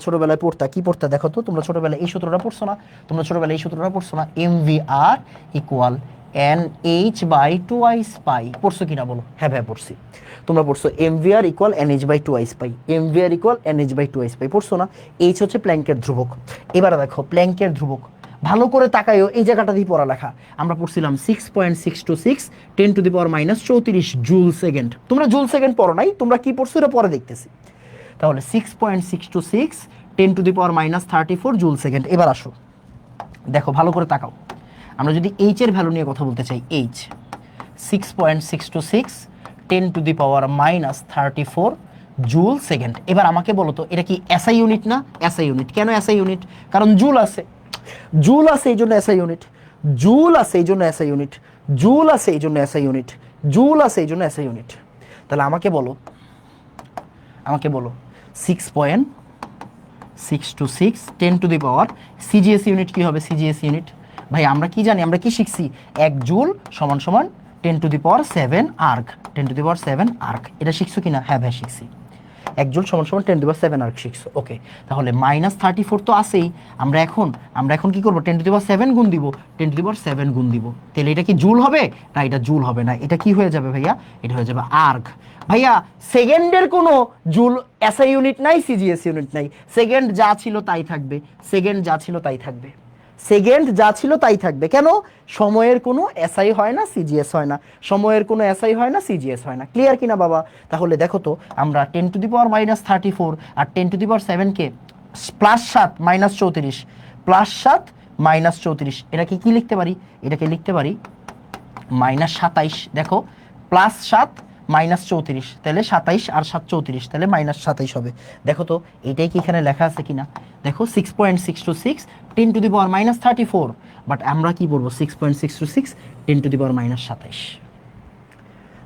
ছোটবেলায় পড়তা, কি পড়তা দেখো তো, তোমরা ছোটবেলায় এই সূত্রটা পড়ছো না? M V R equal N H by two আইস পাই, পড়ছো কিনা বলো? হ্যাঁ ভাই পড়ছি। তোমরা পড়ছো M V R equal N H by two আইস পাই, পড়ছো না? এইচ হচ্ছে প্ল্যাঙ্কের ধ্রুবক। এবার দেখো প্ল্যাঙ্কের ধ্রুবক ভালো করে তাকাইও, এই জায়গাটাতেই পড়ালেখা। আমরা পড়ছিলাম 6.626 10⁻⁻34 জুল সেকেন্ড। তোমরা জুল সেকেন্ড পড়ো নাই, তোমরা কি পড়ছো এটা পরে দেখতেছি। তাহলে 6.626 10⁻34 জুল সেকেন্ড। এবার আসো দেখো ভালো করে তাকাও, আমরা যদি এইচ এর ভ্যালু নিয়ে কথা বলতে চাই, এইচ 6.626 10⁻34 জুল সেকেন্ড। এবার আমাকে বলো তো এটা কি এসআই ইউনিট না? SI unit. কেন এসআই ইউনিট? কারণ জুল আছে, এই জন্য এসআই ইউনিট, এই জন্য এসআই ইউনিট, এই জন্য এসআই ইউনিট, এই জন্য এসআই ইউনিট। তাহলে আমাকে বলো 6.626 10⁻, সিজিএস ইউনিট কি হবে? সিজিএস ইউনিট ভাই আমরা কি জানি, আমরা কি শিখছি? 1 জুল সমান সমান 10⁻7 আর্ক, 10⁻7 আর্ক। এটা শিখছো কিনা? হ্যাঁ ভাই শিখছি। 1 জুল সমান সমান 10⁻7 আর্ক শিখছো। ওকে, তাহলে -34 তো আছেই। আমরা এখন কি করব? 10⁻7 গুণ দিব, 10⁻7 গুণ দিব। তাহলে এটা কি জুল হবে? না, এটা জুল হবে না। এটা কি হয়ে যাবে ভাইয়া? এটা হয়ে যাবে আর্ক। ভাইয়া সেকেন্ডের কোনো জুল এসআই ইউনিট নাই, সিজিএস ইউনিট নাই। সেকেন্ড যা ছিল তাই থাকবে, কেন? সময়ের কোনো এসআই হয় না, সিজিএস হয় না, ক্লিয়ার কিনা বাবা? তাহলে দেখো তো আমরা 10⁻⁻34 আর 10⁻7 কে +7 -34 +7 -34 এটাকে কি লিখতে পারি? এটাকে লিখতে পারি -27। দেখো +7 -34, তাহলে 27 আর 7 34, তাহলে -27 হবে। দেখো তো এটাই কি এখানে লেখা আছে কিনা? দেখো 6.626 10⁻34, বাট আমরা কি বলবো? 6.626 10⁻27।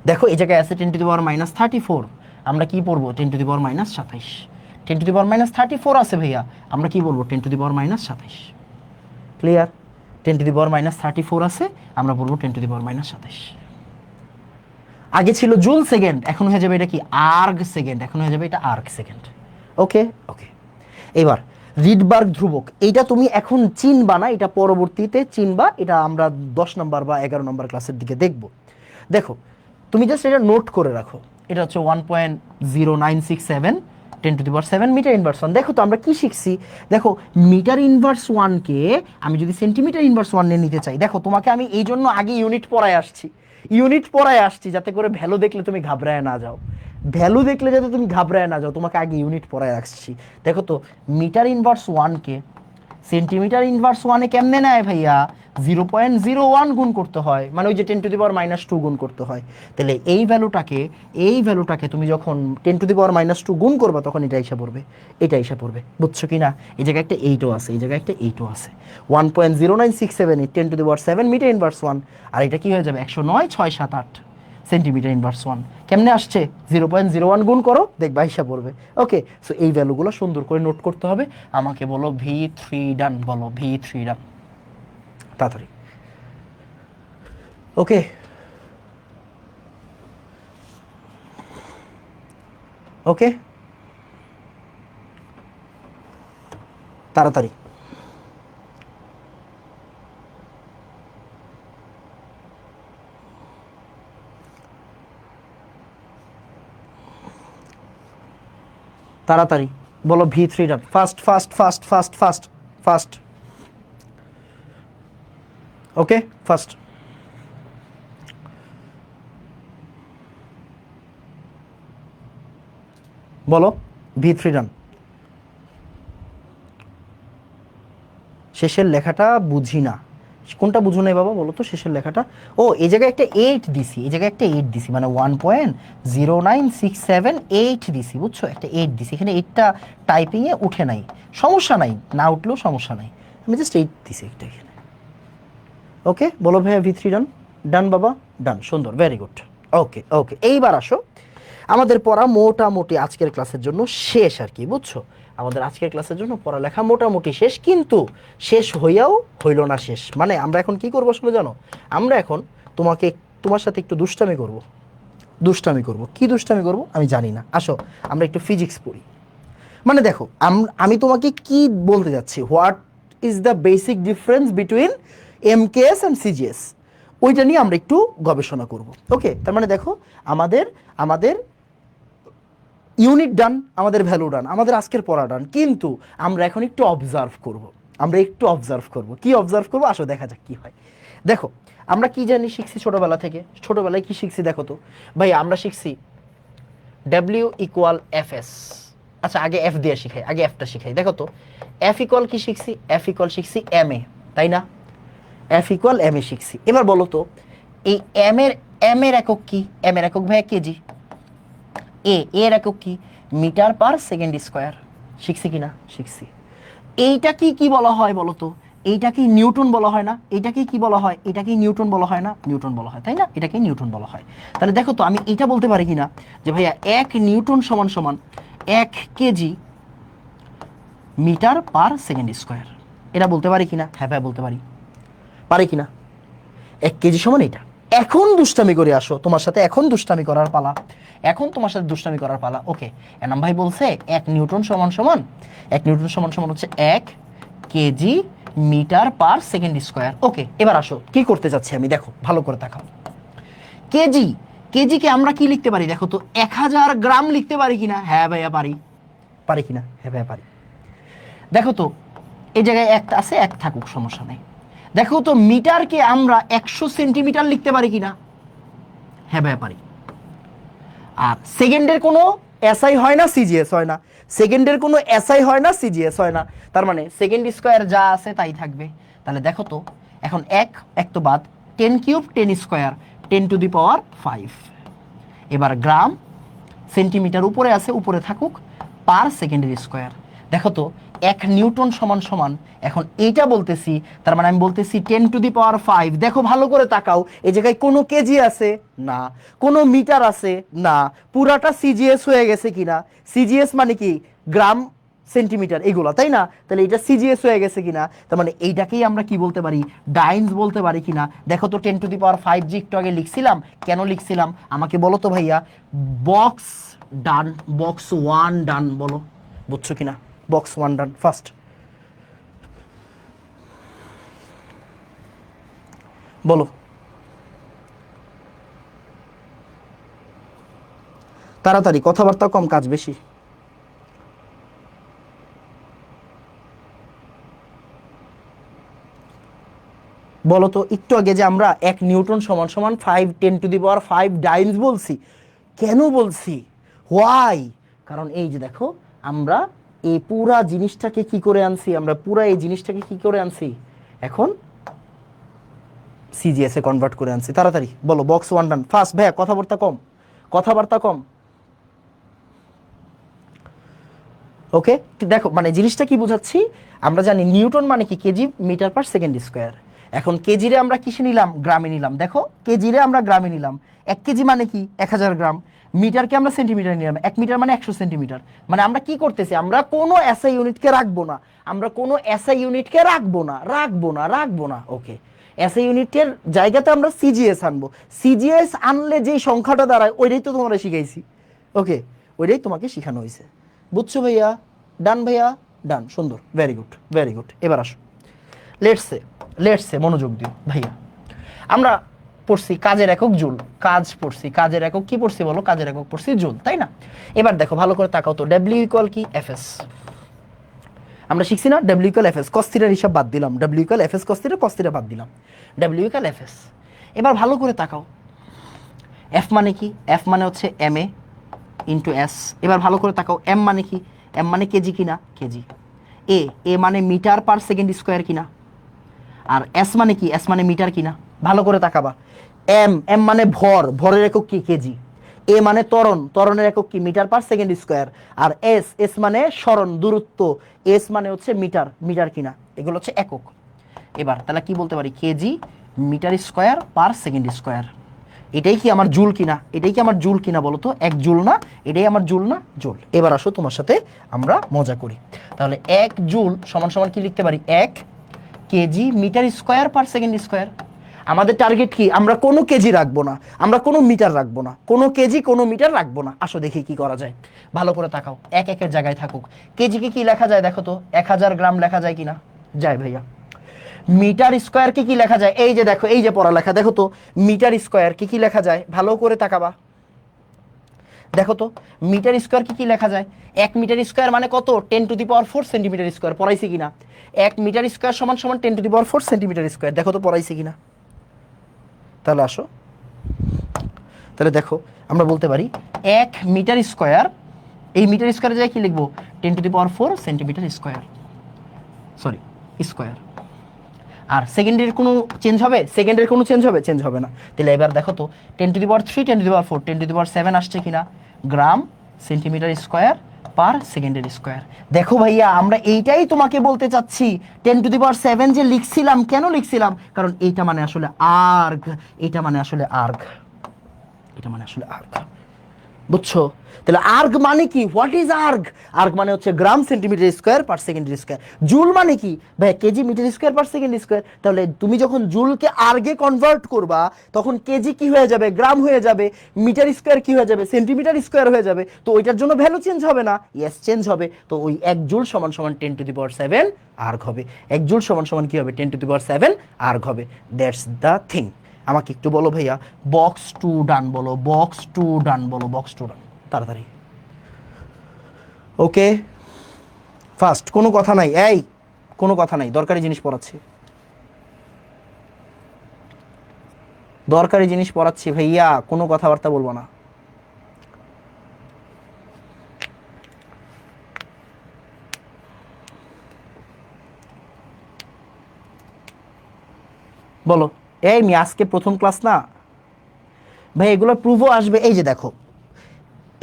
দেখো এই জায়গায় আছে 10⁻34, আমরা কি পড়বো? 10⁻27। 10⁻34 আছে ভাইয়া, আমরা কি বলবো? 10⁻27। ক্লিয়ার? 10⁻34 আছে, আমরা বলবো 10⁻27। আগে ছিল জুল সেকেন্ড, এখন হয়ে যাবে এটা কি? আর্গ সেকেন্ড, ওকে ওকে। এবার রিডবার্গ ধ্রুবক, এইটা তুমি এখন চিনবা না, এটা পরবর্তীতে চিনবা। এটা আমরা 10 নম্বর বা 11 নম্বর ক্লাসের দিকে দেখব। দেখো তুমি জাস্ট এটা নোট করে রাখো, এটা হচ্ছে 1.0967 10⁻7 মিটার ইনভার্স 1। দেখো তো আমরা কি শিখছি? দেখো মিটার ইনভার্স 1 কে আমি যদি সেন্টিমিটার ইনভার্স 1 নিয়ে নিতে চাই, দেখো তোমাকে আমি এই জন্য আগে ইউনিট পড়ায় আসছি যাতে করে ভ্যালু দেখলে তুমি ঘাবড়ায় না যাও, তোমাকে আগে ইউনিট পড়ায় আসছি। দেখো তো মিটার ইনভার্স 1 কে সেন্টিমিটার ইনভার্স 1 এ কেমনে নেয় ভাইয়া? 0.01 গুণ করতে হয়, মানে ওই যে 10⁻2 গুণ করতে হয়। তাহলে এই ভ্যালুটাকে তুমি যখন 10⁻2 গুণ করবা তখন এটা এসে পড়বে, বুঝছো কিনা? এই জায়গায় একটা 8ও আছে, 1.0967 10⁻7 মিটার ইনভার্স 1, আর এটা কি হয়ে যাবে? 109.678 সেন্টিমিটার ইনভার্স 1। কেমনে আসছে? 0.01 গুণ করো, দেখবা হিসাব পড়বে। ওকে, সো এই ভ্যালুগুলো সুন্দর করে নোট করতে হবে। আমাকে বলো V3 ডান, বলো V3 ডান তাড়াতাড়ি। ওকে ওকে, তাড়াতাড়ি। তাড়াতাড়ি বলো V3 ডান, ফাস্ট। ওকে ফাস্ট। বলো V3 ডান। শেষের লেখাটা বুঝি না, কোনটা বুঝো নাই বাবা বলো তো? শেষের লেখাটা, ও এই জায়গায় একটা 8 দিছি, মানে 1.09678 দিছি, বুঝছো? একটা 8 দিছি, এখানে 8টা টাইপিংয়ে উঠে নাই, সমস্যা নাই, না উঠলেও সমস্যা নাই, আমি জাস্ট 8 দিছি একটা এখানে। ওকে বলো ভাইয়া V3 ডান। ডান বাবা, ডান, সুন্দর, ভেরি গুড। ওকে ওকে, এইবার আসো আমাদের পড়া মোটামুটি আজকের ক্লাসের জন্য শেষ আর কি, বুঝছো? আমাদের আজকের ক্লাসের জন্য পড়ালেখা মোটামুটি শেষ, কিন্তু শেষ হইয়াও হইল না শেষ। মানে আমরা এখন কি করবো আসলে জানো? আমরা এখন তোমার সাথে একটু দুষ্টামি করব। দুষ্টামি করব। কি দুষ্টামি করব আমি জানি না। আসো আমরা একটু ফিজিক্স পড়ি। মানে দেখো আমি তোমাকে কি বলতে যাচ্ছি, what is the basic difference between MKS and CGS, ওইটা নিয়ে আমরা একটু গবেষণা করব। ওকে, তার মানে দেখো আমাদের আমাদের ইউনিট ডান, আমাদের ভ্যালু ডান, আমাদের আজকের পড়া ডান, কিন্তু আমরা এখন একটু অবজার্ভ করব। আমরা একটু অবজার্ভ করব। কি অবজার্ভ করব আসো দেখা যাক কি হয়। দেখো আমরা কি জানি শিখছি ছোটবেলা থেকে, ছোটবেলায় কি শিখছি দেখো তো ভাই, আমরা শিখছি ডাব্লিউ ইকুয়াল এফ এস। আচ্ছা আগে এফ দিয়ে শিখাই, আগে এফটা শিখাই। দেখো তো এফ ইকুয়াল কি শিখছি, এফ ইকুয়াল শিখছি এম এ, তাই না? এফ ইকুয়াল এম এ শিখছি। এবার বলো তো এই এম এর একক কি? এম এর একক ভাইয়া কেজি। এর একক কি? Metre per second square. শিখছি কিনা? শিখছি। এইটা কি বলা হয় বলো তো? এইটা কি নিউটন বলা হয় না? এইটাকে কি বলা হয়? এটাকে নিউটন বলা হয় না? নিউটন বলা হয়, তাই না? এটাকে নিউটন বলা হয়। তাহলে দেখো তো আমি এটা বলতে পারি কিনা যে ভাইয়া 1 নিউটন সমান সমান 1 KG metre per second square. এটা বলতে পারি কিনা? হ্যাঁ ভাই বলতে পারি। পারি কিনা? 1 কেজি সমান এটা। এখন দুষ্টামি করে আসো, তোমার সাথে এখন দুষ্টামি করার পালা। এখন তোমার সাথে দুষ্টামি করার পালা। ওকে, এনাম ভাই বলছে 1 নিউটন সমান সমান 1 নিউটন সমান সমান হচ্ছে 1 KG metre per second square. Okay, এবার আসো কি করতে যাচ্ছি আমি, দেখো ভালো করে তাকাও। কেজি, কেজিকে আমরা কি লিখতে পারি দেখো তো? 1000 গ্রাম লিখতে পারি কিনা? হ্যাঁ ভাইয়া পারি। পারি কিনা? হ্যাঁ ভাইয়া পারি। দেখো তো এই জায়গায় একটা আছে, এক থাকুক সমস্যা নেই। দেখো তো মিটারকে আমরা 100 সেন্টিমিটার লিখতে পারি কিনা? হ্যাঁ ভাইয়া পারি। আর সেকেন্ডের কোনো এসআই হয় না, সিজিএস হয় না। সেকেন্ডের কোনো এসআই হয় না, সিজিএস হয় না। তার মানে সেকেন্ড স্কোয়ার যা আছে তাই থাকবে। তাহলে দেখো তো এখন এক তো বাদ, 10 কিউব 10 স্কোয়ার 10 টু দি পাওয়ার 5। এবার গ্রাম সেন্টিমিটার উপরে আছে, উপরে থাকুক, পার সেকেন্ডের স্কোয়ার। দেখো তো 1 নিউটন সমান সমান, এখন এইটা বলতেছি, তার মানে আমি বলতেছি 10 টু দি পাওয়ার 5। দেখো ভালো করে তাকাও, এই জায়গায় কোনো কেজি আছে না, কোনো মিটার আছে না, পুরাটা সিজিএস হয়ে গেছে কিনা? সিজিএস মানে কি? গ্রাম সেন্টিমিটার এগুলো, তাই না? তাহলে এটা সিজিএস হয়ে গেছে কিনা? তার মানে এইটাকেই আমরা কি বলতে পারি? ডাইন্স বলতে পারি কিনা? দেখো তো 10 টু দি পাওয়ার 5 জি একটু আগে লিখছিলাম, কেন লিখছিলাম আমাকে বলো তো ভাইয়া। বক্স ডান, বক্স 1 ডান, বলো বুঝছো কিনা? বক্স 1 ডান ফার্স্ট। বলো তাড়াতাড়ি, কথাবার্তা কম কাজ বেশি। বলো তো একটু আগে যে আমরা 1 নিউটন সমান সমান 5 10 টু দি পাওয়ার 5 ডাইন্স বলছি, কেন বলছি? হোয়াই? কারণ এই যে দেখো আমরা এই পুরা জিনিসটাকে কি করে আনছি, আমরা পুরা এই জিনিসটাকে কি করে আনছি, এখন সিজিএস এ কনভার্ট করে আনছি। তাড়াতাড়ি বলো বক্স 1 ডান ফার্স্ট। ভাইয়া কথাবার্তা কম, কথাবার্তা কম। ওকে, দেখো মানে জিনিসটা কি বোঝাচ্ছি, আমরা জানি নিউটন মানে কি? KG metre per second square. এখন কেজিরে আমরা কিসে নিলাম? গ্রামে নিলাম। দেখো কেজিরে আমরা গ্রামে নিলাম। 1 কেজি মানে কি? 1000 গ্রাম। মিটারকে আমরা সেন্টিমিটার নিলাম, 1 মিটার মানে 100 সেন্টিমিটার। মানে আমরা কি করতেছি? আমরা কোনো এসআই ইউনিটকে রাখবো না, আমরা কোনো এসআই ইউনিটকে রাখবো না, রাখবো না, রাখবো না। ওকে, এসআই ইউনিটের জায়গাতে আমরা সিজিএস আনবো। সিজিএস আনলে যেই সংখ্যাটা দাঁড়ায় ওইটাই তো তোমরা শিখাইছি। ওকে, ওইটাই তোমাকে শেখানো হয়েছে। বুঝছো ভাইয়া? ডান ভাইয়া? ডান, সুন্দর, ভেরি গুড, ভেরি গুড। এবার আসো লেটসে মনোযোগ দিও ভাইয়া। আমরা পড়ছি কাজের একক জুল, কাজ পড়ছি, কাজের একক কি পড়ছি বলো? কাজের একক পড়ছি জুল, তাই না? এবার দেখো ভালো করে তাকাও তো, ডাব্লিউ ইকুয়াল কি? এফএস। আমরা শিখছি না ডাব্লিউ ইকুয়াল এফএস, কস্তিটার হিসাব বাদ দিলাম, ডাব্লিউ ইকুয়াল এফএস কস্তিটা বাদ দিলাম, ডাব্লিউ ইকুয়াল এফএস। এবার ভালো করে তাকাও, এফ মানে কি? এফ মানে হচ্ছে এম এ ইন্টু এস। এবার ভালো করে তাকাও, এম মানে কি? এম মানে কেজি কিনা? কেজি। এ মানে মিটার পার সেকেন্ড স্কোয়ার কিনা? আর এস মানে কি? এস মানে মিটার কিনা? ভালো করে তাকাবা। এম মানে ভর, ভরের একক কি? কেজি। এ মানে ত্বরণ, ত্বরণের একক কি? Metre per second square. আর এস মানে সরণ, দূরত্ব, এস মানে হচ্ছে মিটার, মিটার কিনা? এগুলো হচ্ছে একক। এবার তাহলে কি বলতে পারি? KG metre square per second square. এটাই কি আমার জুল কিনা? এটাই কি আমার জুল কিনা বলো তো? 1 জুল না? এটাই আমার জুল না? জুল। এবার আসো তোমার সাথে আমরা মজা করি। তাহলে 1 জুল সমান সমান কি লিখতে পারি? 1 KG metre square per second square. আমাদের টার্গেট কি, আমরা কোনো কেজি রাখবো না, আমরা কোনো মিটার রাখবো না, কোনো কেজি কোনো মিটার রাখবো না। আসো দেখি কি করা যায়, ভালো করে তাকাও, এক একের জায়গায় থাকুক। কেজিকে কি লেখা যায় দেখো তো, 1000 গ্রাম লেখা যায় কিনা, যায় ভাইয়া। মিটার স্কোয়ারকে কি লেখা যায়, এই যে দেখো, এই যে পড়ালেখা, দেখো তো মিটার স্কোয়ারকে কি লেখা যায়, ভালো করে তাকাবা, দেখো তো মিটার স্কোয়ার কি লেখা যায়। 1 মিটার স্কোয়ার মানে কত, 10⁴ সেন্টিমিটার স্কোয়ার, পড়াইছে কিনা। 1 মিটার স্কোয়ার সমান সমান 10⁴ সেন্টিমিটার স্কোয়ার, দেখো তো পড়াইছে কিনা। তাহলে আসো, তাহলে দেখো আমরা বলতে পারি 1 মিটার স্কোয়ার, এই মিটার স্কোয়ারে যায় কি লিখবো, 10⁴ সেন্টিমিটার স্কোয়ার, সরি স্কোয়ার। আর সেকেন্ডের কোনো চেঞ্জ হবে, সেকেন্ডের কোনো চেঞ্জ হবে, চেঞ্জ হবে না। তাহলে এবার দেখো তো 10⁻3 10⁻4 10⁻7 আসছে কিনা, গ্রাম সেন্টিমিটার স্কোয়ার পার সেকেন্ডের স্কোয়ার। দেখো ভাইয়া আমরা এইটাই তোমাকে বলতে চাচ্ছি, 10⁻7 যে লিখছিলাম, কেন লিখছিলাম, কারণ এইটা মানে আসলে আর্গ, এটা মানে আসলে আর্গ, এটা মানে আসলে আর্গ, বুঝছো। তাহলে আর্গ মানে কি, হোয়াট ইজ আর্গ, আর্গ মানে হচ্ছে gram centimetre square per second square. Joule মানে কি ভাই, KG metre square per second square. তাহলে তুমি যখন জুলকে আর্গে কনভার্ট করবা, তখন কেজি কি হয়ে যাবে, গ্রাম হয়ে যাবে, মিটার স্কোয়ার কি হয়ে যাবে, সেন্টিমিটার স্কোয়ার হয়ে যাবে। তো ওইটার জন্য ভ্যালু চেঞ্জ হবে না, ইয়েস চেঞ্জ হবে। তো ওই 1 জুল সমান সমান 10⁻7 আর্গ হবে, 1 জুল সমান সমান কি হবে, 10⁻7 আর্গ হবে। That's the thing. আমাকে একটু বলো ভাইয়া, বক্স টু ডান বলো, বক্স টু ডান বলো, বক্স টু ডান তাড়াতাড়ি। ওকে ফার্স্ট, কোনো কথা নাই, এই কোনো কথা নাই, দরকারি জিনিস পড়াচ্ছি, দরকারি জিনিস পড়াচ্ছি ভাইয়া, কোনো কথাবার্তা বলবো না। বলো, এই মি আজকে প্রথম ক্লাস না ভাই, এগুলো প্রুফও আসবে। এই যে দেখো,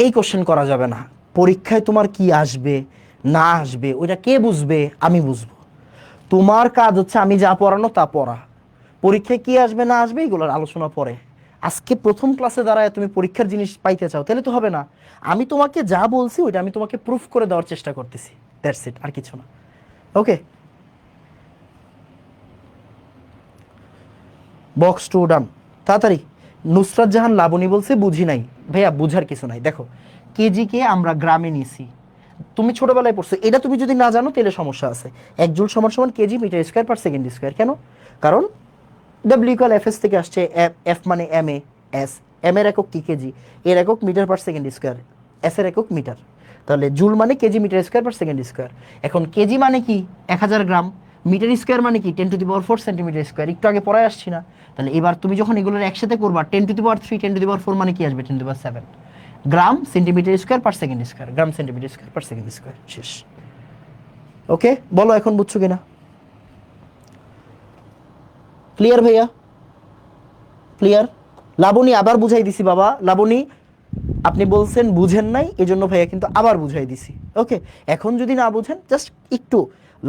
এই কোশ্চেন করা যাবে না, পরীক্ষায় তোমার কি আসবে না আসবে ওইটা কে বুঝবে, আমি বুঝবো। তোমার কাজ হচ্ছে আমি যা পড়ানো তা পড়া, পরীক্ষায় কি আসবে না আসবে এগুলোর আলোচনা পরে। আজকে প্রথম ক্লাসে দাঁড়ায় তুমি পরীক্ষার জিনিস পাইতে চাও, তাহলে তো হবে না। আমি তোমাকে যা বলছি ওইটা আমি তোমাকে প্রুফ করে দেওয়ার চেষ্টা করতেছি, দ্যাটস ইট, আর কিছু না। ওকে, বক্স টু ডান তাড়াতাড়ি। নুসরাত জাহান লাবণী বলছে বুঝি নাই, ভাইয়া বুঝার কিছু নাই। দেখো কেজিকে আমরা গ্রামে নিছি, তুমি ছোটবেলায় পড়ছো, এটা তুমি যদি না জানো তাহলে সমস্যা আছে। 1 জুল সমান সমান KG metre square per second square, কেন, কারণ W=Fs থেকে আসছে, এফ মানে এম এ, এস এম এর একক কি কেজি, এর একক metre per second square, S এর একক মিটার। তাহলে জুল মানে KG metre square per second square. এখন কেজি মানে কি 1000 গ্রাম, মিটার স্কোয়ার মানে কি 10⁴ সেন্টিমিটার স্কোয়ার, একটু আগে পড়ায় আসছি না। তাহলে এবার তুমি যখন এগুলোর একসাথে করবা, 10⁻3 10⁴ মানে কি আসবে 10⁻7 গ্রাম centimetre square per second square, গ্রাম centimetre square per second square, শেষ। ওকে বলো এখন বুঝছো কিনা, ক্লিয়ার ভাইয়া, ক্লিয়ার। লাবণী আবার বুঝাই দিছি বাবা, লাবণী আপনি বলছেন বুঝেন নাই, এজন্য ভাইয়া কিন্তু আবার বুঝাই দিছি। ওকে, এখন যদি না বুঝেন জাস্ট একটু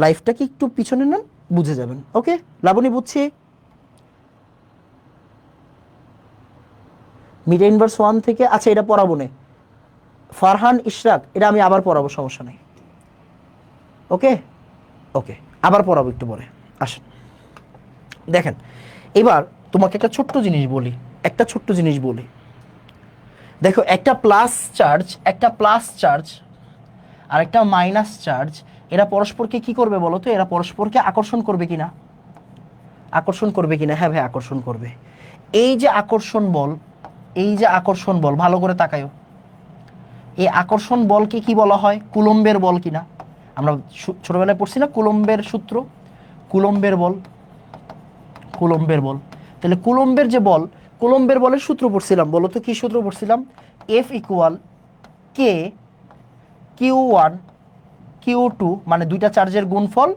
লাইফটাকে একটু পিছনে নেন, বুঝে যাবেন। ওকে লাবণী বুঝছি, মিটার ইনভার্স 1 থেকে, আচ্ছা এটা পড়াবো না, ফারহান ইশরাক এটা আমি আবার পড়াবো, সমস্যা নেই। ওকে ওকে আবার পড়াবো একটু পরে, আসেন দেখেন। এবার তোমাকে একটা ছোট্ট জিনিস বলি, একটা ছোট্ট জিনিস বলি, দেখো একটা প্লাস চার্জ, একটা প্লাস চার্জ আর একটা মাইনাস চার্জ, এরা পরস্পরকে কি করবে বলো তো, এরা পরস্পরকে আকর্ষণ করবে কিনা, আকর্ষণ করবে কিনা, হ্যাঁ ভাই আকর্ষণ করবে। এই যে আকর্ষণ বল, এই যে আকর্ষণ বল, ভালো করে তাকায়ও, এই আকর্ষণ বলকে কি বলা হয়, কুলম্বের বল কিনা। আমরা ছোটবেলায় পড়ছি না কুলম্বের সূত্র, কুলম্বের বল, কুলম্বের বল। তাহলে কুলম্বের যে বল, কুলম্বের বলের সূত্র পড়ছিলাম, বলো তো কি সূত্র পড়ছিলাম, F = K Q1 Q2, মানে দুইটা চার্জের গুণফল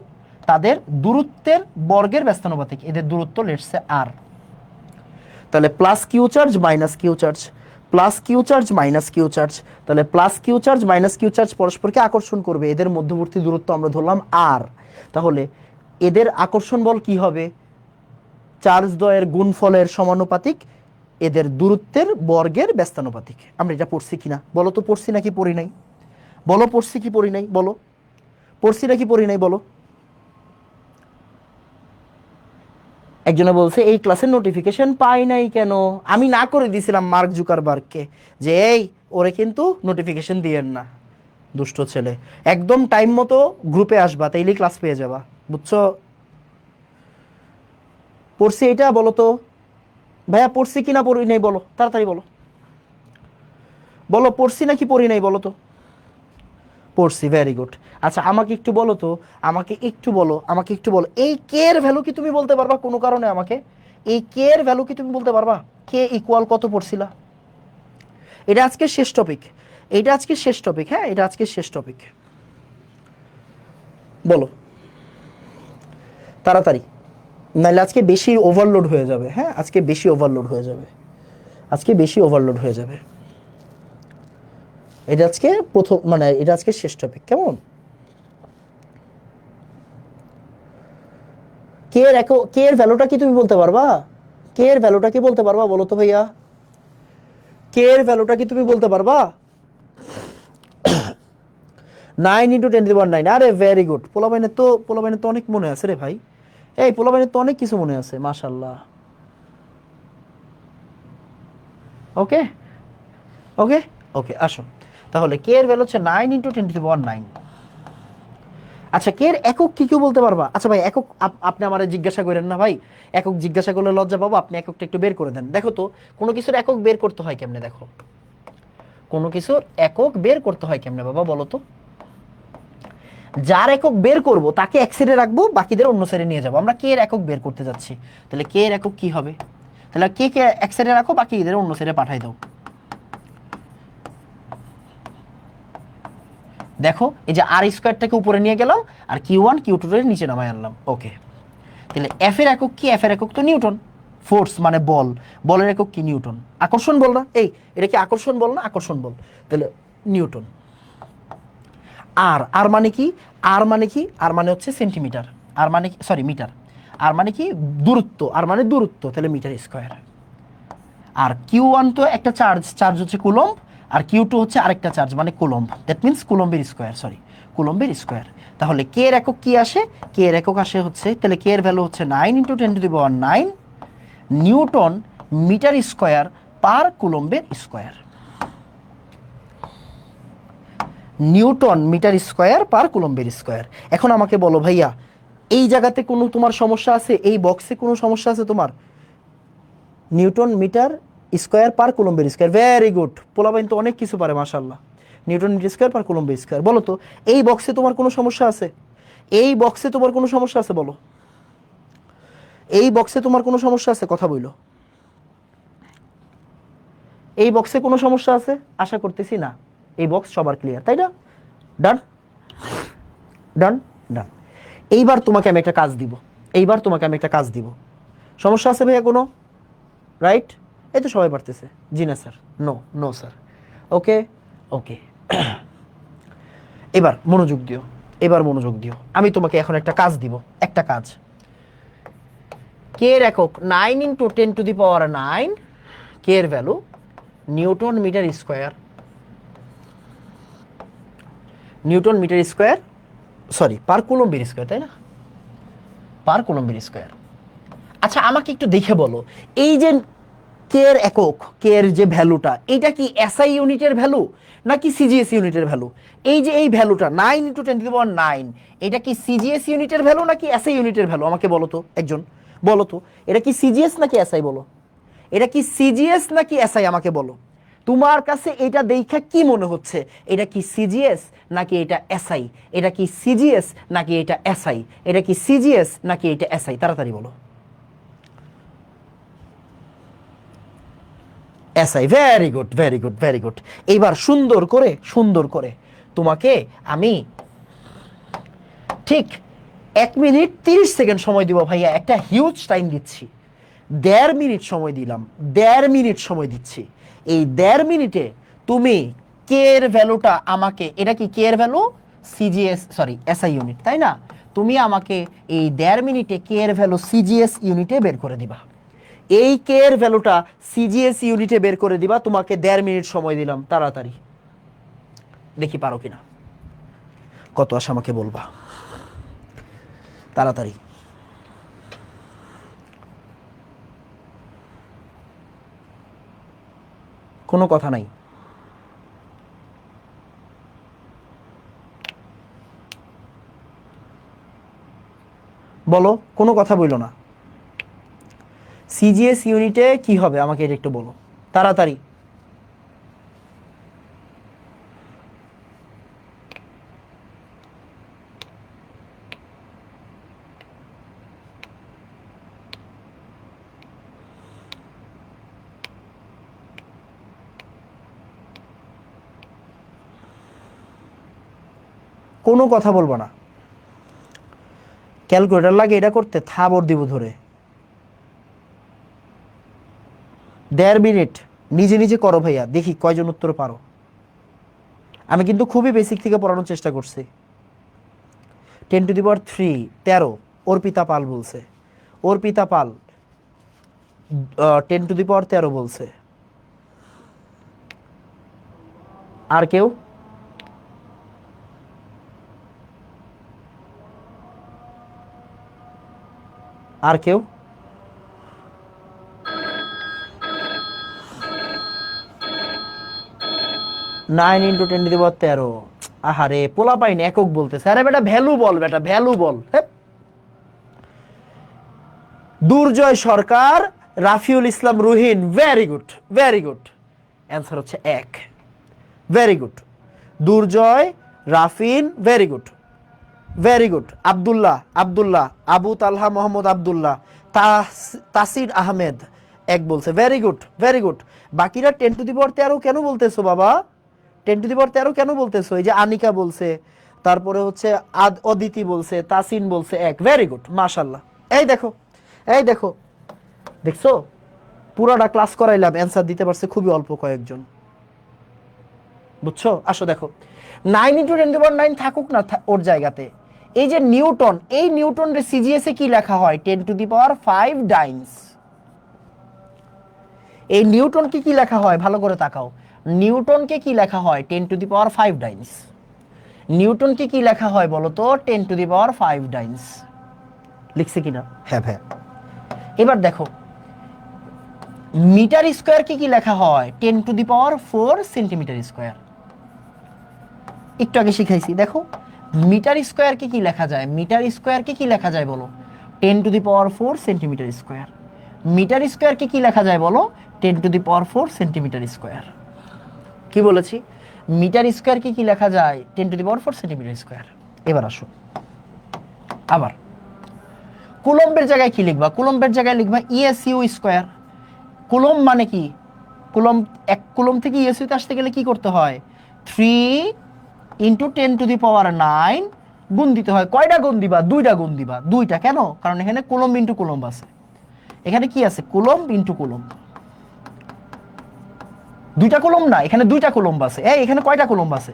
তাদের দূরত্বের বর্গের ব্যস্তানুপাতিক, এদের দূরত্ব লেটস আর। তাহলে plus Q charge minus Q charge, plus Q charge minus Q charge, তাহলে plus Q charge minus Q charge পরস্পরকে আকর্ষণ করবে, এদের মধ্যবর্তী দূরত্ব আমরা ধরলাম আর। তাহলে এদের আকর্ষণ বল কি হবে, চার্জ দ্বয়ের গুণফলের সমানুপাতিক, এদের দূরত্বের বর্গের ব্যস্তানুপাতিক। আমরা এটা পড়ছি কিনা বলো তো, পড়ছি নাকি পড়ি নাই, বলো পড়ছি কি পড়ি নাই, বলো পড়ছি নাকি পড়ি নাই বলো, একজনে বলছে এই ক্লাসের নোটিফিকেশন পাই নাই কেন, আমি না করে দিয়েছিলাম মার্ক জুকারবার্গকে যে এই ওরে কিন্তু নোটিফিকেশন দিয়েন না, দুষ্ট ছেলে, একদম টাইম মতো গ্রুপে আসবা তাইলেই ক্লাস পেয়ে যাবা, বুঝছো? পড়ছি এটা বলো তো ভাইয়া, পড়ছি কিনা পড়ি নাই বলো, তাড়াতাড়ি বলো, বলো পড়ছি নাকি পড়ি নাই বলো তো। পড়ছি, ভেরি গুড। আচ্ছা আমাকে একটু বলো তো, আমাকে একটু বলো এই কে এর ভ্যালু কি তুমি বলতে পারবা কোনো কারণে আমাকে? এই কে এর ভ্যালু কি তুমি বলতে পারবা? কে ইকুয়াল কত পড়ছিলা? এটা আজকে শেষ টপিক, এটা আজকে শেষ টপিক, হ্যাঁ এটা আজকে শেষ টপিক, বলো তাড়াতাড়ি, নাহলে আজকে বেশি ওভারলোড হয়ে যাবে, হ্যাঁ আজকে বেশি ওভারলোড হয়ে যাবে, আজকে বেশি ওভারলোড হয়ে যাবে। এটা আজকে প্রথম, মানে এটা আজকে শেষ টপিক, কেমন? কে এর কে এর ভ্যালুটা কি তুমি বলতে পারবা? কে এর ভ্যালুটা কি বলতে পারবা বলো তো ভাইয়া? কে এর ভ্যালুটা কি তুমি বলতে পারবা? 9 × 10⁹, আরে ভেরি গুড, পোলাবাইনের তো অনেক মনে আছে রে ভাই, এই পোলাবাইনের তো অনেক কিছু মনে আছে, মাশাল্লাহ। ওকে ওকে ওকে, আসো তাহলে কে এর ভ্যালু হচ্ছে 9 × 10⁹। আচ্ছা কে এর একক কি কেউ বলতে পারবা? আচ্ছা ভাই একক আপনি আমারে জিজ্ঞাসা করেন না ভাই, একক জিজ্ঞাসা করলে লজ্জা পাবো, আপনি এককটা একটু বের করে দেন, দেখো তো কোনো কিছুর একক বের করতে হয় কেমনে, দেখো কোনো কিছুর একক বের করতে হয় কেমনে বাবা বলো তো? যার একক বের করব তাকে এক সাইডে রাখবো, বাকিদের অন্য সাইডে নিয়ে যাবো, আমরা কে এর একক বের করতে যাচ্ছি, তাহলে কে এর একক কি হবে? তাহলে কে কে এক সাইডে রাখো, বাকিদের অন্য সাইডে পাঠাই দাও। দেখো এই যে আর স্কোয়ারটাকে উপরে নিয়ে গেলাম, আর Q1 Q2 এর নিচে নামাই আনলাম, ওকে। তাহলে এফ এর একক কি? এফ এর একক তো নিউটন, ফোর্স মানে বল, বলের একক কি? নিউটন। আকর্ষণ বল না, এই এটা কি আকর্ষণ বল না? আকর্ষণ বল, তাহলে নিউটন। আর আর মানে কি? আর মানে কি? আর মানে হচ্ছে সেন্টিমিটার, আর মানে কি, সরি মিটার, আর মানে কি? দূরত্ব, আর মানে দূরত্ব, তাহলে মিটার স্কোয়ার। আর Q1 তো একটা চার্জ, চার্জ হচ্ছে কুলম্ব, আর Q2 হচ্ছে আরেকটা চার্জ মানে কুলম্ব, দ্যাট মিনস কুলম্বের স্কোয়ার, সরি কুলম্বের স্কোয়ার। তাহলে কে এর একক কি আসে? কে এর একক আসে হচ্ছে, তাহলে কে এর ভ্যালু হচ্ছে 9 × 10⁹ নিউটন মিটার স্কোয়ার পার কুলম্বের square, newton metre square per কুলম্বের স্কোয়ার। এখন আমাকে বলো ভাইয়া এই জায়গাতে কোনো তোমার সমস্যা আছে? এই বক্সে কোনো সমস্যা আছে তোমার? নিউটন মিটার স্কোয়ার পার কুলম্বের স্কোয়ার, ভেরি গুড, পোলাবাইন তো অনেক কিছু পারে মাশাল্লাহ। নিউটন মিটার স্কোয়ার পার কুলম্বের স্কোয়ার, বলো তো এই বক্সে তোমার কোনো সমস্যা আছে? এই বক্সে তোমার কোনো সমস্যা আছে বলো? এই বক্সে তোমার কোনো সমস্যা আছে? কথা বইলো, এই বক্সে কোনো সমস্যা আছে? আশা করতেছি না, এই বক্স সবার ক্লিয়ার, তাই না? ডান ডান ডান। এইবার তোমাকে আমি একটা কাজ দিব, এইবার তোমাকে আমি একটা কাজ দিব। সমস্যা আছে ভাইয়া কোনো? রাইট, এই তো সবাই পারতেছে, জি না স্যার, নো নো স্যার, ওকে ওকে। এবার মনোযোগ দিও, এবার মনোযোগ দিও, আমি তোমাকে এখন একটা কাজ দিব, একটা কাজ। কে এর একক 9 × 10⁹, কে এর value newton metre square, newton metre square, sorry per কুলম্বের স্কোয়ার, তাই না? পার কুলম্বের স্কোয়ার। আচ্ছা আমাকে একটু দেখে বলো, এই যে কে এর একক, কে এর যে ভ্যালুটা, এটা কি এসআই ইউনিটের ভ্যালু নাকি সিজিএস ইউনিটের ভ্যালু? এই যে এই ভ্যালুটা 9 × 10⁹, এটা কি সিজিএস ইউনিটের ভ্যালু নাকি এসআই ইউনিটের ভ্যালু? আমাকে বলো তো একজন, বলো তো এটা কি সিজিএস নাকি এসআই? বলো এটা কি সিজিএস নাকি এসআই, আমাকে বলো। তোমার কাছে এটা দেখা কি মনে হচ্ছে? এটা কি সিজিএস নাকি এটা এসআই? এটা কি সিজিএস নাকি এটা এসআই? এটা কি সিজিএস নাকি এটা এসআই? তাড়াতাড়ি বলো। SI, very good very good very good. এইবার সুন্দর করে, সুন্দর করে তোমাকে আমি ঠিক 1 মিনিট 30 সেকেন্ড সময় দিব ভাইয়া, একটা হিউজ টাইম দিচ্ছি, 1.5 মিনিট সময় দিলাম, 1.5 মিনিট সময় দিচ্ছি। এই 1.5 মিনিটে তুমি কে এর ভ্যালুটা আমাকে, এটা কি কে এর value? CGS, sorry SI unit, তাই না? তুমি আমাকে এই 1.5 মিনিটে কে এর ভ্যালু সিজিএস ইউনিটে বের করে দিবা। এই কে এর ভ্যালুটা সিজিএস ইউনিটে বের করে দিবা, তোমাকে 1.5 মিনিট সময় দিলাম, তাড়াতাড়ি দেখি পারো কিনা, কত আসে আমাকে বলবা তাড়াতাড়ি। কোনো কথা নাই। বলো, কোনো কথা বইলো না। সিজিএস ইউনিটে কি হবে আমাকে এটা একটু বলো তাড়াতাড়ি। কোনো কথা বলবো না। ক্যালকুলেটর লাগে এটা করতে, থাবর দিব ধরে। 1.5 মিনিট নিজে নিজে করো ভাইয়া, দেখি কয়জন উত্তর পারো। আমি কিন্তু খুবই বেসিক থেকে পড়ানোর চেষ্টা করছি। 10⁻³ 13 অর্পিতা পাল বলছে। অর্পিতা পাল 10⁻13 বলছে। আর কেউ? আর কেউ? 9 × 10⁻13। আহারে পোলা পাইনি একক বলতেছে। আরে বেটা ভ্যালু বল, বেটা ভ্যালু বল। Durjoy Sarkar, Rafiul Islam Ruhin, very good very good. Answer হচ্ছে 1। Very good. Durjoy, Rafin, very good very good. Abdullah, Abdullah, Abu Talha Mohammad Abdullah, Tasir Ahmed 1 বলছে। Very good very good. বাকিরা 10⁻13 কেন বলতেছো বাবা? 10⁻13 কেন বলতেছো? এই যে আনিকা বলছে, তারপরে হচ্ছে অদিতি বলছে, তাসিন বলছে 1। ভেরি গুড, মাশাল্লাহ। এই দেখো, এই দেখো, দেখছো পুরাটা ক্লাস করাইলাম, অ্যান্সার দিতে পারছে খুবই অল্প কয়েকজন। বুঝছো? আসো দেখো, 9 × 10⁻9 থাকুক না ওর জায়গাতে। এই যে নিউটন, এই নিউটন রে সিজিএস এ কি লেখা হয়? 10⁵ ডাইন্স। এই নিউটনকে কি লেখা হয় ভালো করে তাকাও। নিউটনকে কি লেখা হয়? 10⁵ ডাইন্স। নিউটনকে কি লেখা হয় বলো তো? 10⁵ ডাইন্স। লিখছে কিনা? হ্যাঁ হ্যাঁ। এবার দেখো, মিটার স্কোয়ারকে কি লেখা হয়? 10⁴ সেন্টিমিটার স্কোয়ার। একটু আগে শিখাইছি, দেখো মিটার স্কোয়ারকে কি লেখা যায়? মিটার স্কোয়ারকে কি লেখা যায় বলো? 10⁴ সেন্টিমিটার স্কোয়ার। মিটার স্কোয়ারকে কি লেখা যায় বলো? 10⁴ সেন্টিমিটার স্কোয়ার। কি বলেছি? মিটার স্কোয়ারকে কি লেখা যায়? 10⁴ সেন্টিমিটার স্কোয়ার। এবার আসো, আবার কুলম্বের জায়গায় কি লিখবা? কুলম্বের জায়গায় লিখবা ইএসইউ স্কোয়ার। কুলম্ব মানে কি? কুলম্ব, 1 কুলম্ব থেকে ইএসইউতে আসতে গেলে কি করতে হয়? 3 × 10⁹ গুণ দিতে হয়। কয়টা গুণ দিবা? 2টা গুণ দিবা। 2টা কেন? কারণ এখানে কুলম্ব ইন্টু কুলম্ব আছে। এখানে কি আছে? Coulomb into coulomb. 2টা কুলম্ব না, এখানে 2টা কুলম্ব আছে। এই এখানে কয়টা কুলম্ব আছে?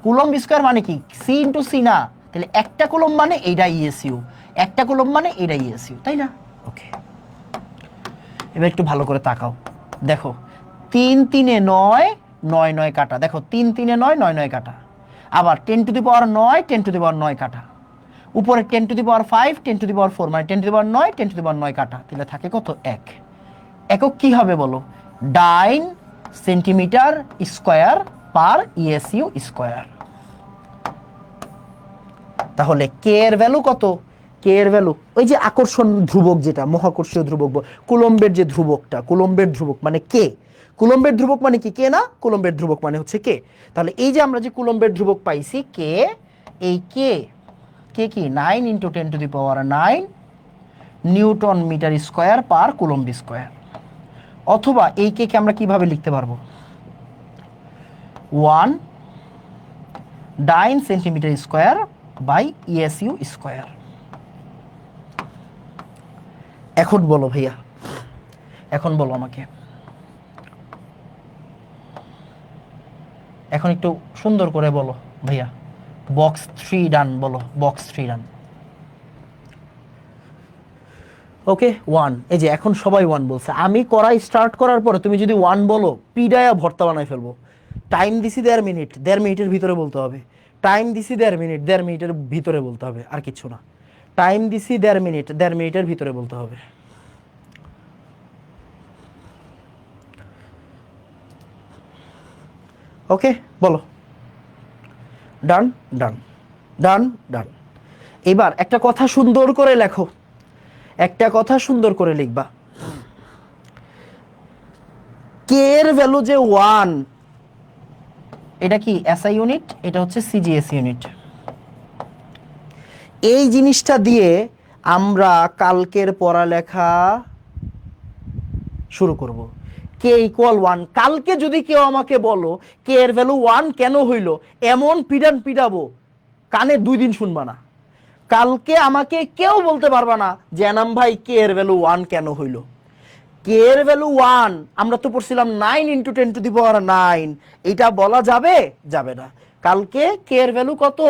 কুলম্ব স্কোয়ার মানে কি? সি ইন্টু সি না? তাহলে একটা কুলম্ব মানে এইটা ইএসইউ, একটা কুলম্ব মানে এইটা ইএসইউ, তাই না? ওকে, এবার একটু ভালো করে তাকাও। দেখো 3 3 এ 9, 9 9 কাটা। দেখো 3 3 এ 9, 9 9 কাটা। আবার 10⁹9, 10⁹9 কাটা। উপরে 10⁵, 10⁴, মানে 10⁹9, 10⁹9 কাটা। তাহলে থাকে কত? 1। একক কি হবে বলো? ডাইন সেন্টিমিটার স্কোয়ার পার ইএসইউ স্কোয়ার। তাহলে কে এর ভ্যালু কত? কে এর ভ্যালু ওই যে আকর্ষণ ধ্রুবক, যেটা মহাকর্ষীয় ধ্রুবক, কুলম্বের যে ধ্রুবকটা, কুলম্বের ধ্রুবক মানে কে। কুলম্বের ধ্রুবক মানে কি? কে না, কুলম্বের ধ্রুবক মানে হচ্ছে কে। তাহলে এই যে আমরা যে কুলম্বের ধ্রুবক পাইছি কে, এই কে, কে কি 9 × 10⁹9 newton metre square per coulomb square. অথবা এই কে কে আমরা কিভাবে লিখতে পারবো? 1 9 centimetre square by ESU square. এখন বলো ভাইয়া, এখন বলো আমাকে, এখন একটু সুন্দর করে বলো ভাইয়া। বক্স 3 ডান বলো, বক্স 3 ডান। ওকে 1। এই যে এখন সবাই 1 বলছে। আমি করাই স্টার্ট করার পরে তুমি যদি 1 বলো, পিডায়া ভর্তা বানাই ফেলবো। টাইম দিছি 1.5 মিনিট, 1.5 মিনিটের ভিতরে বলতে হবে। টাইম দিছি 1.5 মিনিট, 1.5 মিনিটের ভিতরে বলতে হবে, আর কিছু না। টাইম দিছি 1.5 মিনিট, 1.5 মিনিটের ভিতরে বলতে হবে। ওকে, বলো। ডান, ডান, ডান, ডান। এবার একটা কথা সুন্দর করে লেখো, একটা কথা সুন্দর করে লিখবা। কে এর ভ্যালু যে 1, এটা কি এসআই ইউনিট, এটা হচ্ছে সিজিএস ইউনিট। এই জিনিসটা দিয়ে আমরা কালকের পড়ালেখা শুরু করব। কে ইকুয়াল 1, কালকে যদি কেউ আমাকে বলো কে এর ভ্যালু 1 কেন হইল, এমন পিডান পিডাবো কানে 2 দিন শুনবা না। কালকে আমাকে কেউ বলতে পারবা না যে এনাম ভাই কে এর ভ্যালু 1 কেন হইল। কে এর ভ্যালু 1, আমরা তো পড়ছিলাম 9 × 10⁹, এটা বলা যাবে? যাবে না। কালকে কে এর ভ্যালু কত?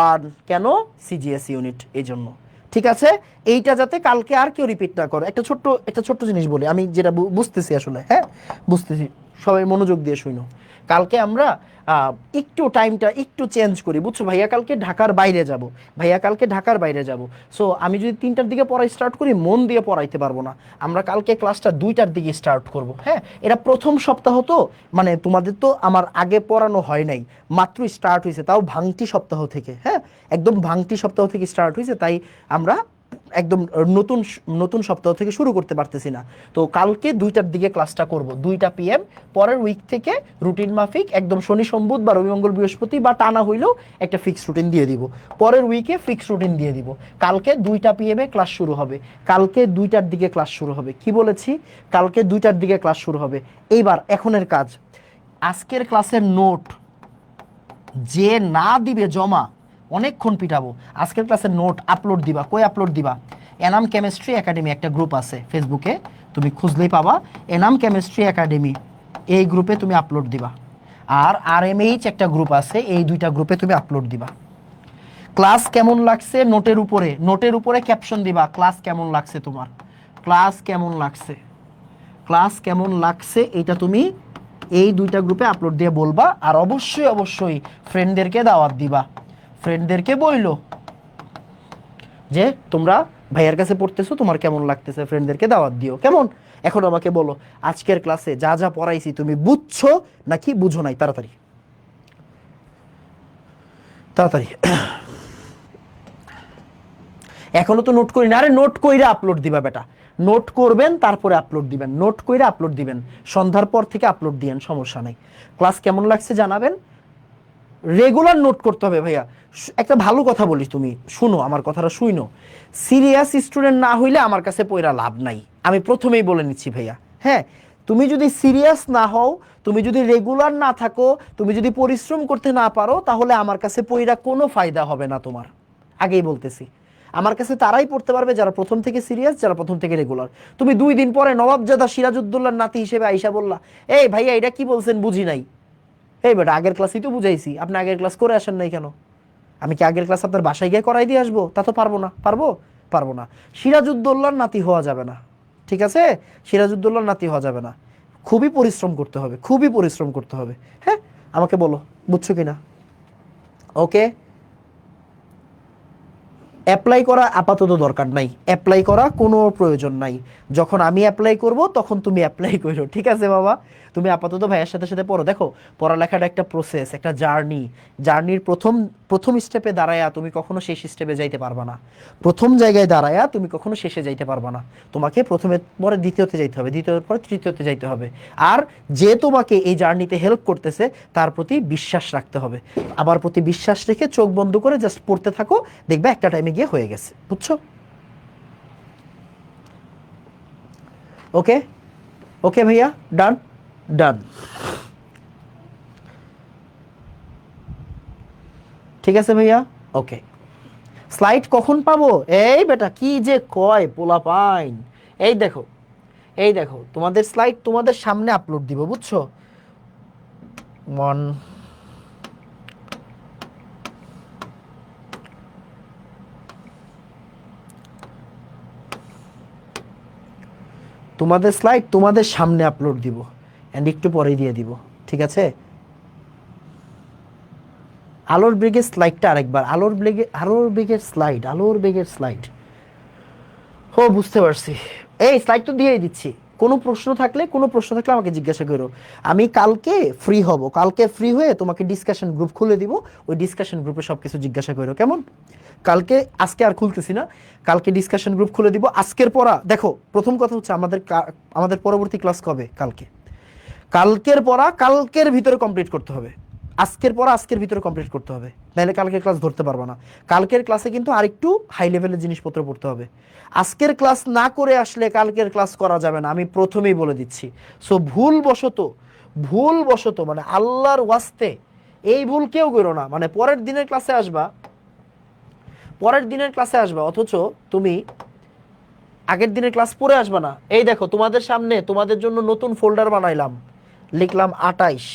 1। কেন? সিজিএস ইউনিট, এই জন্য। ঠিক আছে, এইটা যাতে কালকে আর কেউ রিপিট না করে। একটা ছোট্ট জিনিস বলি, আমি যেটা বুঝতেছি আসলে, হ্যাঁ বুঝতেছি, সবাই মনোযোগ দিয়ে শুনো। কালকে আমরা একটু টাইমটা একটু চেঞ্জ করি, বুঝছো? ভাইয়া কালকে ঢাকার বাইরে যাব, সো আমি যদি 3টার দিকে পড়া স্টার্ট করি, মন দিয়ে পড়াইতে পারবো না। আমরা কালকে ক্লাসটা 2টার দিকে স্টার্ট করব। হ্যাঁ, এটা প্রথম সপ্তাহ তো, মানে তোমাদের তো আমার আগে পড়ানো হয় নাই, মাত্র স্টার্ট হয়েছে, তাও ভাঙটি সপ্তাহ থেকে। হ্যাঁ, একদম ভাঙটি সপ্তাহ থেকে স্টার্ট হয়েছে, তাই আমরা একদম নতুন নতুন সপ্তাহ থেকে শুরু করতে পারতেছি না। তো কালকে 2টার দিকে ক্লাসটা করব, 2টা PM। পরের উইক থেকে রুটিন মাফিক একদম শনি সোম বুধ বা রবি মঙ্গল বৃহস্পতি বা টানা হইলেও একটা ফিক্স রুটিন দিয়ে দিব, পরের উইকে ফিক্স রুটিন দিয়ে দিব। কালকে 2টা PM ক্লাস শুরু হবে, কালকে 2টার দিকে ক্লাস শুরু হবে। কি বলেছি? কালকে 2টার দিকে ক্লাস শুরু হবে। এইবার এখনের কাজ, আজকের ক্লাসের নোট যে না দিবে জমা, অনেকক্ষণ পিটাবো। আজকের ক্লাসের নোট আপলোড দিবা। কই আপলোড দিবা? এনাম কেমিস্ট্রি একাডেমি একটা গ্রুপ আছে ফেসবুকে, তুমি খুঁজলেই পাবা, এনাম কেমিস্ট্রি একাডেমি, এই গ্রুপে তুমি আপলোড দিবা। আর RMH একটা গ্রুপ আছে, এই 2টা গ্রুপে তুমি আপলোড দিবা। ক্লাস কেমন লাগছে নোটের উপরে ক্যাপশন দিবা, ক্লাস কেমন লাগছে তোমার, ক্লাস কেমন লাগছে, ক্লাস কেমন লাগছে, এটা তুমি এই 2টা গ্রুপে আপলোড দিয়ে বলবা। আর অবশ্যই অবশ্যই ফ্রেন্ডদেরকে দাওয়াত দিবা, ফ্রেন্ডদেরকে বইলো যে তোমরা ভাইয়ার কাছে পড়তেছো, তোমার কেমন লাগতেছে, ফ্রেন্ডদেরকে দাওয়াত দিও। কেমন? এখন আমাকে বলো, আজকের ক্লাসে যা যা পড়াইছি তুমি বুঝছো নাকি বুঝো নাই? তাড়াতাড়ি তাড়াতাড়ি। এখনো তো নোট করি না। আরে নোট কইরা আপলোড দিবা বেটা, নোট করবেন তারপরে আপলোড দিবেন, নোট কইরা আপলোড দিবেন, সন্ধ্যার পর থেকে আপলোড দিয়েন, সমস্যা নাই। ক্লাস কেমন লাগছে জানাবেন। রেগুলার নোট করতে হবে ভাইয়া। একটা ভালো কথা বলি, তুমি শুনো, আমার কথাটা শুনো। সিরিয়াস স্টুডেন্ট না হইলে আমার কাছে পড়া লাভ নাই, আমি প্রথমেই বলে নিচ্ছি ভাইয়া। হ্যাঁ, তুমি যদি সিরিয়াস না হও, তুমি যদি রেগুলার না থাকো, তুমি যদি পরিশ্রম করতে না পারো, তাহলে আমার কাছে পড়া কোনো ফায়দা হবে না তোমার। আগেই বলতেছি, আমার কাছে তারাই পড়তে পারবে যারা প্রথম থেকে সিরিয়াস, যারা প্রথম থেকে রেগুলার। তুমি 2 দিন পরে নবাবজাদা সিরাজউদ্দৌলার নাতি হিসেবে আইসা বললা, এই ভাইয়া এটা কি বলছেন বুঝি নাই। এই বেটা, আগের ক্লাসেই তো বুঝাইছি, আপনি আগের ক্লাস করে আসেন নাই কেন? আমি কি আগের ক্লাস আপনার বাসায় গিয়ে করাই দিয়ে আসবো? তা তো পারবো না। পারবো না। সিরাজউদ্দৌলার নাতি হওয়া যাবে না, ঠিক আছে? সিরাজউদ্দৌলার নাতি হওয়া যাবে না। খুবই পরিশ্রম করতে হবে, খুবই পরিশ্রম করতে হবে। হ্যাঁ, আমাকে বলো বুঝছো কিনা। ওকে, অ্যাপ্লাই করা আপাতত দরকার নাই, অ্যাপ্লাই করা কোনো প্রয়োজন নাই। যখন আমি অ্যাপ্লাই করব তখন তুমি অ্যাপ্লাই করো, ঠিক আছে বাবা? তুমি আপাতত ভাইয়ের সাথে সাথে পড়ো। দেখো, পড়ালেখাটা একটা প্রসেস, একটা জার্নির প্রথম স্টেপে দাঁড়ায়া তুমি কখনো শেষ স্টেপে যাইতে পারবা না। প্রথম জায়গায় দাঁড়ায়া তুমি কখনো শেষে যাইতে পারবা না। তোমাকে প্রথমে পরে দ্বিতীয়তে যাইতে হবে, দ্বিতীয়র পরে তৃতীয়তে যাইতে হবে। আর যে তোমাকে এই জার্নিতে হেল্প করতেছে তার প্রতি বিশ্বাস রাখতে হবে। আমার প্রতি বিশ্বাস রেখে চোখ বন্ধ করে জাস্ট পড়তে থাকো, দেখবে একটা টাইমে গিয়ে হয়ে গেছে। বুঝছো? ওকে, ওকে ভাইয়া, ডান, ডান। ঠিক আছে ভাইয়া, ওকে। স্লাইড কখন পাবো? এই বেটা কি যে কয় পোলা পাইন। এই দেখো, এই দেখো, তোমাদের স্লাইড তোমাদের সামনে আপলোড দিব, বুঝছো? মন তোমাদের স্লাইড তোমাদের সামনে আপলোড দিব, অ্যান্ড একটু পরে দিয়ে দিব, ঠিক আছে? আলোর বেগের স্লাইডটা আরেকবার, আলোর বেগের স্লাইড। ও বুঝতে পারছি, এই স্লাইড তো দিয়েই দিচ্ছি। কোনো প্রশ্ন থাকলে আমাকে জিজ্ঞাসা করো। আমি কালকে ফ্রি হব, কালকে ফ্রি হয়ে তোমাকে ডিসকাশন গ্রুপ খুলে দিব, ওই ডিসকাশন গ্রুপে সব কিছু জিজ্ঞাসা করো, কেমন? কালকে, আজকে আর খুলতেছি না, কালকে ডিসকাশন গ্রুপ খুলে দিব। আজকের পড়া দেখো, প্রথম কথা হচ্ছে আমাদের পরবর্তী ক্লাস কবে? কালকে। কালকের পড়া কালকের ভিতরে কমপ্লিট করতে হবে, আজকের পড়া আজকের ভিতরে কমপ্লিট করতে হবে, নাহলে কালকের ক্লাস ধরতে পারবে না। কালকের ক্লাসে কিন্তু আরেকটু হাই লেভেলের জিনিসপত্র পড়তে হবে। আজকের ক্লাস না করে আসলে কালকের ক্লাস করা যাবে না, আমি প্রথমেই বলে দিচ্ছি। সো ভুলবশত মানে আল্লাহর ওয়াস্তে এই ভুল কেউ করো না, মানে পরের দিনের ক্লাসে আসবা অথচ তুমি আগের দিনের ক্লাস পড়ে আসবা না। এই দেখো তোমাদের সামনে তোমাদের জন্য নতুন ফোল্ডার বানাইলাম, লিখলাম 28,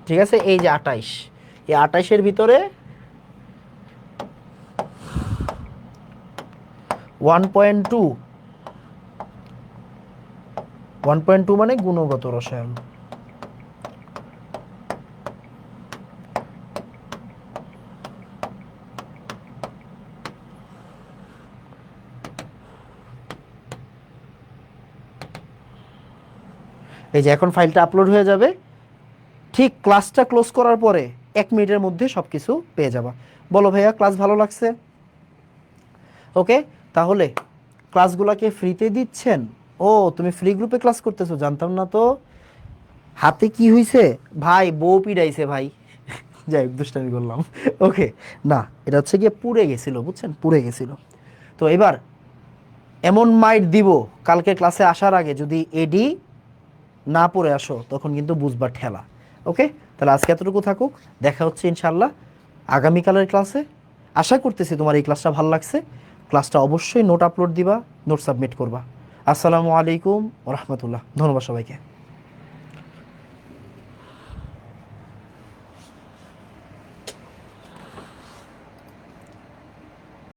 ঠিক আছে? এই যে 28, এই 28-এর ভিতরে 1.2, 1.2 মানে গুণগত রসায়ন। এই যে এখন ফাইলটা আপলোড হয়ে যাবে, ঠিক ক্লাসটা ক্লোজ করার পরে 1 মিনিটের মধ্যে সব কিছু পেয়ে যাবা। বলো ভাইয়া ক্লাস ভালো লাগছে? ওকে, তাহলে ক্লাসগুলোকে ফ্রিতে দিচ্ছেন? ও তুমি ফ্রি গ্রুপে ক্লাস করতেছো, জানতাম না তো। হাতে কি হইছে ভাই? বউ পিড়াইছে ভাই। যাই হোক, দুষ্টামি করলাম। ওকে, না এটা হচ্ছে গিয়ে পুড়ে গেছিল, বুঝছেন, পুড়ে গেছিল। তো এবার এমন মাইট দিব, কালকে ক্লাসে আসার আগে যদি এডি না পড়ে আসো তখন কিন্তু বুঝবার ঠেলা। ওকে, তাহলে আজকে এতটুকু থাকুক, দেখা হচ্ছে ইনশাল্লাহ আগামীকালের ক্লাসে। আশা করতেছি তোমার এই ক্লাসটা ভালো লাগছে। ক্লাসটা অবশ্যই নোট আপলোড দিবা, নোট সাবমিট করবা। আসসালামু আলাইকুম ওয়া রাহমাতুল্লাহ। ধন্যবাদ সবাইকে।